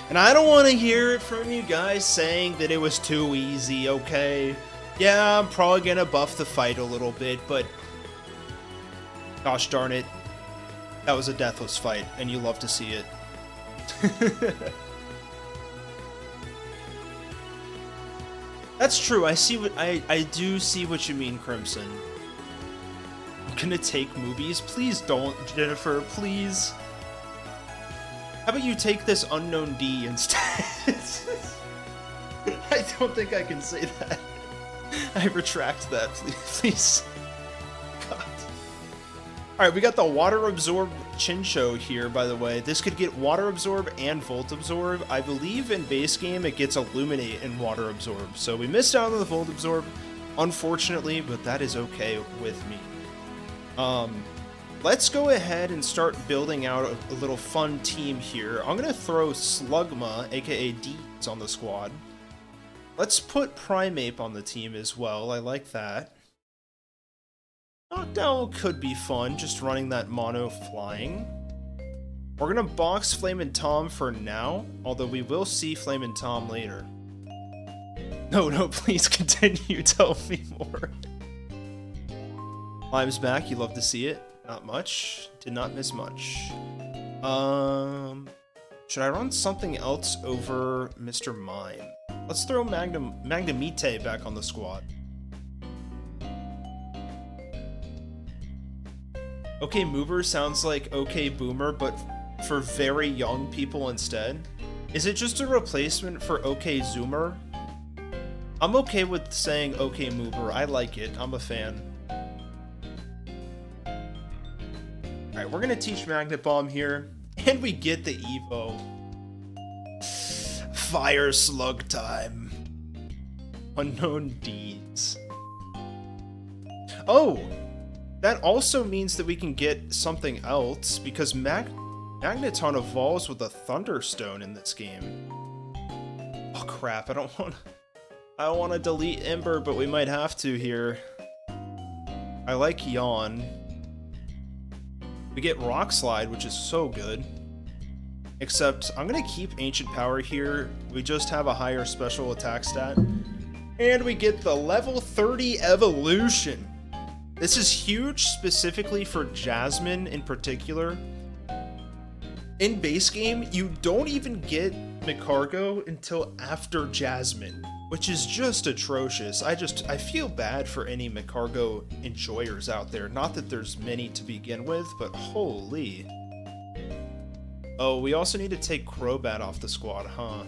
And I don't want to hear it from you guys saying that it was too easy, okay? Yeah, I'm probably gonna buff the fight a little bit, but gosh darn it, that was a deathless fight, and you love to see it. That's true. I see what I do see what you mean, Crimson. I'm gonna take movies. Please don't, Jennifer. Please. How about you take this unknown D instead? I don't think I can say that. I retract that, please. God. Alright, we got the Water Absorb Chincho here, by the way. This could get Water Absorb and Volt Absorb. I believe in base game it gets Illuminate and Water Absorb. So we missed out on the Volt Absorb, unfortunately, but that is okay with me. Let's go ahead and start building out a little fun team here. I'm going to throw Slugma, aka Deeds, on the squad. Let's put Primeape on the team as well. I like that. Knockdown could be fun, just running that mono flying. We're going to box Flamin' Tom for now, although we will see Flamin' Tom later. No, please continue. Tell me more. Lime's back. You love to see it. Not much. Did not miss much. Should I run something else over Mr. Mime? Let's throw Magnemite back on the squad. Okay, Moober sounds like Okay Boomer, but for very young people instead. Is it just a replacement for Okay Zoomer? I'm okay with saying Okay Moober. I like it. I'm a fan. Alright, we're gonna teach Magnet Bomb here, and we get the Evo. Fire Slug time. Unknown Deeds. Oh! That also means that we can get something else, because Magneton evolves with a Thunderstone in this game. Oh crap, I don't want to delete Ember, but we might have to here. I like Yawn. We get Rock Slide, which is so good. Except, I'm going to keep Ancient Power here. We just have a higher special attack stat. And we get the level 30 evolution. This is huge specifically for Jasmine in particular. In base game, you don't even get Micargo until after Jasmine, which is just atrocious. I feel bad for any Micargo enjoyers out there. Not that there's many to begin with, but holy. Oh, we also need to take Crobat off the squad, huh?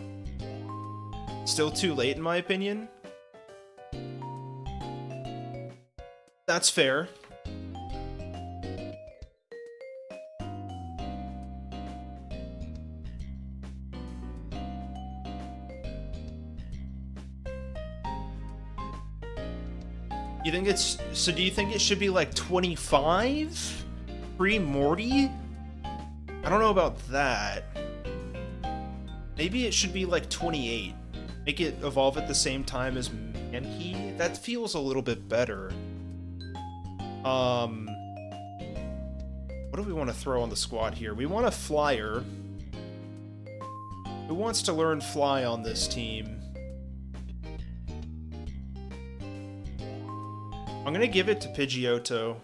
Still too late in my opinion? That's fair. You think it's... So do you think it should be like 25? Pre-Morty? I don't know about that. Maybe it should be like 28. Make it evolve at the same time as Mankey? That feels a little bit better. What do we want to throw on the squad here? We want a Flyer. Who wants to learn Fly on this team? I'm gonna give it to Pidgeotto.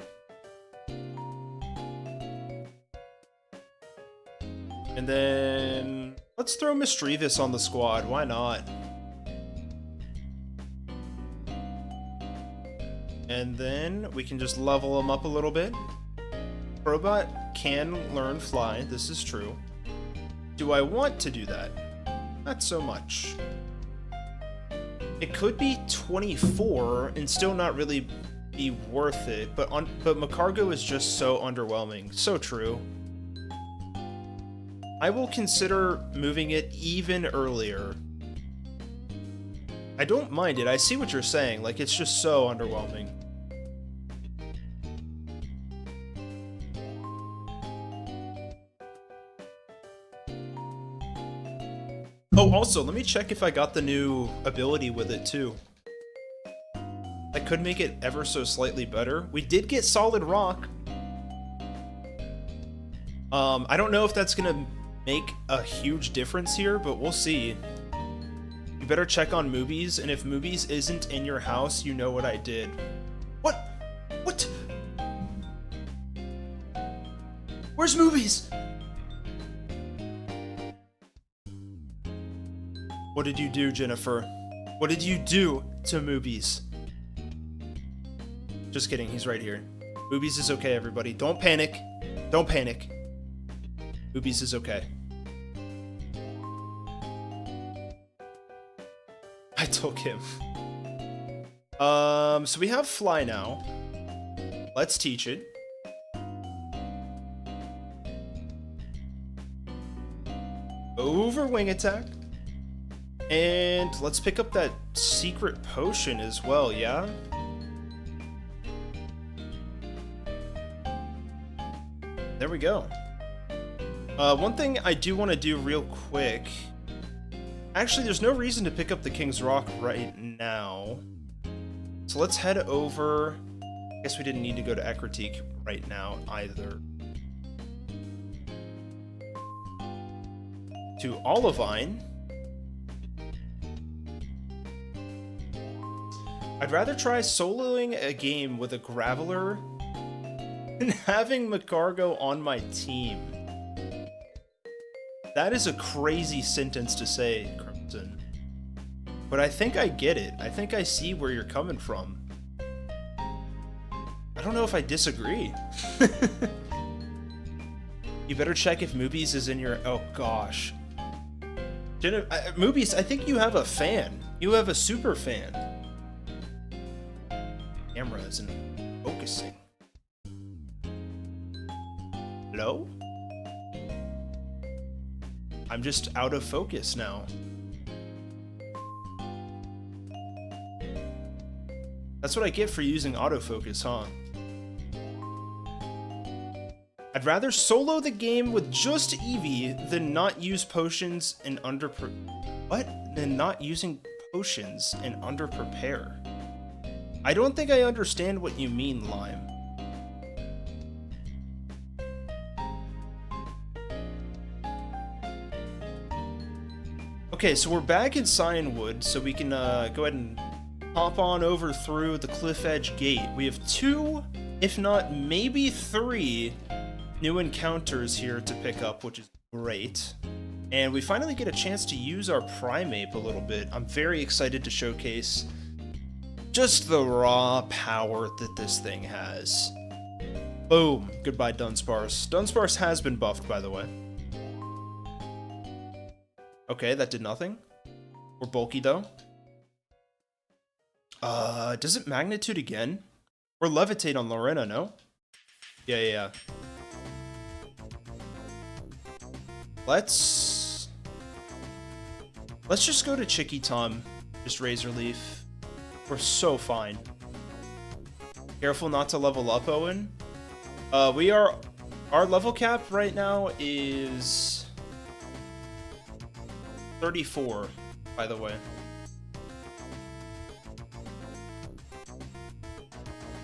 And then... let's throw Misdreavus on the squad, why not? And then we can just level him up a little bit. Robot can learn fly, this is true. Do I want to do that? Not so much. It could be 24 and still not really be worth it, but Macargo is just so underwhelming. So true. I will consider moving it even earlier. I don't mind it. I see what you're saying. Like, it's just so underwhelming. Oh, also, let me check if I got the new ability with it, too. I could make it ever so slightly better. We did get Solid Rock. I don't know if that's gonna make a huge difference here, but we'll see. You better check on Movies, and if Movies isn't in your house, you know what I did. What? What? Where's Movies? What did you do, Jennifer? What did you do to Movies? Just kidding, he's right here. Movies is okay, everybody. Don't panic. Don't panic. Movies is okay. I took him. So we have Fly now. Let's teach it. Over Wing Attack. And let's pick up that secret potion as well, yeah? There we go. One thing I do want to do real quick. Actually, there's no reason to pick up the King's Rock right now. So let's head over. I guess we didn't need to go to Ekritique right now either. To Olivine. I'd rather try soloing a game with a Graveler than having Macargo on my team. That is a crazy sentence to say, Crimson. But I think I get it. I think I see where you're coming from. I don't know if I disagree. You better check if Movies is in your... Oh, gosh. Movies, I think you have a fan. You have a super fan. Camera isn't focusing. Hello? I'm just out of focus now. That's what I get for using autofocus, huh? I'd rather solo the game with just Eevee than not use potions and Than not using potions and underprepare. I don't think I understand what you mean, Lime. Okay, so we're back in Cyanwood, so we can go ahead and hop on over through the Cliff Edge Gate. We have 2, if not maybe 3, new encounters here to pick up, which is great. And we finally get a chance to use our Primeape a little bit. I'm very excited to showcase just the raw power that this thing has. Boom. Goodbye, Dunsparce. Dunsparce has been buffed, by the way. Okay, that did nothing. We're bulky, though. Does it Magnitude again? Or Levitate on Lorena, no? Yeah. Let's just go to Chicky Tom. Just Razor Leaf. We're so fine. Careful not to level up, Owen. Our level cap right now is 34, by the way.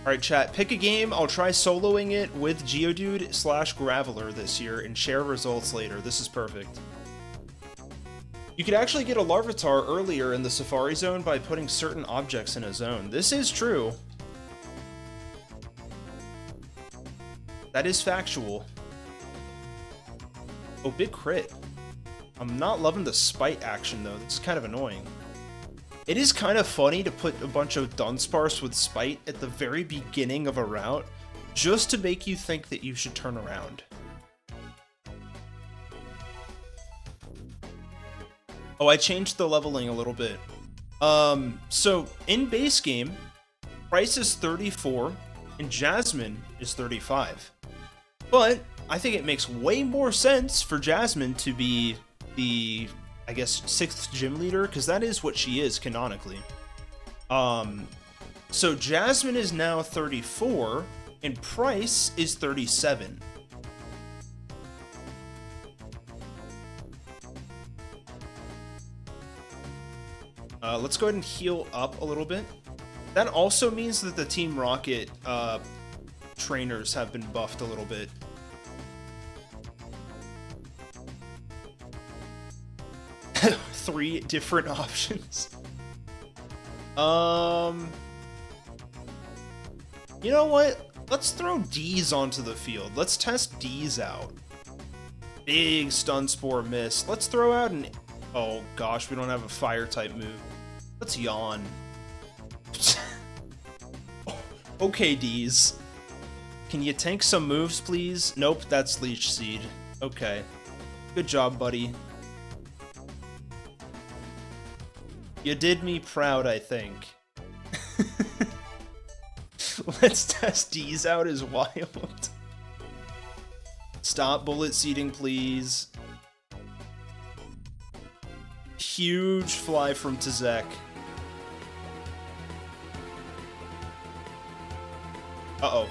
Alright, chat, pick a game. I'll try soloing it with Geodude / Graveler this year and share results later. This is perfect. You could actually get a Larvitar earlier in the Safari Zone by putting certain objects in a zone. This is true. That is factual. Oh, big crit. I'm not loving the spite action, though. This is kind of annoying. It is kind of funny to put a bunch of Dunsparce with Spite at the very beginning of a route, just to make you think that you should turn around. Oh, I changed the leveling a little bit. So in base game, Price is 34 and Jasmine is 35. But I think it makes way more sense for Jasmine to be the, I guess, 6th gym leader, because that is what she is canonically. So Jasmine is now 34 and Price is 37. Let's go ahead and heal up a little bit. That also means that the Team Rocket trainers have been buffed a little bit. Three different options. You know what? Let's throw D's onto the field. Let's test D's out. Big stun spore miss. Let's throw out an... Oh gosh, we don't have a fire type move. Let's yawn. Okay, D's. Can you tank some moves, please? Nope, that's Leech Seed. Okay. Good job, buddy. You did me proud, I think. Let's test D's out as wild. Stop bullet seeding, please. Huge fly from Tzek. Uh-oh.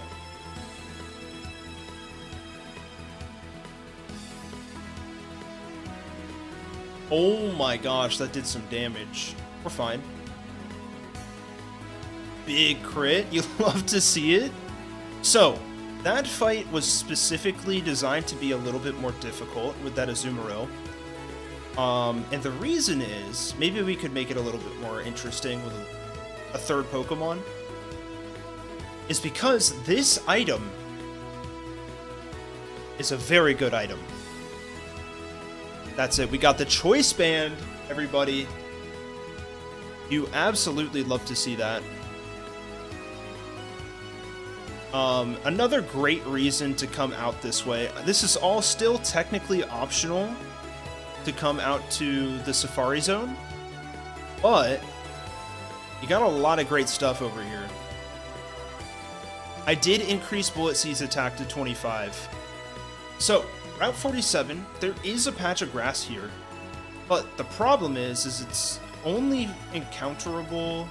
Oh my gosh, that did some damage. We're fine. Big crit. You love to see it. So, that fight was specifically designed to be a little bit more difficult with that Azumarill. And the reason is, maybe we could make it a little bit more interesting with a third Pokemon, is because this item is a very good item. That's it. We got the Choice Band, everybody. You absolutely love to see that. Another great reason to come out this way. This is all still technically optional to come out to the Safari Zone, but you got a lot of great stuff over here. I did increase Bullet Seed's attack to 25. So, Route 47, there is a patch of grass here, but the problem is it's only encounterable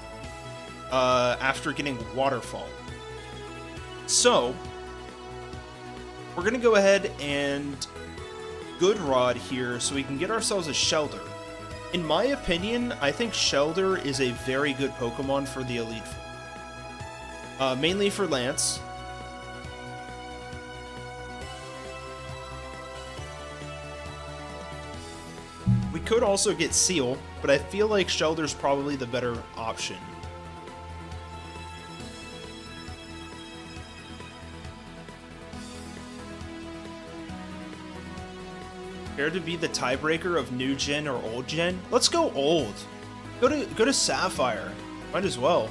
after getting Waterfall. So, we're going to go ahead and Good Rod here so we can get ourselves a Shelder. In my opinion, I think Shelder is a very good Pokemon for the Elite Four. Mainly for Lance. We could also get Seal, but I feel like Shelder's probably the better option. Care to be the tiebreaker of new gen or old gen? Let's go old. Go to Sapphire. Might as well.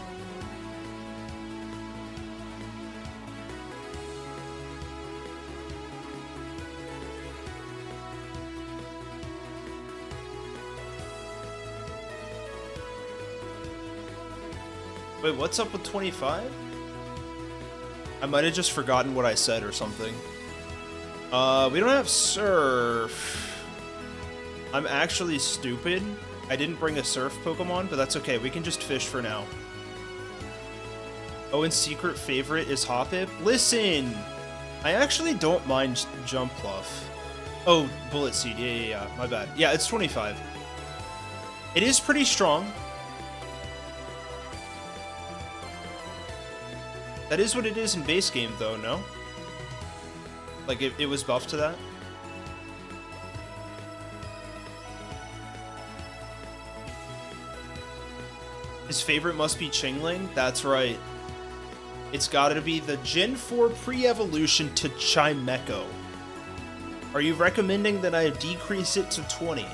Wait, what's up with 25? I might have just forgotten what I said or something. We don't have Surf. I'm actually stupid. I didn't bring a Surf Pokemon, but that's okay. We can just fish for now. Owen's secret favorite is Hoppip. Listen! I actually don't mind Jumpluff. Oh, Bullet Seed. Yeah. My bad. Yeah, it's 25. It is pretty strong. That is what it is in base game, though, no? Like, it was buffed to that? His favorite must be Chingling? That's right. It's gotta be the Gen 4 pre-evolution to Chimecho. Are you recommending that I decrease it to 20?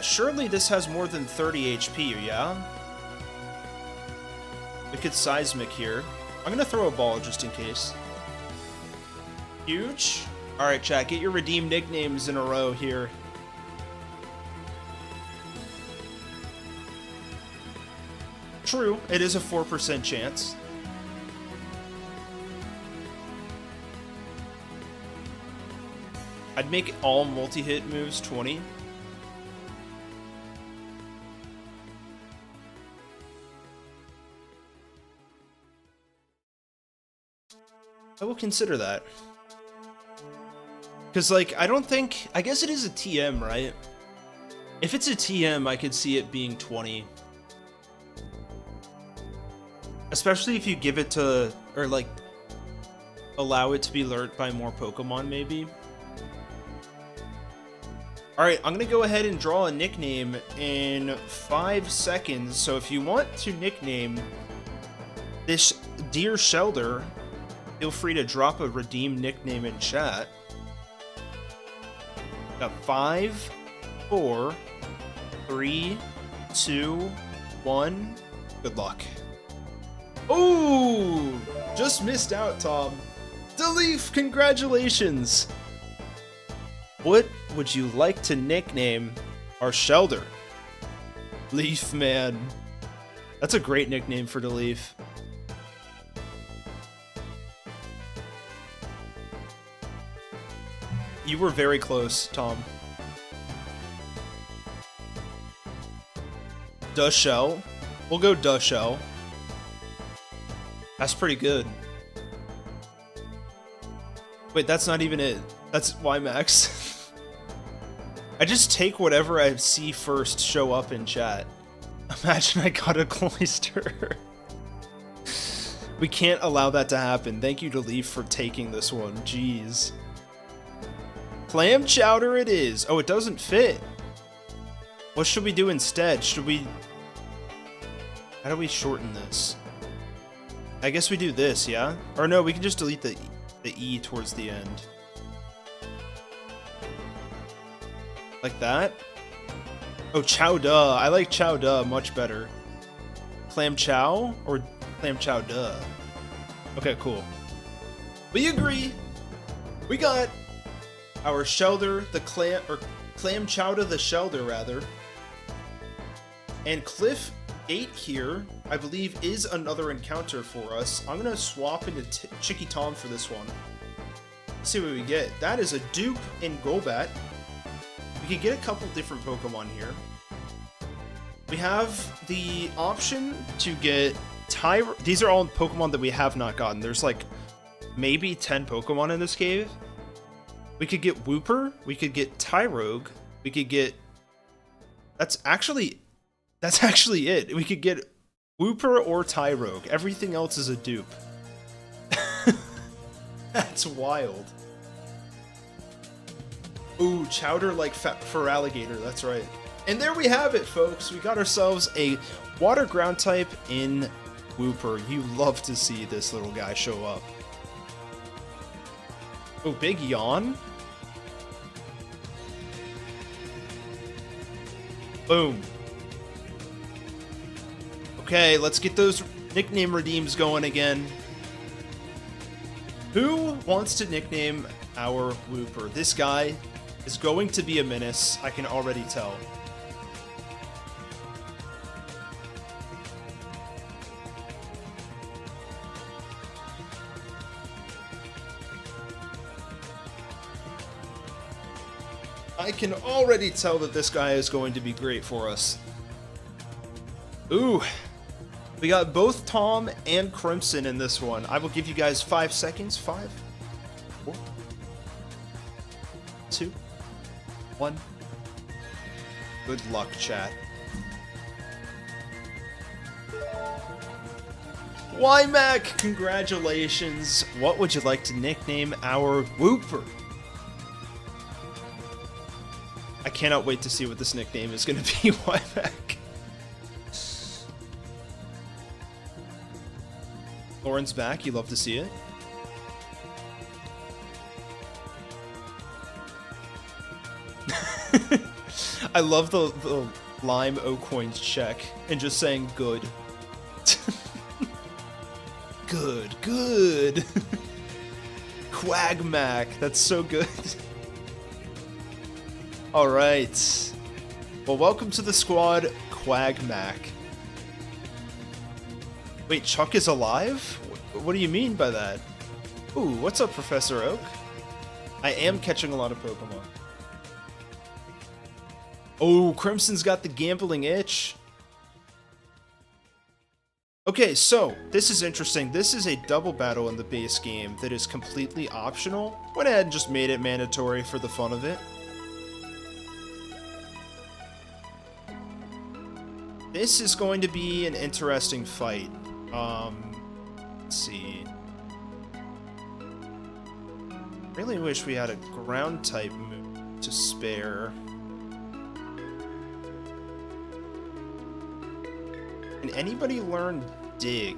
Surely this has more than 30 HP, yeah? Wicked Seismic here. I'm gonna throw a ball just in case. Huge. Alright, chat, get your redeemed nicknames in a row here. True, it is a 4% chance. I'd make all multi-hit moves 20. I will consider that. Because, like, I don't think... I guess it is a TM, right? If it's a TM, I could see it being 20. Especially if you give it to... Or, like, allow it to be learnt by more Pokemon, maybe. Alright, I'm gonna go ahead and draw a nickname in 5 seconds. So if you want to nickname this Dear Shelder, feel free to drop a redeem nickname in chat. Got 5, 4, 3, 2, 1. Good luck. Oh, just missed out, Tom. Deleaf, congratulations. What would you like to nickname our Shelder? Leaf Man. That's a great nickname for Deleaf. You were very close, Tom. Dushell. We'll go Dushell. That's pretty good. Wait, that's not even it. That's YMAX. I just take whatever I see first show up in chat. Imagine I got a Cloyster. We can't allow that to happen. Thank you to Leaf for taking this one. Jeez. Clam Chowder it is. Oh, it doesn't fit. What should we do instead? Should we... How do we shorten this? I guess we do this, yeah? Or no, we can just delete the E towards the end. Like that? Oh, Chowda. I like Chowda much better. Clam Chow or Clam Chowda? Okay, cool. We agree. We got our Shelder, the Clam, or Clam Chowda the Shelder, rather. And Cliff Gate here, I believe, is another encounter for us. I'm gonna swap into Chicky Tom for this one. Let's see what we get. That is a dupe in Golbat. We could get a couple different Pokemon here. We have the option to get these are all Pokemon that we have not gotten. There's like maybe 10 Pokemon in this cave. We could get Wooper. We could get Tyrogue. We could get... That's actually it. We could get Wooper or Tyrogue. Everything else is a dupe. That's wild. Ooh, Chowder like for alligator. That's right. And there we have it, folks. We got ourselves a water ground type in Wooper. You love to see this little guy show up. Oh, big yawn. Boom. Okay, let's get those nickname redeems going again. Who wants to nickname our Wooper? This guy is going to be a menace, I can already tell. I can already tell that this guy is going to be great for us. Ooh. We got both Tom and Crimson in this one. I will give you guys 5 seconds. 5, 4, 2, 1. Good luck, chat. YMAC, congratulations. What would you like to nickname our Wooper? I cannot wait to see what this nickname is going to be, YMAC. Lauren's back, you love to see it. I love the lime OKoins check and just saying good. Good. Quagmac, that's so good. Alright. Well, welcome to the squad, Quagmac. Wait, Chuck is alive? What do you mean by that? Ooh, what's up, Professor Oak? I am catching a lot of Pokemon. Oh, Crimson's got the gambling itch. Okay, so, this is interesting. This is a double battle in the base game that is completely optional. Went ahead and just made it mandatory for the fun of it. This is going to be an interesting fight. Let's see. Really wish we had a ground type move to spare. Can anybody learn Dig?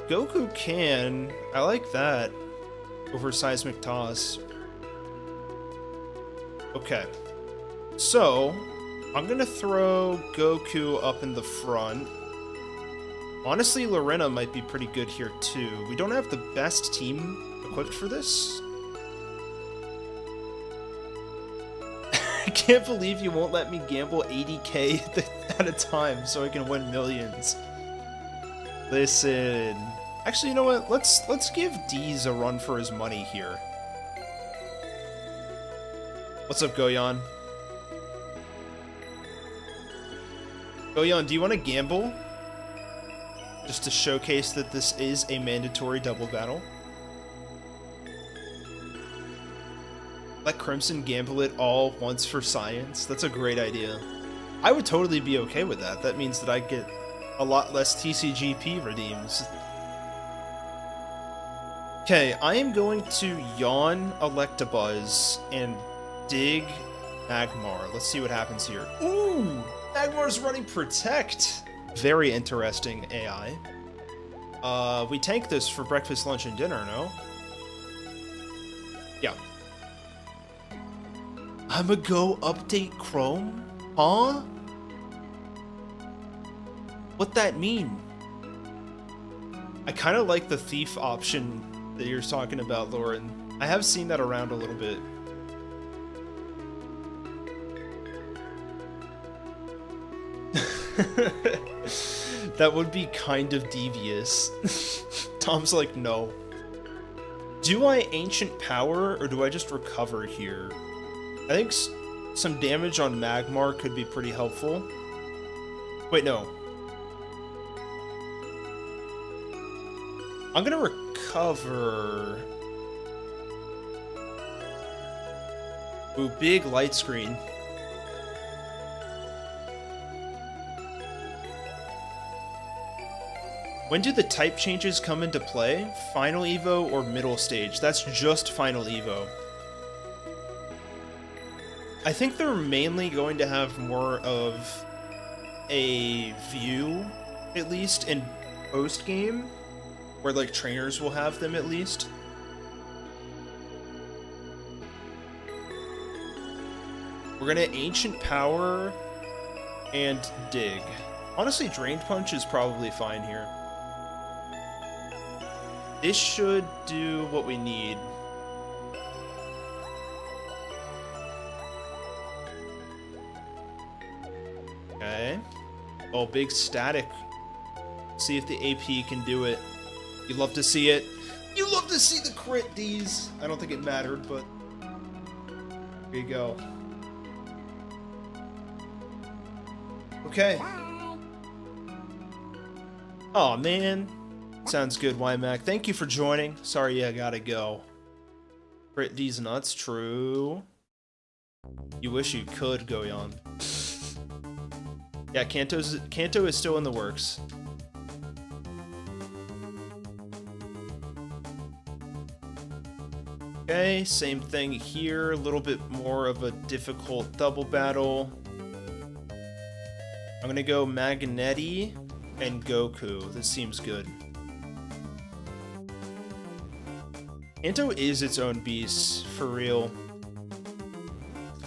Goku can. I like that. Over Seismic Toss. Okay. So, I'm gonna throw Goku up in the front. Honestly, Lorena might be pretty good here too. We don't have the best team equipped for this. I can't believe you won't let me gamble 80k at a time so I can win millions. Listen. Actually, you know what? Let's give Deez a run for his money here. What's up, Goyon? Goyon, do you want to gamble? Just to showcase that this is a mandatory double battle. Let Crimson gamble it all once for science. That's a great idea. I would totally be okay with that. That means that I get a lot less TCGP redeems. Okay, I am going to yawn Electabuzz and dig Magmar. Let's see what happens here. Ooh! Magmar's running Protect! Very interesting AI. We tank this for breakfast, lunch, and dinner, no? Yeah. I'ma go update Chrome? Huh? What that mean? I kind of like the thief option that you're talking about, Lauren. I have seen that around a little bit. That would be kind of devious. Tom's like, no. Do I Ancient Power, or do I just recover here? I think some damage on Magmar could be pretty helpful. Wait, no. I'm gonna recover. Ooh, big light screen. When do the type changes come into play? Final Evo or middle stage? That's just Final Evo. I think they're mainly going to have more of a view, at least, in post-game, where, like, trainers will have them, at least. We're gonna Ancient Power and Dig. Honestly, Drained Punch is probably fine here. This should do what we need. Okay. Oh, big static. See if the AP can do it. You love to see it. You love to see the crit, D's. I don't think it mattered, but there you go. Okay. Oh man. Sounds good, YMAC. Thank you for joining. Sorry, I gotta go. Crit D's nuts, true. You wish you could, Goyon. Yeah, Kanto is still in the works. Okay, same thing here. A little bit more of a difficult double battle. I'm gonna go Magnetti and Goku. This seems good. Kanto is its own beast, for real.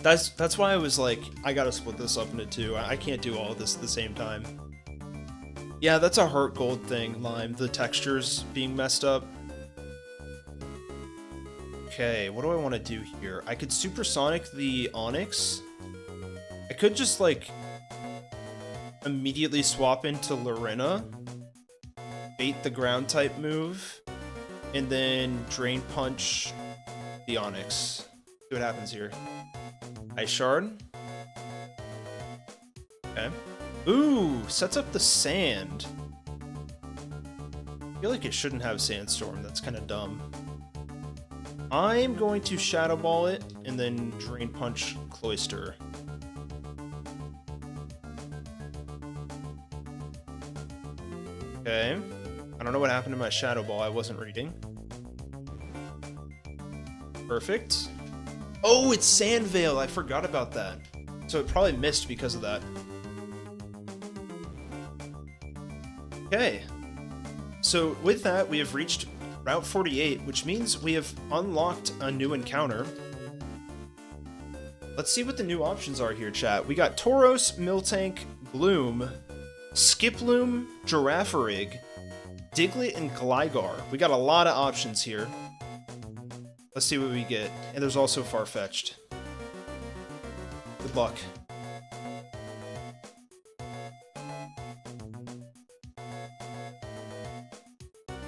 That's why I was like, I gotta split this up into two. I can't do all of this at the same time. Yeah, that's a heart gold thing, Lime. The textures being messed up. Okay, what do I want to do here? I could supersonic the Onyx. I could just, like, immediately swap into Lorena, bait the ground type move, and then Drain Punch the Onyx. See what happens here. Ice Shard. Okay. Ooh, sets up the Sand. I feel like it shouldn't have Sandstorm. That's kind of dumb. I'm going to Shadow Ball it and then Drain Punch Cloister. Okay. I don't know what happened to my Shadow Ball. I wasn't reading. Perfect. Oh, it's Sand Veil. I forgot about that. So it probably missed because of that. Okay. So with that, we have reached Route 48, which means we have unlocked a new encounter. Let's see what the new options are here, chat. We got Tauros, Miltank, Gloom, Skiploom, Giraffarig, Diglett, and Gligar. We got a lot of options here. Let's see what we get. And there's also Farfetch'd. Good luck.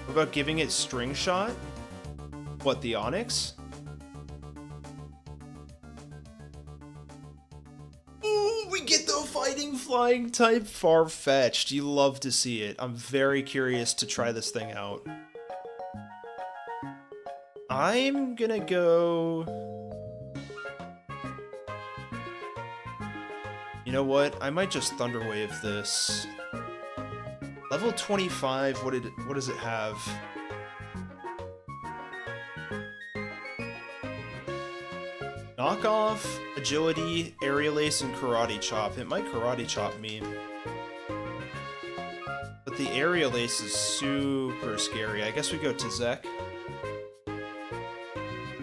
What about giving it String Shot? What, the Onyx? Ooh, we get the Fighting Flying type Farfetch'd. You love to see it. I'm very curious to try this thing out. I'm gonna go... You know what? I might just Thunder Wave this. Level 25, what does it have? Knockoff, Agility, Aerial Ace, and Karate Chop. It might Karate Chop me. But the Aerial Ace is super scary. I guess we go to Zek.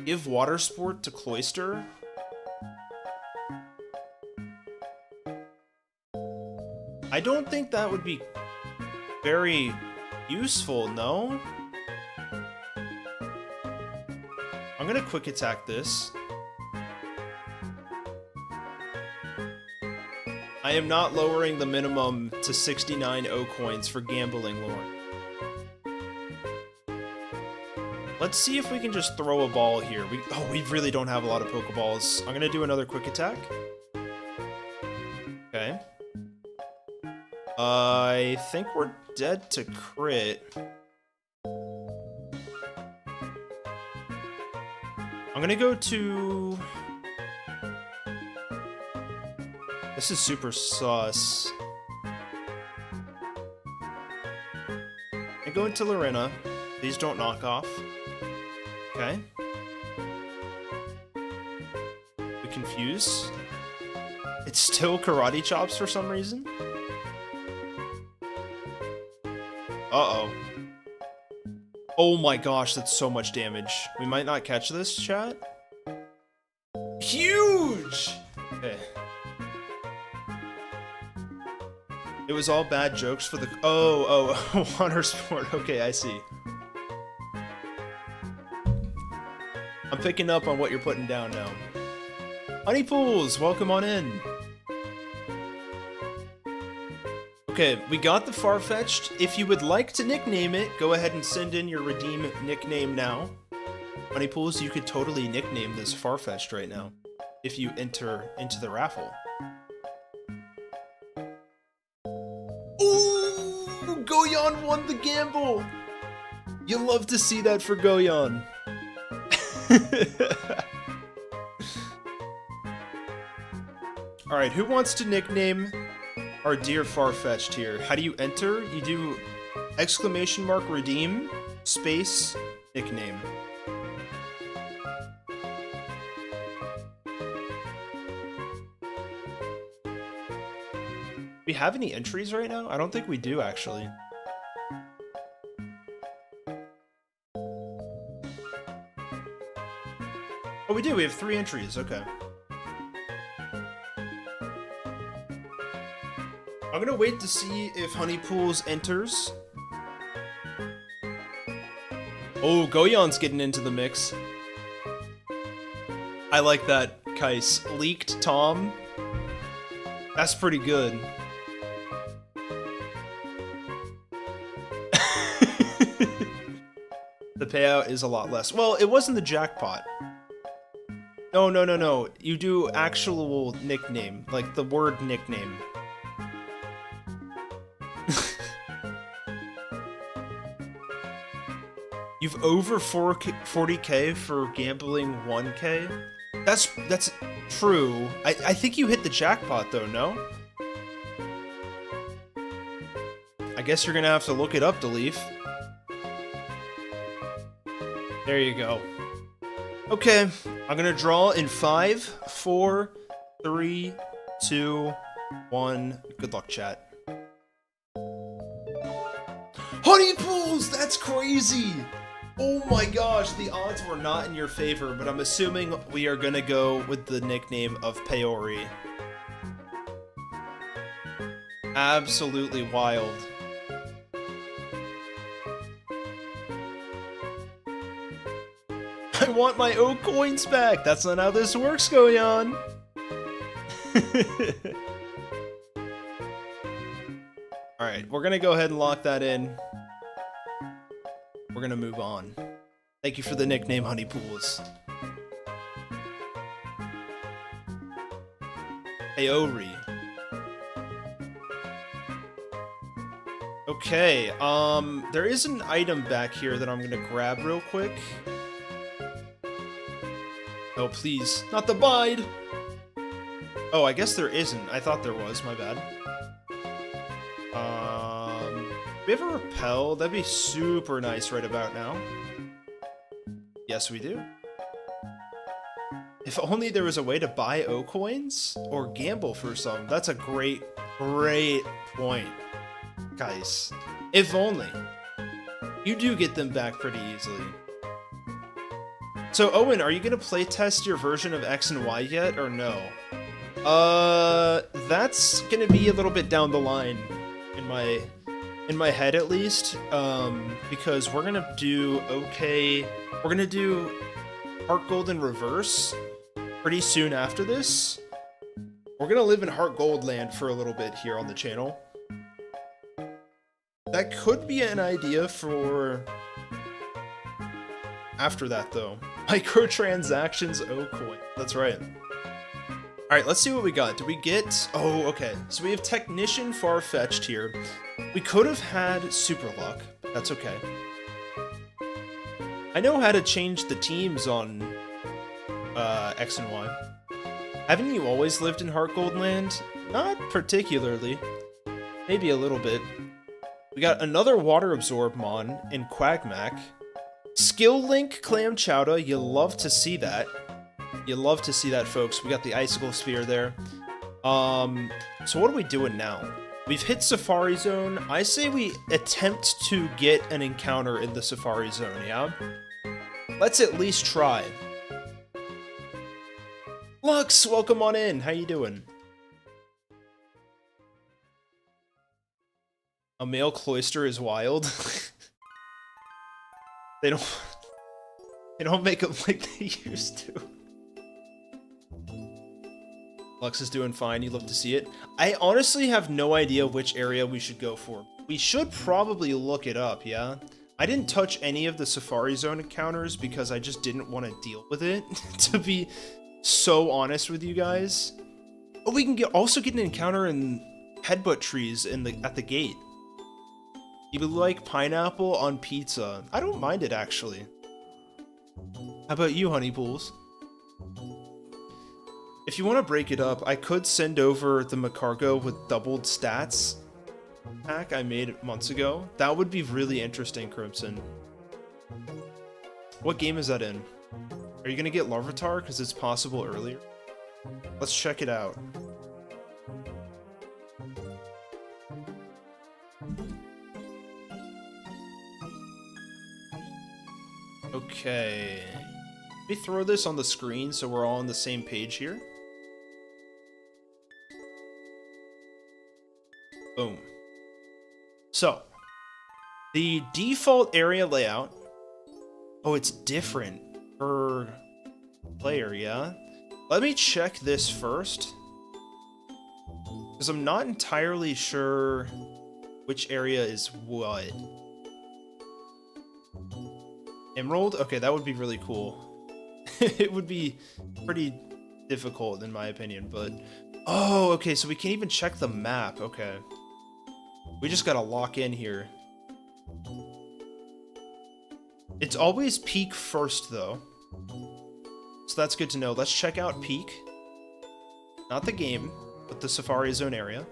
Give Water Sport to Cloister. I don't think that would be very useful, no? I'm gonna quick attack this. I am not lowering the minimum to 69 OKoins for gambling lore. Let's see if we can just throw a ball here. We really don't have a lot of Pokeballs. I'm gonna do another quick attack. Okay. I think we're dead to crit. I'm gonna go to... This is super sus. I go into Lorena. Please don't knock off. Okay. We confuse. It's still Karate Chops for some reason. Uh-oh. Oh my gosh, that's so much damage. We might not catch this, chat. Huge! Okay. It was all bad jokes for the... Oh, Water Sport. Okay, I see. I'm picking up on what you're putting down now. Honeypools, welcome on in. Okay, we got the Farfetch'd. If you would like to nickname it, go ahead and send in your redeem nickname now. Honeypools, you could totally nickname this Farfetch'd right now if you enter into the raffle. Ooh, Goyon won the gamble. You love to see that for Goyon. Alright, who wants to nickname our dear Farfetch'd here? How do you enter? You do exclamation mark redeem space nickname. Do we have any entries right now? I don't think we do, actually. Oh, we do. We have 3 entries. Okay. I'm gonna wait to see if Honeypools enters. Oh, Goyon's getting into the mix. I like that, Kais. Leaked Tom. That's pretty good. The payout is a lot less. Well, it wasn't the jackpot. No, no, no, no. You do actual nickname, like the word nickname. You've over 40k for gambling 1k? That's true. I think you hit the jackpot though, no? I guess you're gonna have to look it up, Deleaf. There you go. Okay, I'm gonna draw in 5, 4, 3, 2, 1. Good luck, chat. Honeypools! That's crazy! Oh my gosh, the odds were not in your favor, but I'm assuming we are gonna go with the nickname of Peori. Absolutely wild. I want my OKoins back! That's not how this works, Goyon! Alright, we're gonna go ahead and lock that in. We're gonna move on. Thank you for the nickname, Honeypools. Peori. Okay, there is an item back here that I'm gonna grab real quick. Oh, please. Not the bide! Oh, I guess there isn't. I thought there was. My bad. We have a repel? That'd be super nice right about now. Yes, we do. If only there was a way to buy OKoins or gamble for some. That's a great, great point, guys. If only. You do get them back pretty easily. So, Owen, are you gonna playtest your version of X and Y yet, or no? That's gonna be a little bit down the line in my head at least, because we're gonna do we're gonna do Heart Gold in reverse pretty soon after this. We're gonna live in Heart Gold land for a little bit here on the channel. That could be an idea for after that though. Microtransactions OKoin. That's right. Alright, let's see what we got. Did we get... Oh, okay. So we have Technician Far-Fetched here. We could have had Super Luck. That's okay. I know how to change the teams on X and Y. Haven't you always lived in Heart Gold Land? Not particularly. Maybe a little bit. We got another Water Absorb Mon in Quagmac. Skill Link Clam Chowder. You love to see that. You love to see that, folks. We got the Icicle Sphere there. So what are we doing now? We've hit Safari Zone. I say we attempt to get an encounter in the Safari Zone, yeah? Let's at least try. Lux, welcome on in. How you doing? A male cloister is wild. They don't make them like they used to. Lux is doing fine. You love to see it. I honestly have no idea which area we should go for. We should probably look it up, yeah? I didn't touch any of the Safari Zone encounters because I just didn't want to deal with it, to be so honest with you guys. Oh, we can also get an encounter in Headbutt Trees at the gate. You would like pineapple on pizza. I don't mind it, actually. How about you, Honeypools? If you want to break it up, I could send over the Macargo with doubled stats pack I made months ago. That would be really interesting, Crimson. What game is that in? Are you going to get Larvitar because it's possible earlier? Let's check it out. Okay. Let me throw this on the screen so we're all on the same page here. So, the default area layout. Oh, it's different per player, yeah? Let me check this first. Because I'm not entirely sure which area is what. Emerald? Okay, that would be really cool. It would be pretty difficult in my opinion, but... Oh, okay, so we can't even check the map. Okay. We just gotta lock in here. It's always peak first, though. So that's good to know. Let's check out peak. Not the game, but the Safari Zone area.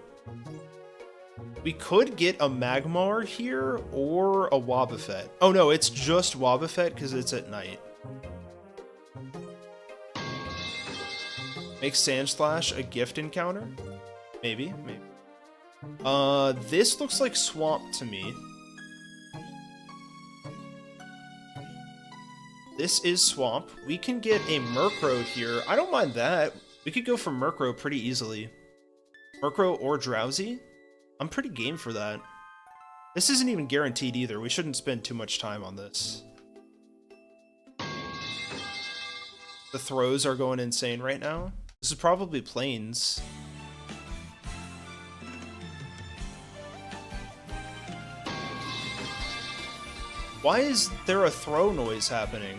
We could get a Magmar here, or a Wobbuffet. Oh no, it's just Wobbuffet because it's at night. Make Sandslash a gift encounter? Maybe, maybe. This looks like Swamp to me. This is Swamp. We can get a Murkrow here. I don't mind that. We could go for Murkrow pretty easily. Murkrow or Drowsy? I'm pretty game for that. This isn't even guaranteed either. We shouldn't spend too much time on this. The throws are going insane right now. This is probably Plains. Why is there a throw noise happening?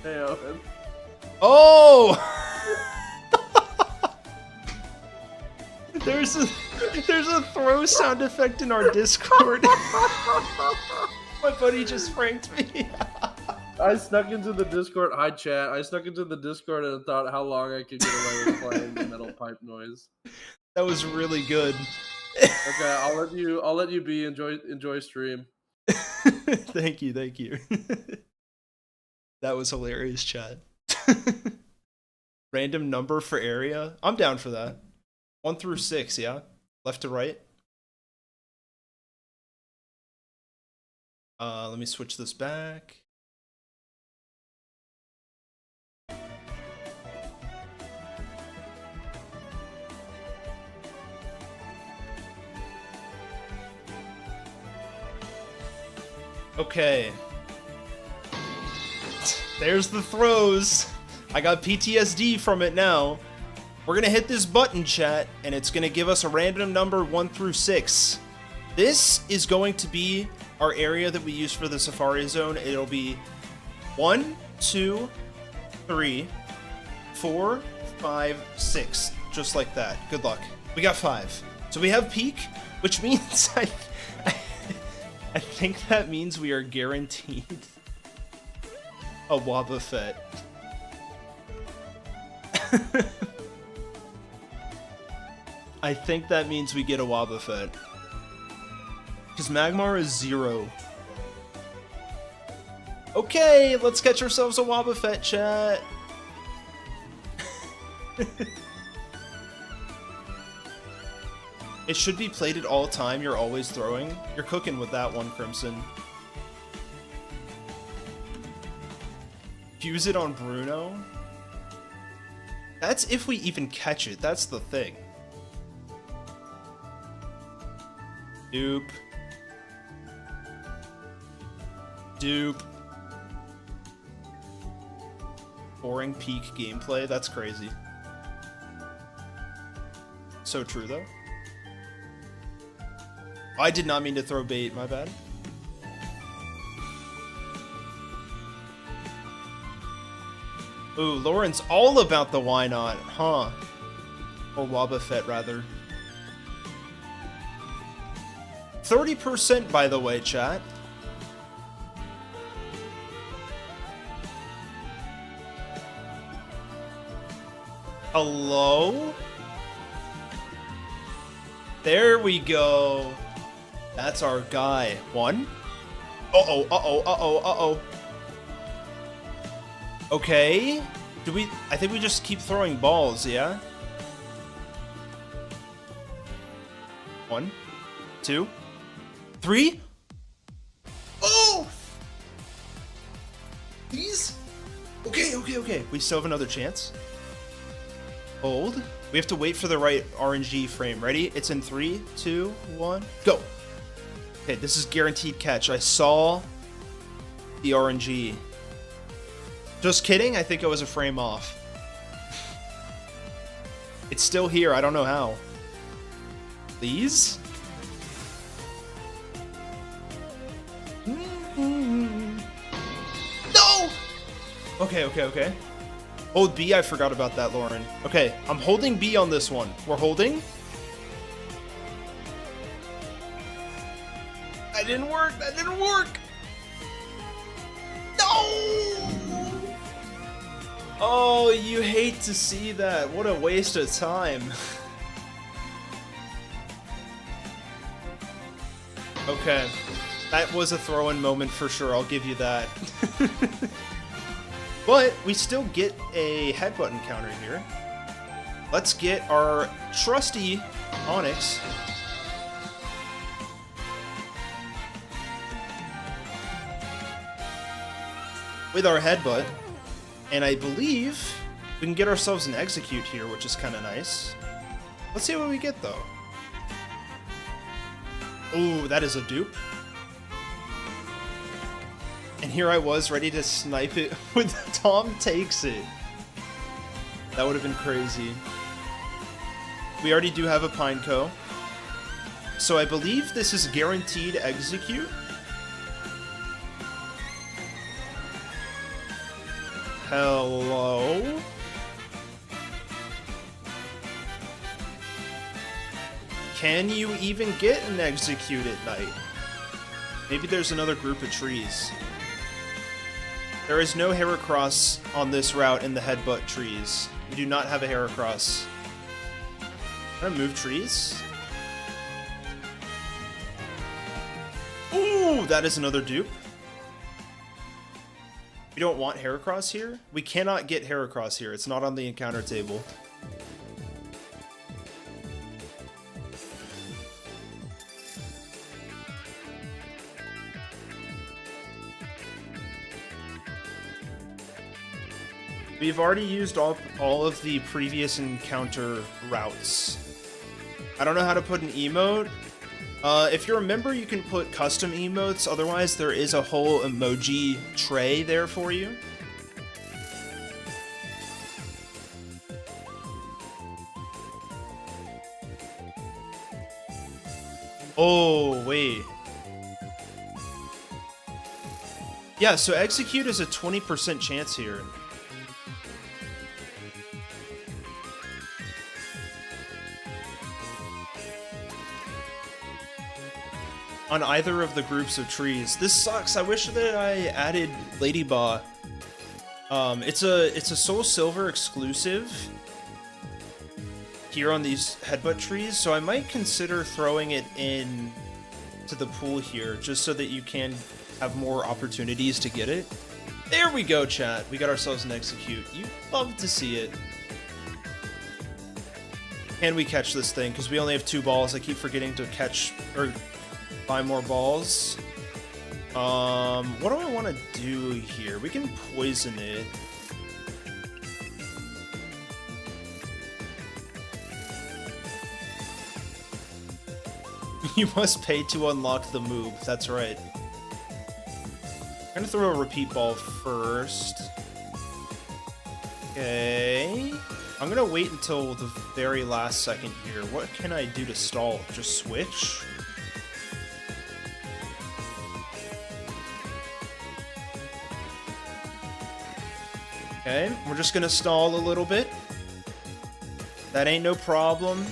Hey, Owen. Oh! There's a throw sound effect in our Discord. My buddy just pranked me. I snuck into the Discord. Hi, chat. I snuck into the Discord and thought how long I could get away with playing the metal pipe noise. That was really good. Okay, I'll let you be. Enjoy stream. Thank you. That was hilarious, chat. Random number for area. I'm down for that. 1 through 6, yeah? Left to right. Let me switch this back. Okay. There's the throws. I got PTSD from it now. We're gonna hit this button, chat, and it's gonna give us a random number 1 through 6. This is going to be our area that we use for the Safari Zone. It'll be 1, 2, 3, 4, 5, 6. Just like that. Good luck. We got 5. So we have peak, which means I think that means we are guaranteed a Wobbuffet. I think that means we get a Wobbuffet. Because Magmar is 0. Okay, let's catch ourselves a Wobbuffet, chat. It should be played at all time. You're always throwing. You're cooking with that one, Crimson. Fuse it on Bruno. That's if we even catch it. That's the thing. Dupe. Dupe. Boring peak gameplay. That's crazy. So true, though. I did not mean to throw bait, my bad. Ooh, Lauren's all about the why not, huh? Or Wobbuffet, rather. 30%, by the way, chat. Hello? There we go. That's our guy. 1. Uh-oh, uh-oh, uh-oh, uh-oh. Okay. I think we just keep throwing balls, yeah? 1, 2, 3. Oh! Please? Okay. We still have another chance. Hold. We have to wait for the right RNG frame. Ready? It's in 3, 2, 1, go. Okay, this is guaranteed catch. I saw the RNG. Just kidding, I think I was a frame off. It's still here, I don't know how. Please? No! Okay. Hold B, I forgot about that, Lauren. Okay, I'm holding B on this one. We're holding. That didn't work. No! Oh, you hate to see that. What a waste of time. Okay. That was a throw-in moment for sure, I'll give you that. But we still get a headbutt encounter here. Let's get our trusty Onyx. With our headbutt. And I believe we can get ourselves an execute here, which is kind of nice. Let's see what we get though. Ooh, that is a dupe. And here I was ready to snipe it with Tom takes it. That would have been crazy. We already do have a Pineco. So I believe this is guaranteed execute. Hello? Can you even get an execute at night? Maybe there's another group of trees. There is no Heracross on this route in the headbutt trees. We do not have a Heracross. Can I move trees? Ooh, that is another dupe. We don't want Heracross here? We cannot get Heracross here. It's not on the encounter table. We've already used all of the previous encounter routes. I don't know how to put an emote. If you're a member, you can put custom emotes. Otherwise, there is a whole emoji tray there for you. Oh, wait. Yeah, so execute is a 20% chance here. On either of the groups of trees. This sucks. I wish that I added Ladybaw. It's a Soul Silver exclusive here on these headbutt trees, so I might consider throwing it in to the pool here, just so that you can have more opportunities to get it. There we go, chat. We got ourselves an execute. You love to see it. Can we catch this thing? Because we only have 2 balls. I keep forgetting to catch or buy more balls. What do I want to do here? We can poison it. You must pay to unlock the move. That's right. I'm gonna throw a repeat ball first. Okay. I'm gonna wait until the very last second here. What can I do to stall? Just switch? Okay, we're just gonna stall a little bit. That ain't no problem.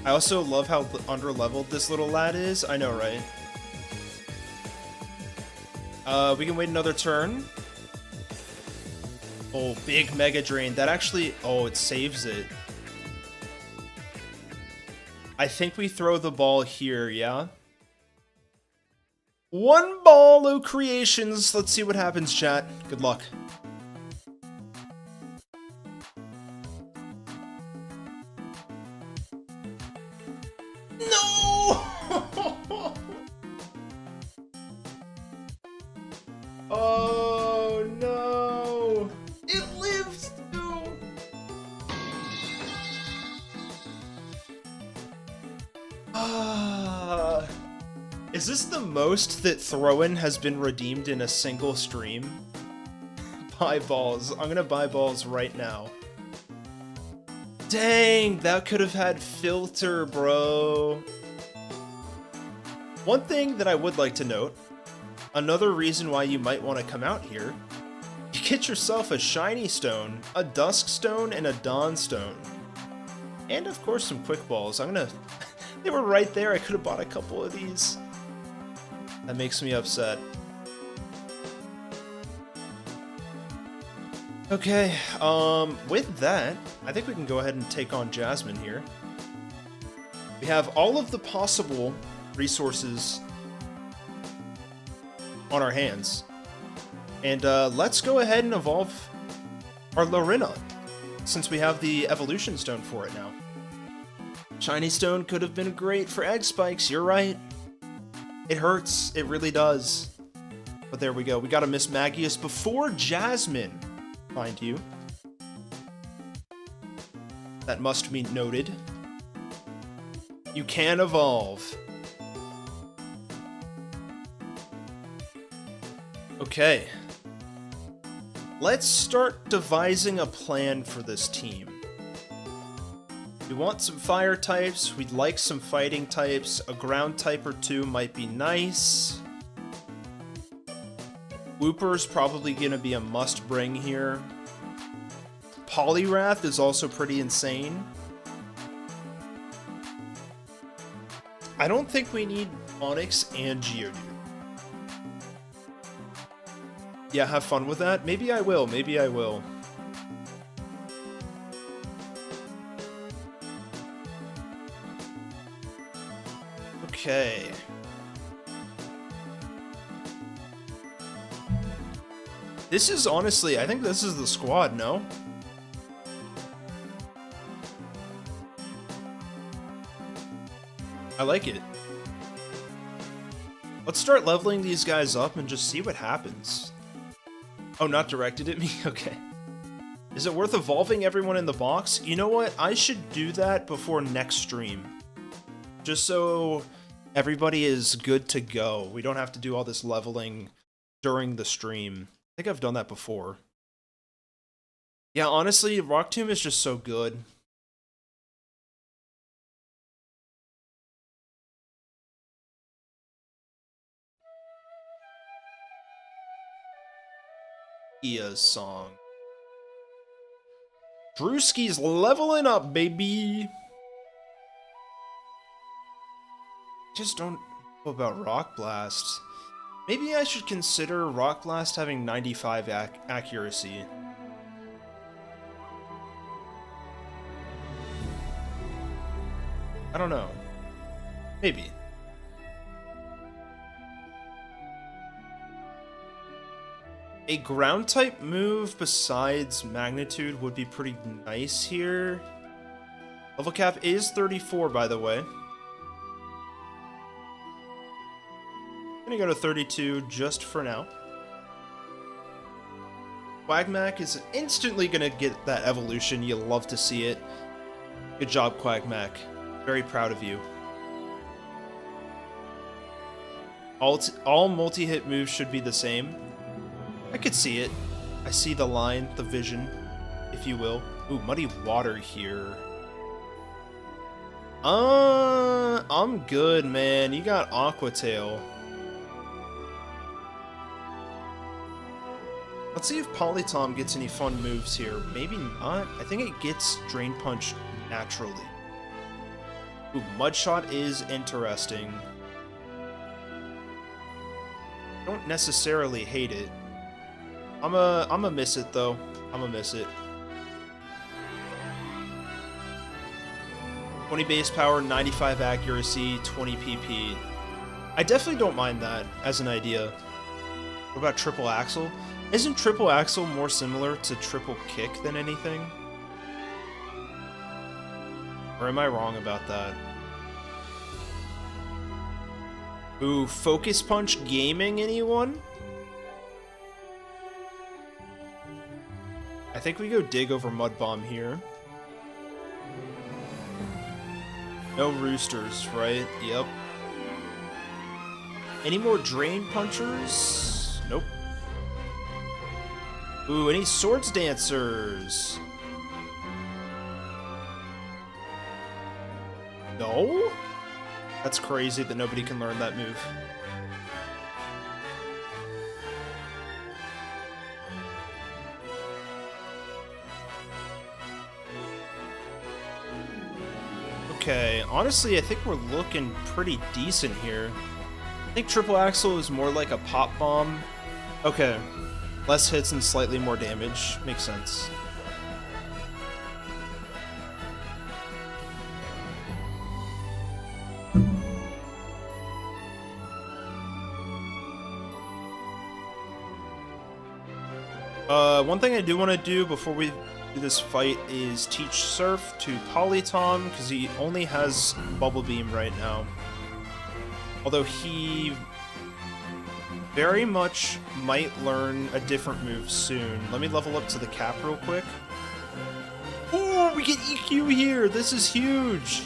I also love how under-leveled this little lad is. I know, right? We can wait another turn. Oh, big Mega Drain. That actually... Oh, it saves it. I think we throw the ball here, yeah? 1 ball, O Creations. Let's see what happens, chat. Good luck. No! Oh, no. It lives too. Is this the most that throwen has been redeemed in a single stream? Buy balls. I'm gonna buy balls right now. Dang, that could have had filter, bro. One thing that I would like to note, another reason why you might want to come out here, you get yourself a shiny stone, a dusk stone, and a dawn stone. And of course some quick balls. They were right there, I could have bought a couple of these. That makes me upset. Okay, with that, I think we can go ahead and take on Jasmine here. We have all of the possible resources on our hands. And let's go ahead and evolve our Lorena, since we have the evolution stone for it now. Shiny stone could have been great for egg spikes, you're right. It hurts, it really does. But there we go, we got a Miss Magius before Jasmine, mind you. That must be noted. You can evolve. Okay. Let's start devising a plan for this team. We want some fire types, we'd like some fighting types, a ground type or two might be nice. Wooper's probably gonna be a must bring here. Poliwrath is also pretty insane. I don't think we need Onyx and Geodude. Yeah, have fun with that. Maybe I will, maybe I will. Okay. This is honestly, I think this is the squad, no? I like it. Let's start leveling these guys up and just see what happens. Oh, not directed at me? Okay. Is it worth evolving everyone in the box? You know what? I should do that before next stream. Just so everybody is good to go. We don't have to do all this leveling during the stream. I think I've done that before. Yeah, honestly, Rock Tomb is just so good. Iya's song. Drewski's leveling up, baby! Just don't know about Rock Blast. Maybe I should consider Rock Blast having 95 accuracy. I don't know. Maybe. A ground type move besides magnitude would be pretty nice here. Level cap is 34, by the way. I'm gonna go to 32 just for now. Quagmack is instantly gonna get that evolution. You'll love to see it. Good job, Quagmack. Very proud of you. All multi-hit moves should be the same. I could see it. I see the line, the vision, if you will. Ooh, Muddy Water here. I'm good, man. You got Aqua Tail. Let's see if Polytom gets any fun moves here. Maybe not. I think it gets Drain Punch naturally. Ooh, Mudshot is interesting. I don't necessarily hate it. I'ma miss it though. I'ma miss it. 20 base power, 95 accuracy, 20 PP. I definitely don't mind that as an idea. What about Triple Axle? Isn't Triple Axle more similar to Triple Kick than anything? Or am I wrong about that? Ooh, Focus Punch Gaming, anyone? I think we go dig over Mud Bomb here. No roosters, right? Yep. Any more drain punchers? Nope. Ooh, any swords dancers? No? That's crazy that nobody can learn that move. Okay, honestly, I think we're looking pretty decent here. I think triple axle is more like a pop bomb. Okay, less hits and slightly more damage. Makes sense. One thing I do want to do before we do this fight is teach Surf to Polytom, because he only has Bubble Beam right now. Although he very much might learn a different move soon. Let me level up to the cap real quick. Oh, we get EQ here! This is huge!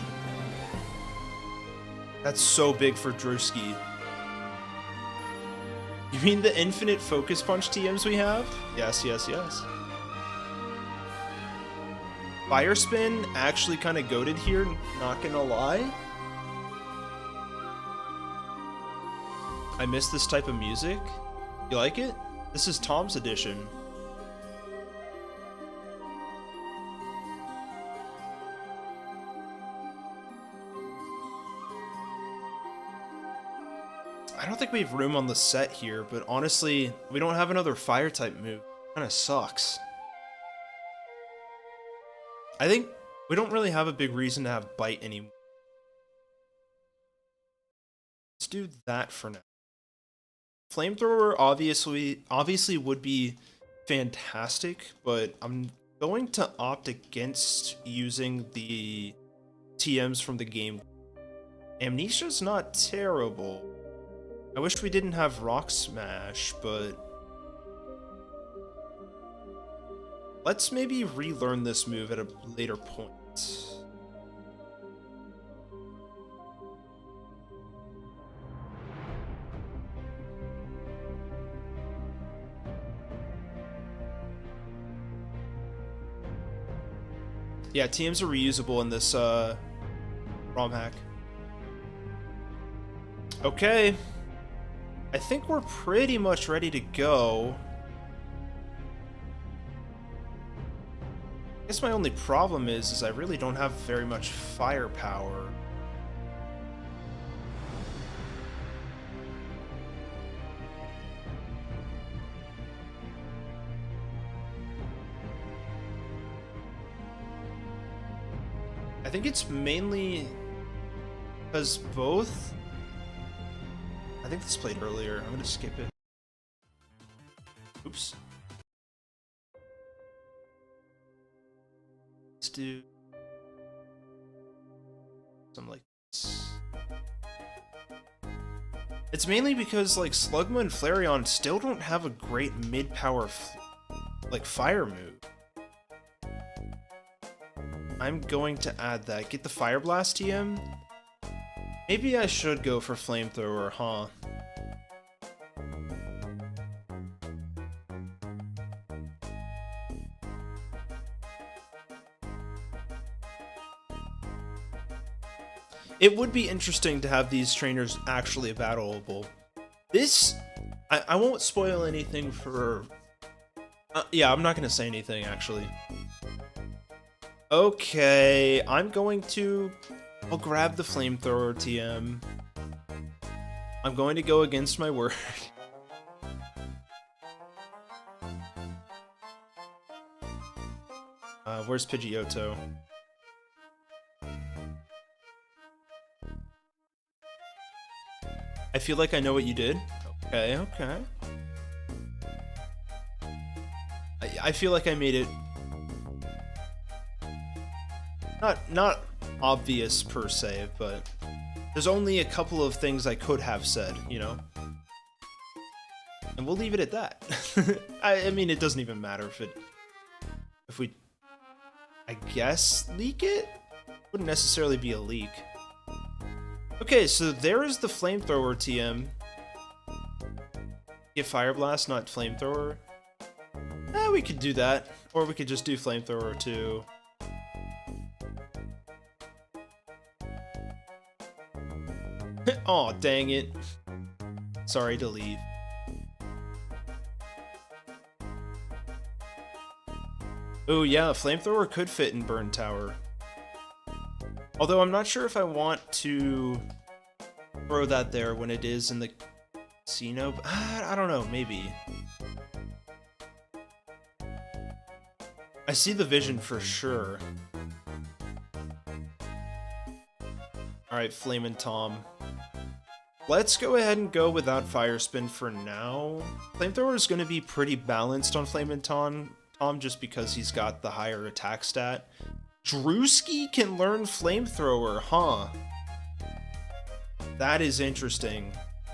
That's so big for Drewski. You mean the infinite focus punch TMs we have? Yes, yes, yes. Fire Spin actually kind of goated here, not gonna lie. I miss this type of music. You like it? This is Tom's edition. I don't think we have room on the set here, but honestly, we don't have another fire type move. Kinda sucks. I think we don't really have a big reason to have Bite anymore. Let's do that for now. Flamethrower obviously would be fantastic, but I'm going to opt against using the TMs from the game. Amnesia's not terrible. I wish we didn't have Rock Smash, but let's maybe relearn this move at a later point. Yeah, TMs are reusable in this ROM hack. Okay. I think we're pretty much ready to go. I guess my only problem is I really don't have very much firepower. I think it's mainly because both... I think this played earlier. I'm gonna skip it. Oops. Let's do something like this. It's mainly because like Slugma and Flareon still don't have a great mid-power like fire move. I'm going to add that. Get the Fire Blast TM. Maybe I should go for Flamethrower, huh? It would be interesting to have these trainers actually battleable. This... I won't spoil anything for... yeah, I'm not going to say anything, actually. Okay, I'm going to... I'll grab the Flamethrower TM. I'm going to go against my word. Where's Pidgeotto? I feel like I know what you did. Okay, okay. I feel like I made it... Not obvious per se, but there's only a couple of things I could have said, you know? And we'll leave it at that. I mean, it doesn't even matter if we, I guess, leak it? Wouldn't necessarily be a leak. Okay, so there is the Flamethrower TM. Get Fire Blast, not Flamethrower. We could do that. Or we could just do Flamethrower too. Aw, dang it. Sorry to leave. Oh yeah, Flamethrower could fit in Burn Tower. Although I'm not sure if I want to throw that there when it is in the casino. I don't know, maybe. I see the vision for sure. Alright, Flamin' Tom. Let's go ahead and go without Fire Spin for now. Flamethrower is going to be pretty balanced on Flamin' Tom just because he's got the higher attack stat. Drewski can learn Flamethrower, huh? That is interesting.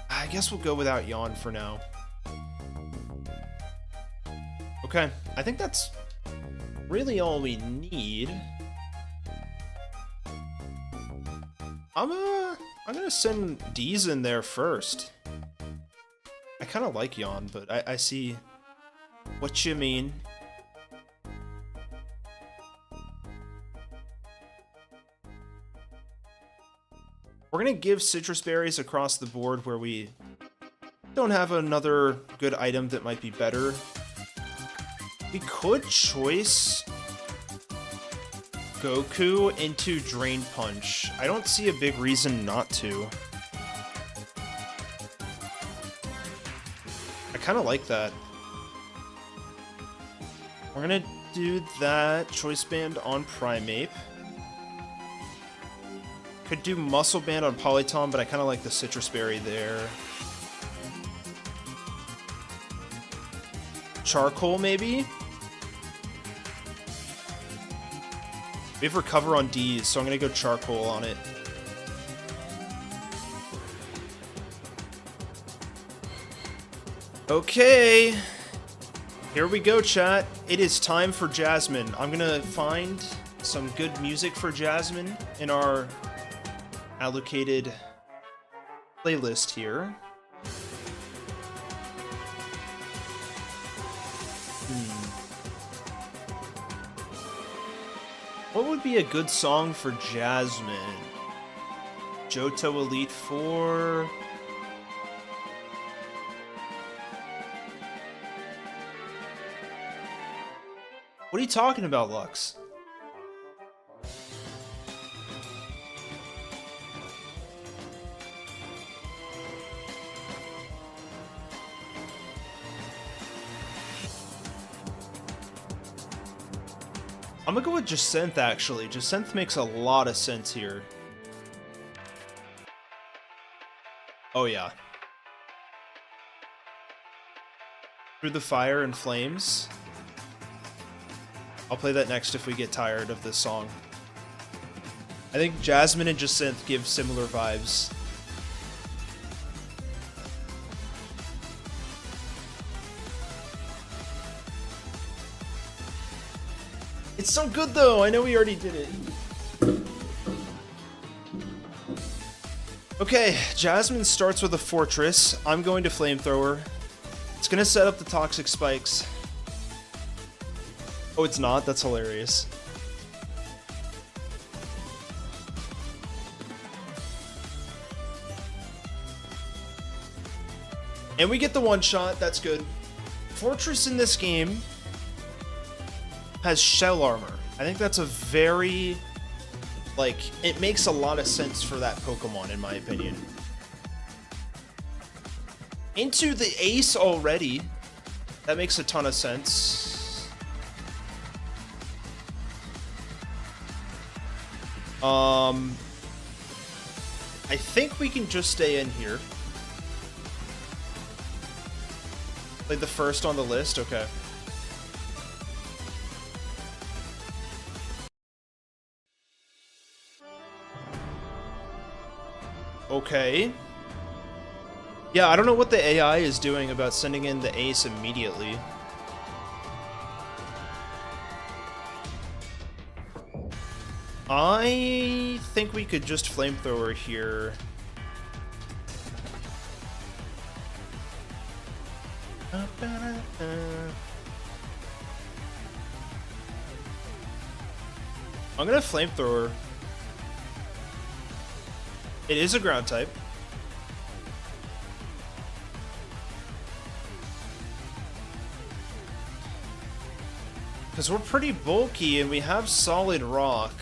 I guess we'll go without Yawn for now. Okay, I think that's really all we need. I'm gonna send D's in there first. I kind of like Yawn, but I see what you mean. We're gonna give Citrus Berries across the board where we don't have another good item that might be better. We could choice Goku into Drain Punch. I don't see a big reason not to. I kind of like that. We're gonna do that. Choice Band on Primeape. Could do Muscle Band on Polytom, but I kind of like the Citrus Berry there. Charcoal, maybe? We have Recover on D's, so I'm going to go Charcoal on it. Okay. Here we go, chat. It is time for Jasmine. I'm going to find some good music for Jasmine in our allocated playlist here. What would be a good song for Jasmine? Johto Elite 4. What are you talking about, Lux? I'm gonna go with Jacinth, actually. Jacinth makes a lot of sense here. Oh, yeah. Through the Fire and Flames. I'll play that next if we get tired of this song. I think Jasmine and Jacinth give similar vibes. It's so good though, I know we already did it. Okay, Jasmine starts with a Fortress. I'm going to Flamethrower. It's gonna set up the Toxic Spikes. Oh, it's not? That's hilarious. And we get the one shot, that's good. Fortress in this game has Shell Armor. I think that's a very, like, it makes a lot of sense for that Pokemon, in my opinion. Into the Ace already. That makes a ton of sense. I think we can just stay in here. Play the first on the list, okay. Okay. Yeah, I don't know what the AI is doing about sending in the Ace immediately. I think we could just Flamethrower here. I'm gonna flamethrower. It is a ground type. Because we're pretty bulky and we have solid rock.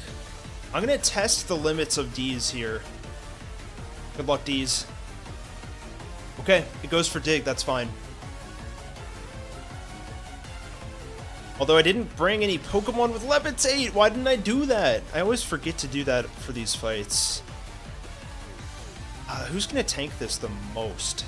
I'm gonna test the limits of D's here. Good luck, D's. Okay, it goes for dig, that's fine. Although I didn't bring any Pokemon with Levitate! Why didn't I do that? I always forget to do that for these fights. Who's gonna tank this the most?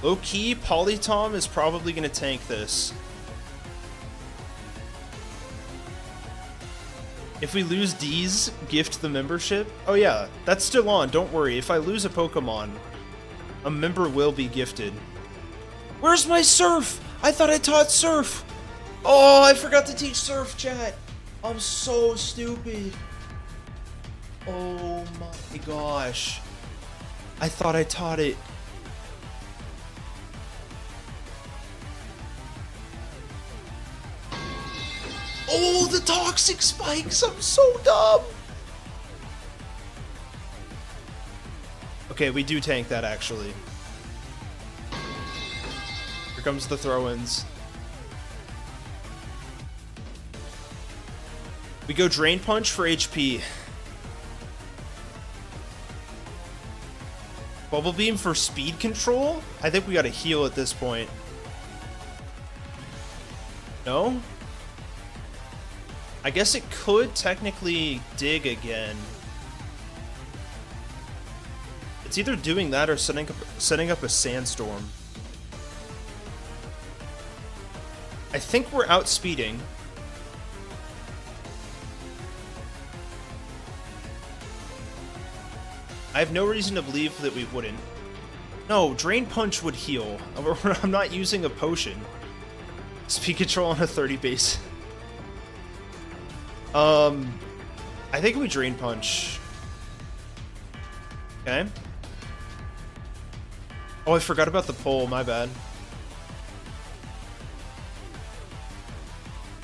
Low-key, Polytom is probably gonna tank this. If we lose D's, gift the membership. Oh yeah, that's still on, don't worry. If I lose a Pokemon, a member will be gifted. Where's my Surf? I thought I taught Surf! Oh, I forgot to teach Surf, chat! I'm so stupid. Oh my gosh. I thought I taught it. Oh, the toxic spikes! I'm so dumb! Okay, we do tank that, actually. Here comes the throw-ins. We go Drain Punch for HP. Bubble Beam for speed control? I think we gotta heal at this point. No? I guess it could technically dig again. It's either doing that or setting up a sandstorm. I think we're outspeeding. I have no reason to believe that we wouldn't. No, Drain Punch would heal. I'm not using a potion. Speed control on a 30 base. I think we Drain Punch. Okay. Oh, I forgot about the pole, my bad.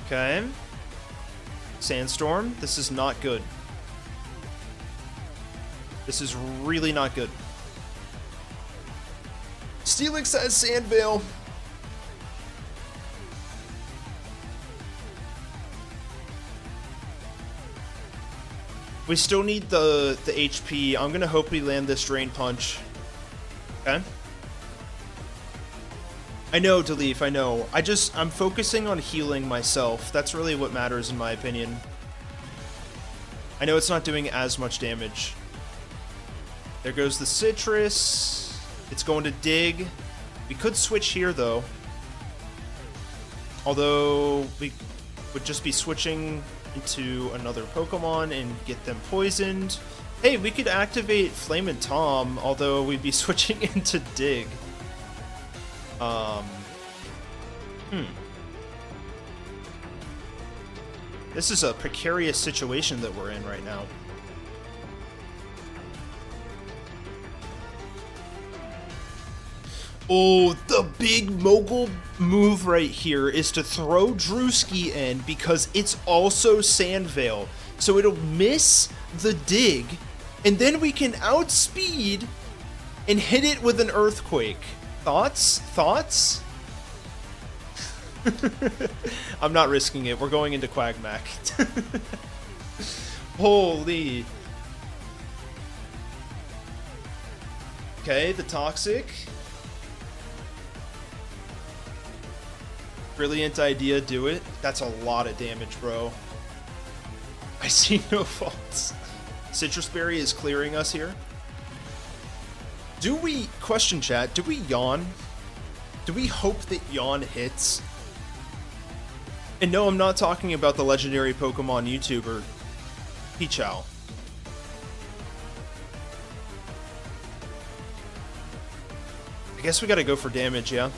Okay. Sandstorm, this is not good. This is really not good. Steelix has Sand Veil. We still need the HP. I'm gonna hope we land this Drain Punch. Okay. I know, Deleaf, I know. I'm focusing on healing myself. That's really what matters in my opinion. I know it's not doing as much damage. There goes the Citrus. It's going to dig. We could switch here though. Although we would just be switching into another Pokemon and get them poisoned. Hey, we could activate Flame and Tom, although we'd be switching into Dig. This is a precarious situation that we're in right now. Oh, the big mogul move right here is to throw Drewski in because it's also Sand Veil. So it'll miss the dig, and then we can outspeed and hit it with an Earthquake. Thoughts? Thoughts? I'm not risking it. We're going into Quagmack. Holy. Okay, the Toxic. Brilliant idea, do it. That's a lot of damage, bro. I see no faults. Citrus Berry is clearing us here. Do we, question chat, do we yawn? Do we hope that yawn hits? And no, I'm not talking about the legendary Pokemon YouTuber, Pichao. I guess we gotta go for damage, yeah?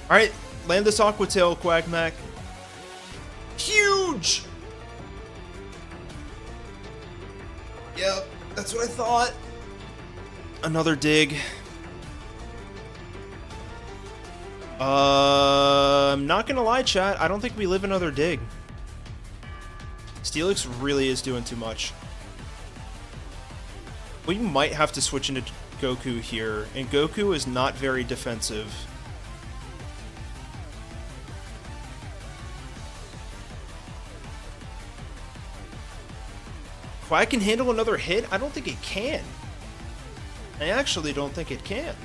Alright, land this Aqua Tail, Quagmack. Huge! Yep, that's what I thought. Another dig. I'm not gonna lie, chat. I don't think we live another dig. Steelix really is doing too much. We might have to switch into Goku here, and Goku is not very defensive. Quack can handle another hit? I don't think it can. I actually don't think it can.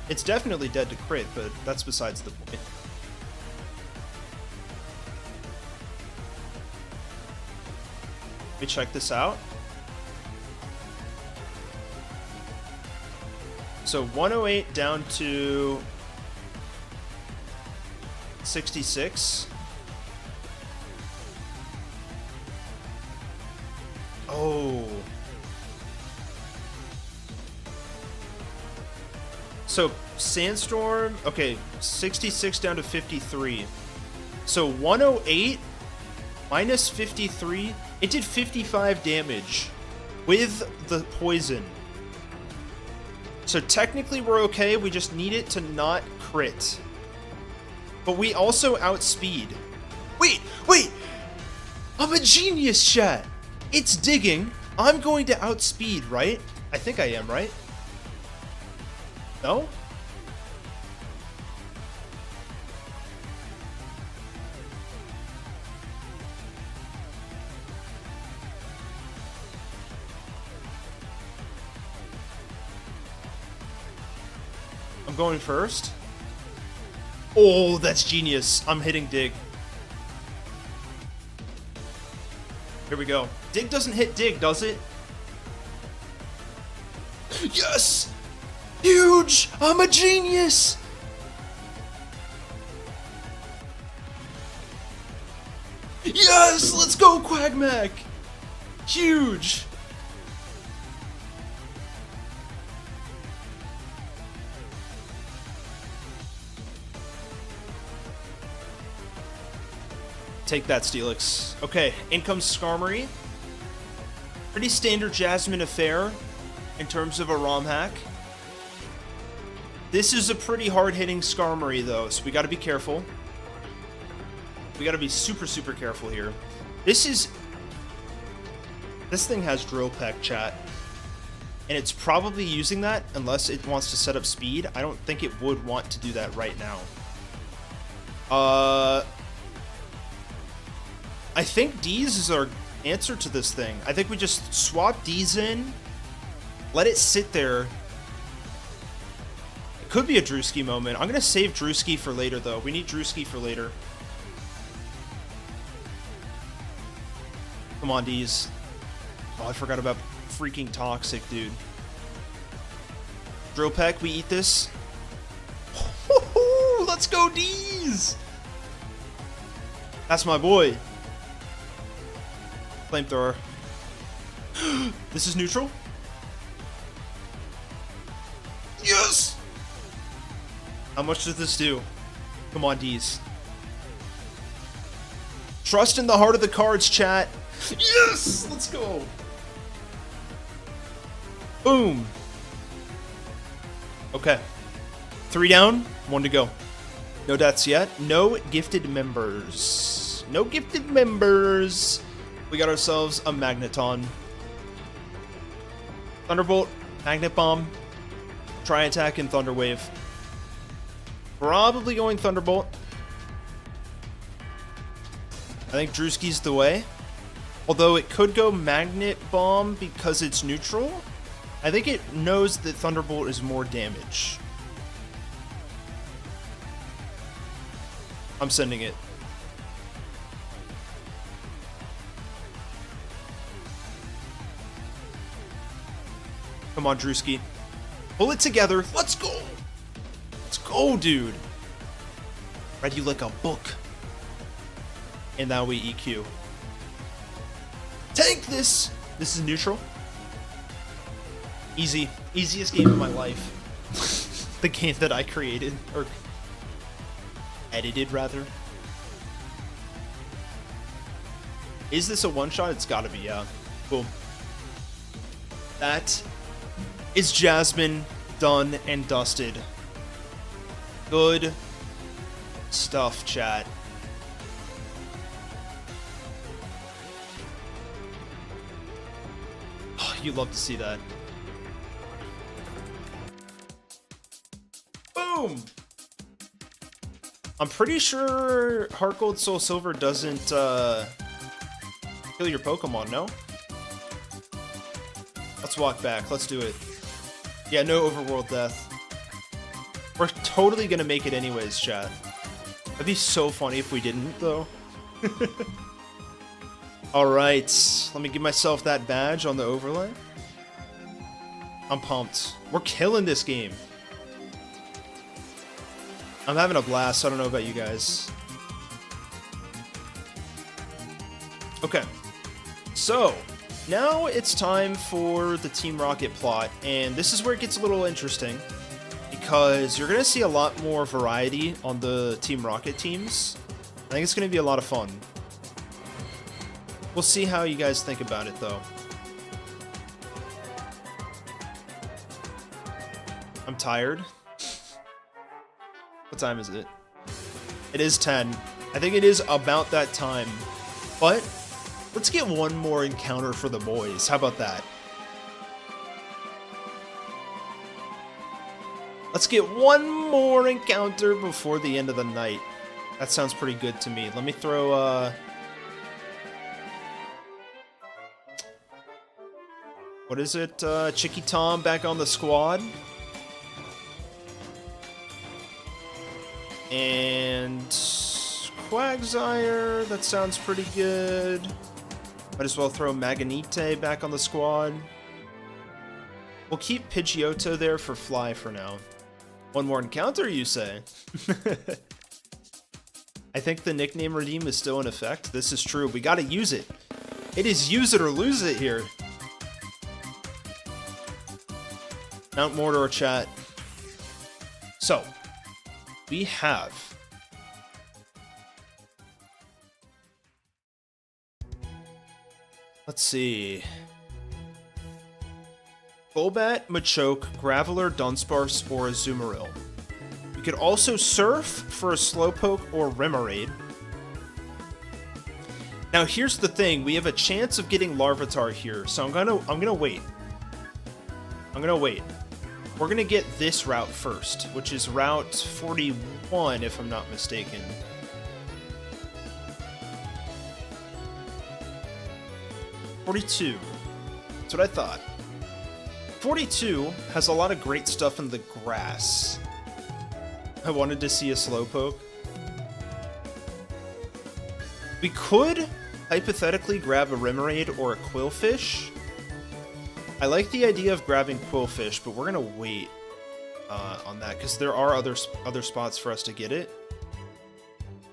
It's definitely dead to crit, but that's besides the point. Let me check this out. So 108 down to 66. Oh. So Sandstorm, okay, 66 down to 53. So 108 minus 53, it did 55 damage with the poison. So technically we're okay, we just need it to not crit. But we also outspeed. Wait! I'm a genius, chat! It's digging. I'm going to outspeed, right? I think I am, right? No? I'm going first. Oh, that's genius. I'm hitting dig. Here we go. Dig doesn't hit dig, does it? Yes! Huge! I'm a genius! Yes! Let's go, Quagmac! Huge! Take that, Steelix. Okay, in comes Skarmory. Pretty standard Jasmine affair in terms of a ROM hack. This is a pretty hard-hitting Skarmory, though, so we gotta be careful. We gotta be super, super careful here. This thing has Drill Peck, chat. And it's probably using that unless it wants to set up speed. I don't think it would want to do that right now. I think D's is our answer to this thing. I think we just swap D's in, let it sit there. It could be a Drewski moment. I'm going to save Drewski for later, though. We need Drewski for later. Come on, D's. Oh, I forgot about freaking Toxic, dude. Drill Peck, we eat this. Let's go, D's! That's my boy. Flamethrower. This is neutral. Yes! How much does this do? Come on, D's. Trust in the heart of the cards, chat. Yes! Let's go. Boom. Okay. 3 down, 1 to go. No deaths yet. No gifted members. No gifted members. We got ourselves a Magneton. Thunderbolt, Magnet Bomb, Tri-Attack, and Thunder Wave. Probably going Thunderbolt. I think Drewski's the way. Although it could go Magnet Bomb because it's neutral. I think it knows that Thunderbolt is more damage. I'm sending it. Come on, Drewski. Pull it together. Let's go. Let's go, dude. Read you like a book. And now we EQ. Tank this. This is neutral. Easy. Easiest game of my life. The game that I created. Or edited, rather. Is this a one-shot? It's gotta be, yeah. Cool. That is Jasmine done and dusted. Good stuff, chat. Oh, you love to see that. Boom! I'm pretty sure Heart Gold Soul Silver doesn't kill your Pokemon, no? Let's walk back. Let's do it. Yeah, no overworld death. We're totally gonna make it anyways, chat. That'd be so funny if we didn't, though. Alright, let me give myself that badge on the overlay. I'm pumped. We're killing this game. I'm having a blast. I don't know about you guys. Okay. So, now it's time for the Team Rocket plot, and this is where it gets a little interesting, because you're going to see a lot more variety on the Team Rocket teams. I think it's going to be a lot of fun. We'll see how you guys think about it, though. I'm tired. What time is it? It is 10. I think it is about that time. But let's get one more encounter for the boys. How about that? Let's get one more encounter before the end of the night. That sounds pretty good to me. Let me throw, what is it? Chicky Tom back on the squad. And Quagsire, that sounds pretty good. Might as well throw Maganite back on the squad. We'll keep Pidgeotto there for Fly for now. One more encounter, you say? I think the nickname redeem is still in effect. This is true. We gotta use it. It is use it or lose it here. Mount Mordor chat. So, we have let's see. Golbat, Machoke, Graveler, Dunsparce, or Azumarill. We could also Surf for a Slowpoke or Remoraid. Now here's the thing, we have a chance of getting Larvitar here, so I'm gonna wait. I'm gonna wait. We're gonna get this route first, which is Route 41, if I'm not mistaken. "42. That's what I thought. 42 has a lot of great stuff in the grass. I wanted to see a Slowpoke. We could hypothetically grab a Remoraid or a Quillfish. I like the idea of grabbing Quillfish, but we're gonna wait on that because there are other spots for us to get it.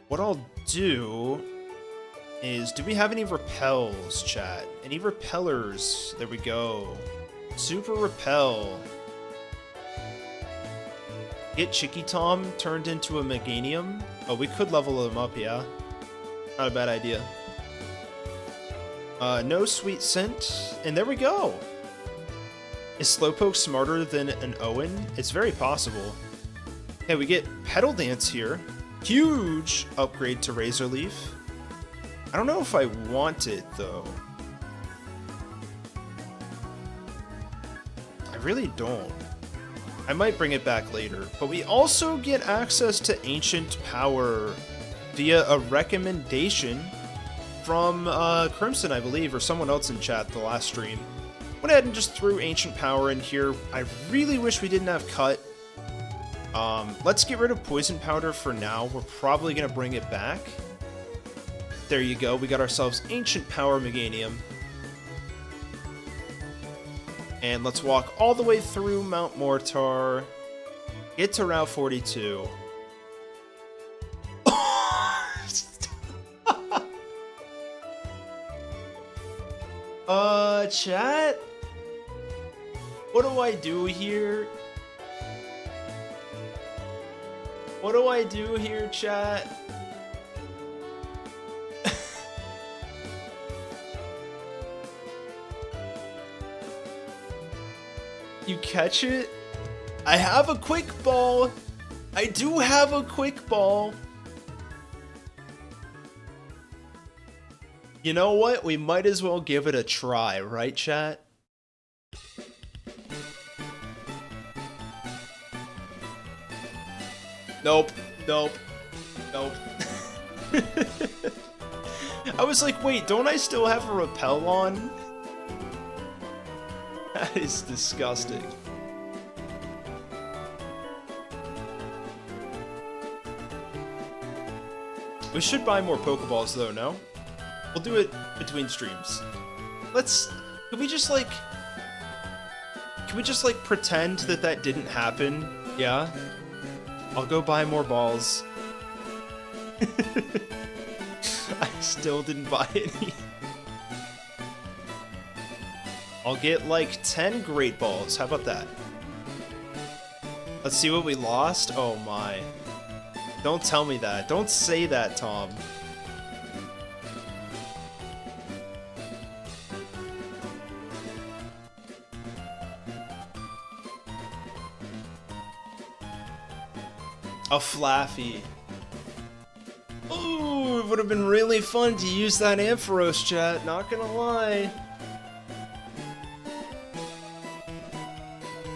What I'll do is, do we have any repels, chat? Any repellers? There we go. Super repel. Get Chicky Tom turned into a Meganium. Oh, we could level him up, yeah. Not a bad idea. No sweet scent, and there we go. Is Slowpoke smarter than an Owen? It's very possible. Okay, we get Petal Dance here. Huge upgrade to Razor Leaf. I don't know if I want it, though. I really don't. I might bring it back later. But we also get access to Ancient Power via a recommendation from Crimson, I believe, or someone else in chat the last stream. Went ahead and just threw Ancient Power in here. I really wish we didn't have Cut. Let's get rid of Poison Powder for now. We're probably going to bring it back. There you go. We got ourselves Ancient Power Meganium. And let's walk all the way through Mount Mortar. Get to Route 42. Chat? What do I do here? What do I do here, chat? You catch it? I have a quick ball. I do have a quick ball. You know what? We might as well give it a try, right, chat? Nope. Nope. Nope. I was like, wait, don't I still have a rappel on? That is disgusting. We should buy more Pokeballs though, no? We'll do it between streams. Can we just like pretend that that didn't happen? Yeah? I'll go buy more balls. I still didn't buy any. I'll get like 10 Great Balls. How about that? Let's see what we lost. Oh my. Don't tell me that. Don't say that, Tom. A Flaffy. Ooh, it would have been really fun to use that Ampharos, chat. Not gonna lie.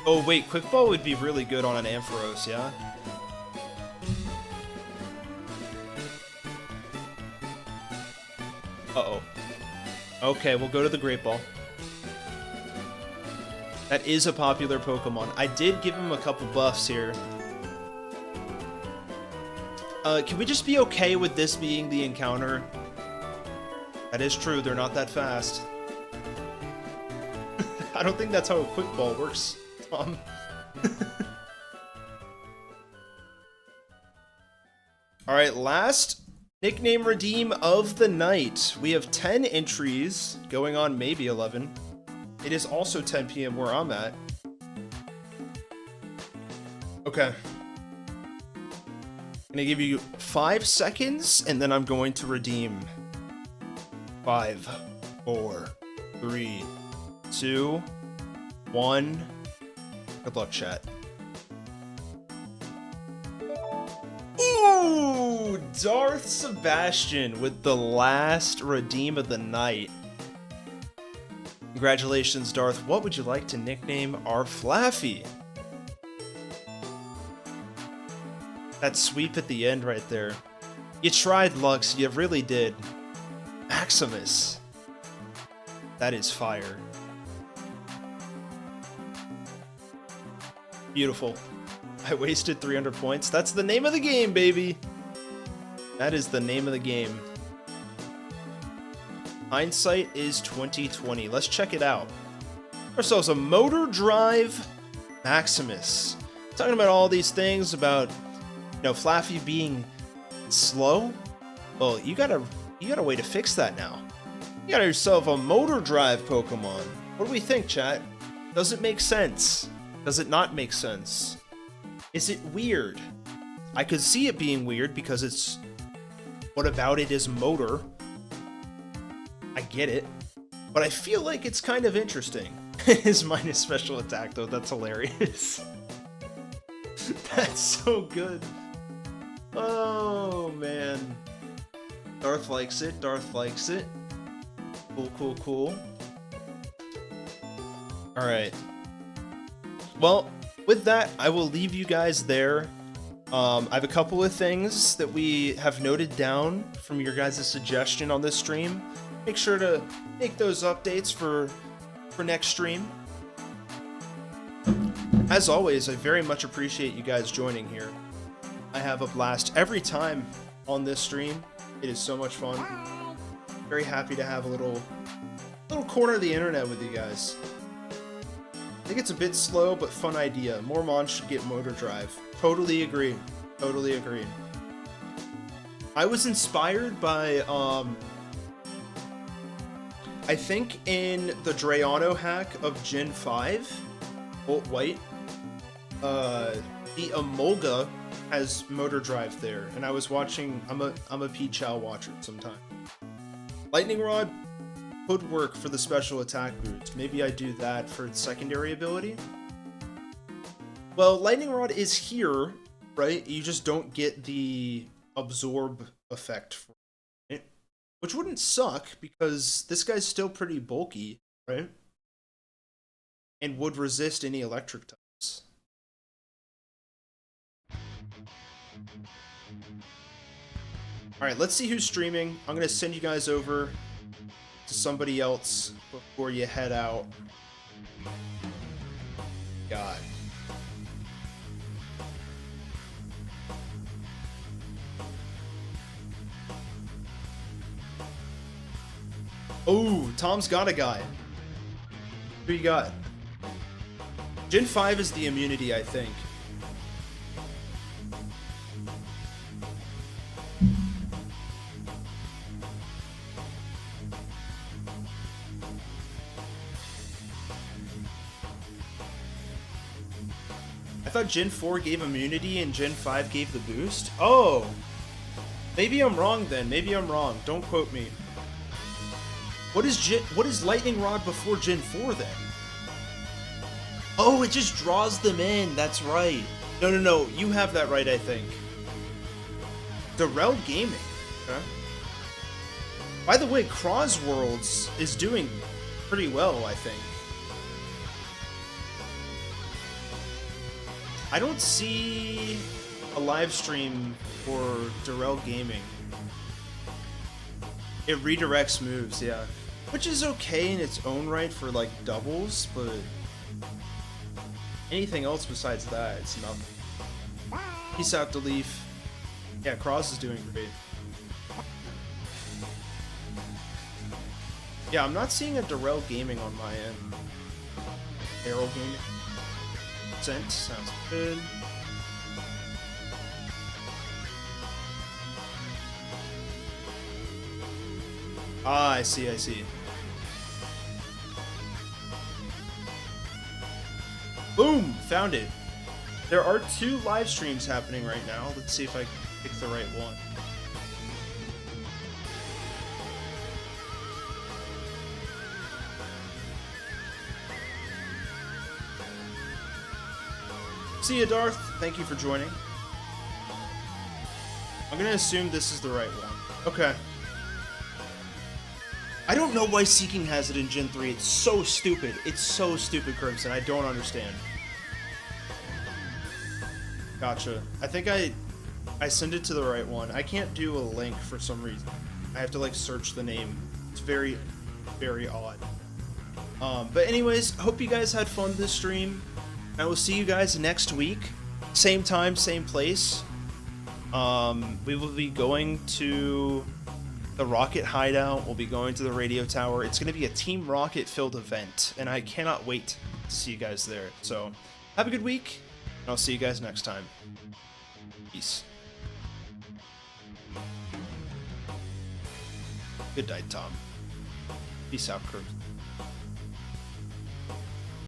Oh wait, Quick Ball would be really good on an Ampharos, yeah? Uh-oh. Okay, we'll go to the Great Ball. That is a popular Pokemon. I did give him a couple buffs here. Can we just be okay with this being the encounter? That is true, they're not that fast. I don't think that's how a Quick Ball works, Tom. Alright, last nickname redeem of the night. We have 10 entries, going on maybe 11. It is also 10 p.m. where I'm at. Okay. I'm gonna give you 5 seconds, and then I'm going to redeem. 5, 4, 3, 2, 1. Good luck, chat. Ooh! Darth Sebastian with the last redeem of the night. Congratulations, Darth. What would you like to nickname our Flaffy? That sweep at the end right there. You tried, Lux. You really did. Maximus. That is fire. Beautiful. I wasted 300 points. That's the name of the game, baby. That is the name of the game. Hindsight is 2020. Let's check it out. Ourselves a Motor Drive Maximus. Talking about all these things about, you know, Flaffy being slow. Well, you got a way to fix that now. You got yourself a Motor Drive Pokemon. What do we think, chat? Does it make sense? Does it not make sense? Is it weird? I could see it being weird because it's... What about it is motor? I get it. But I feel like it's kind of interesting. His minus special attack, though. That's hilarious. That's so good. Oh, man. Darth likes it. Darth likes it. Cool, cool, cool. Alright. Well, with that, I will leave you guys there. I have a couple of things that we have noted down from your guys' suggestion on this stream. Make sure to make those updates for next stream. As always, I very much appreciate you guys joining here. I have a blast every time on this stream. It is so much fun. Very happy to have a little corner of the internet with you guys. I think it's a bit slow, but fun idea. More mons should get Motor Drive. Totally agree. Totally agree. I was inspired by, I think in the Drayano hack of Gen 5, Volt White, the Emolga has Motor Drive there, and I was watching, I'm a P-Chow watcher sometime. Lightning Rod could work for the special attack boost. Maybe I do that for its secondary ability. Well, lightning rod is here, right? You just don't get the absorb effect for it, which wouldn't suck because this guy's still pretty bulky, right? And would resist any electric types. Alright, let's see who's streaming. I'm gonna send you guys over to somebody else before you head out. God. Oh, Tom's got a guy. Who you got? Gen 5 is the immunity, I think. I thought Gen 4 gave immunity and Gen 5 gave the boost? Oh! Maybe I'm wrong then. Maybe I'm wrong. Don't quote me. What is Lightning Rod before Gen 4 then? Oh, it just draws them in. That's right. No. You have that right, I think. Darrell Gaming. Okay. By the way, Crossworlds is doing pretty well, I think. I don't see a live stream for Darrell Gaming. It redirects moves, yeah. Which is okay in its own right for, like, doubles, but anything else besides that, it's nothing. Peace out, Deleaf. Yeah, Cross is doing great. Yeah, I'm not seeing a Darrell Gaming on my end. Arrow Gaming. Sent. Sounds good. Ah, I see. Boom! Found it. There are 2 live streams happening right now. Let's see if I can pick the right one. See ya, Darth. Thank you for joining. I'm gonna assume this is the right one. Okay. I don't know why Seeking has it in Gen 3. It's so stupid. It's so stupid, Crimson. I don't understand. Gotcha. I think I sent it to the right one. I can't do a link for some reason. I have to, like, search the name. It's very, very odd. But anyways, hope you guys had fun this stream. I will see you guys next week. Same time, same place. We will be going to the Rocket Hideout. We'll be going to the radio tower. It's going to be a Team Rocket filled event, and I cannot wait to see you guys there. So have a good week, and I'll see you guys next time. Peace. Good night, Tom. Peace out, Kirk.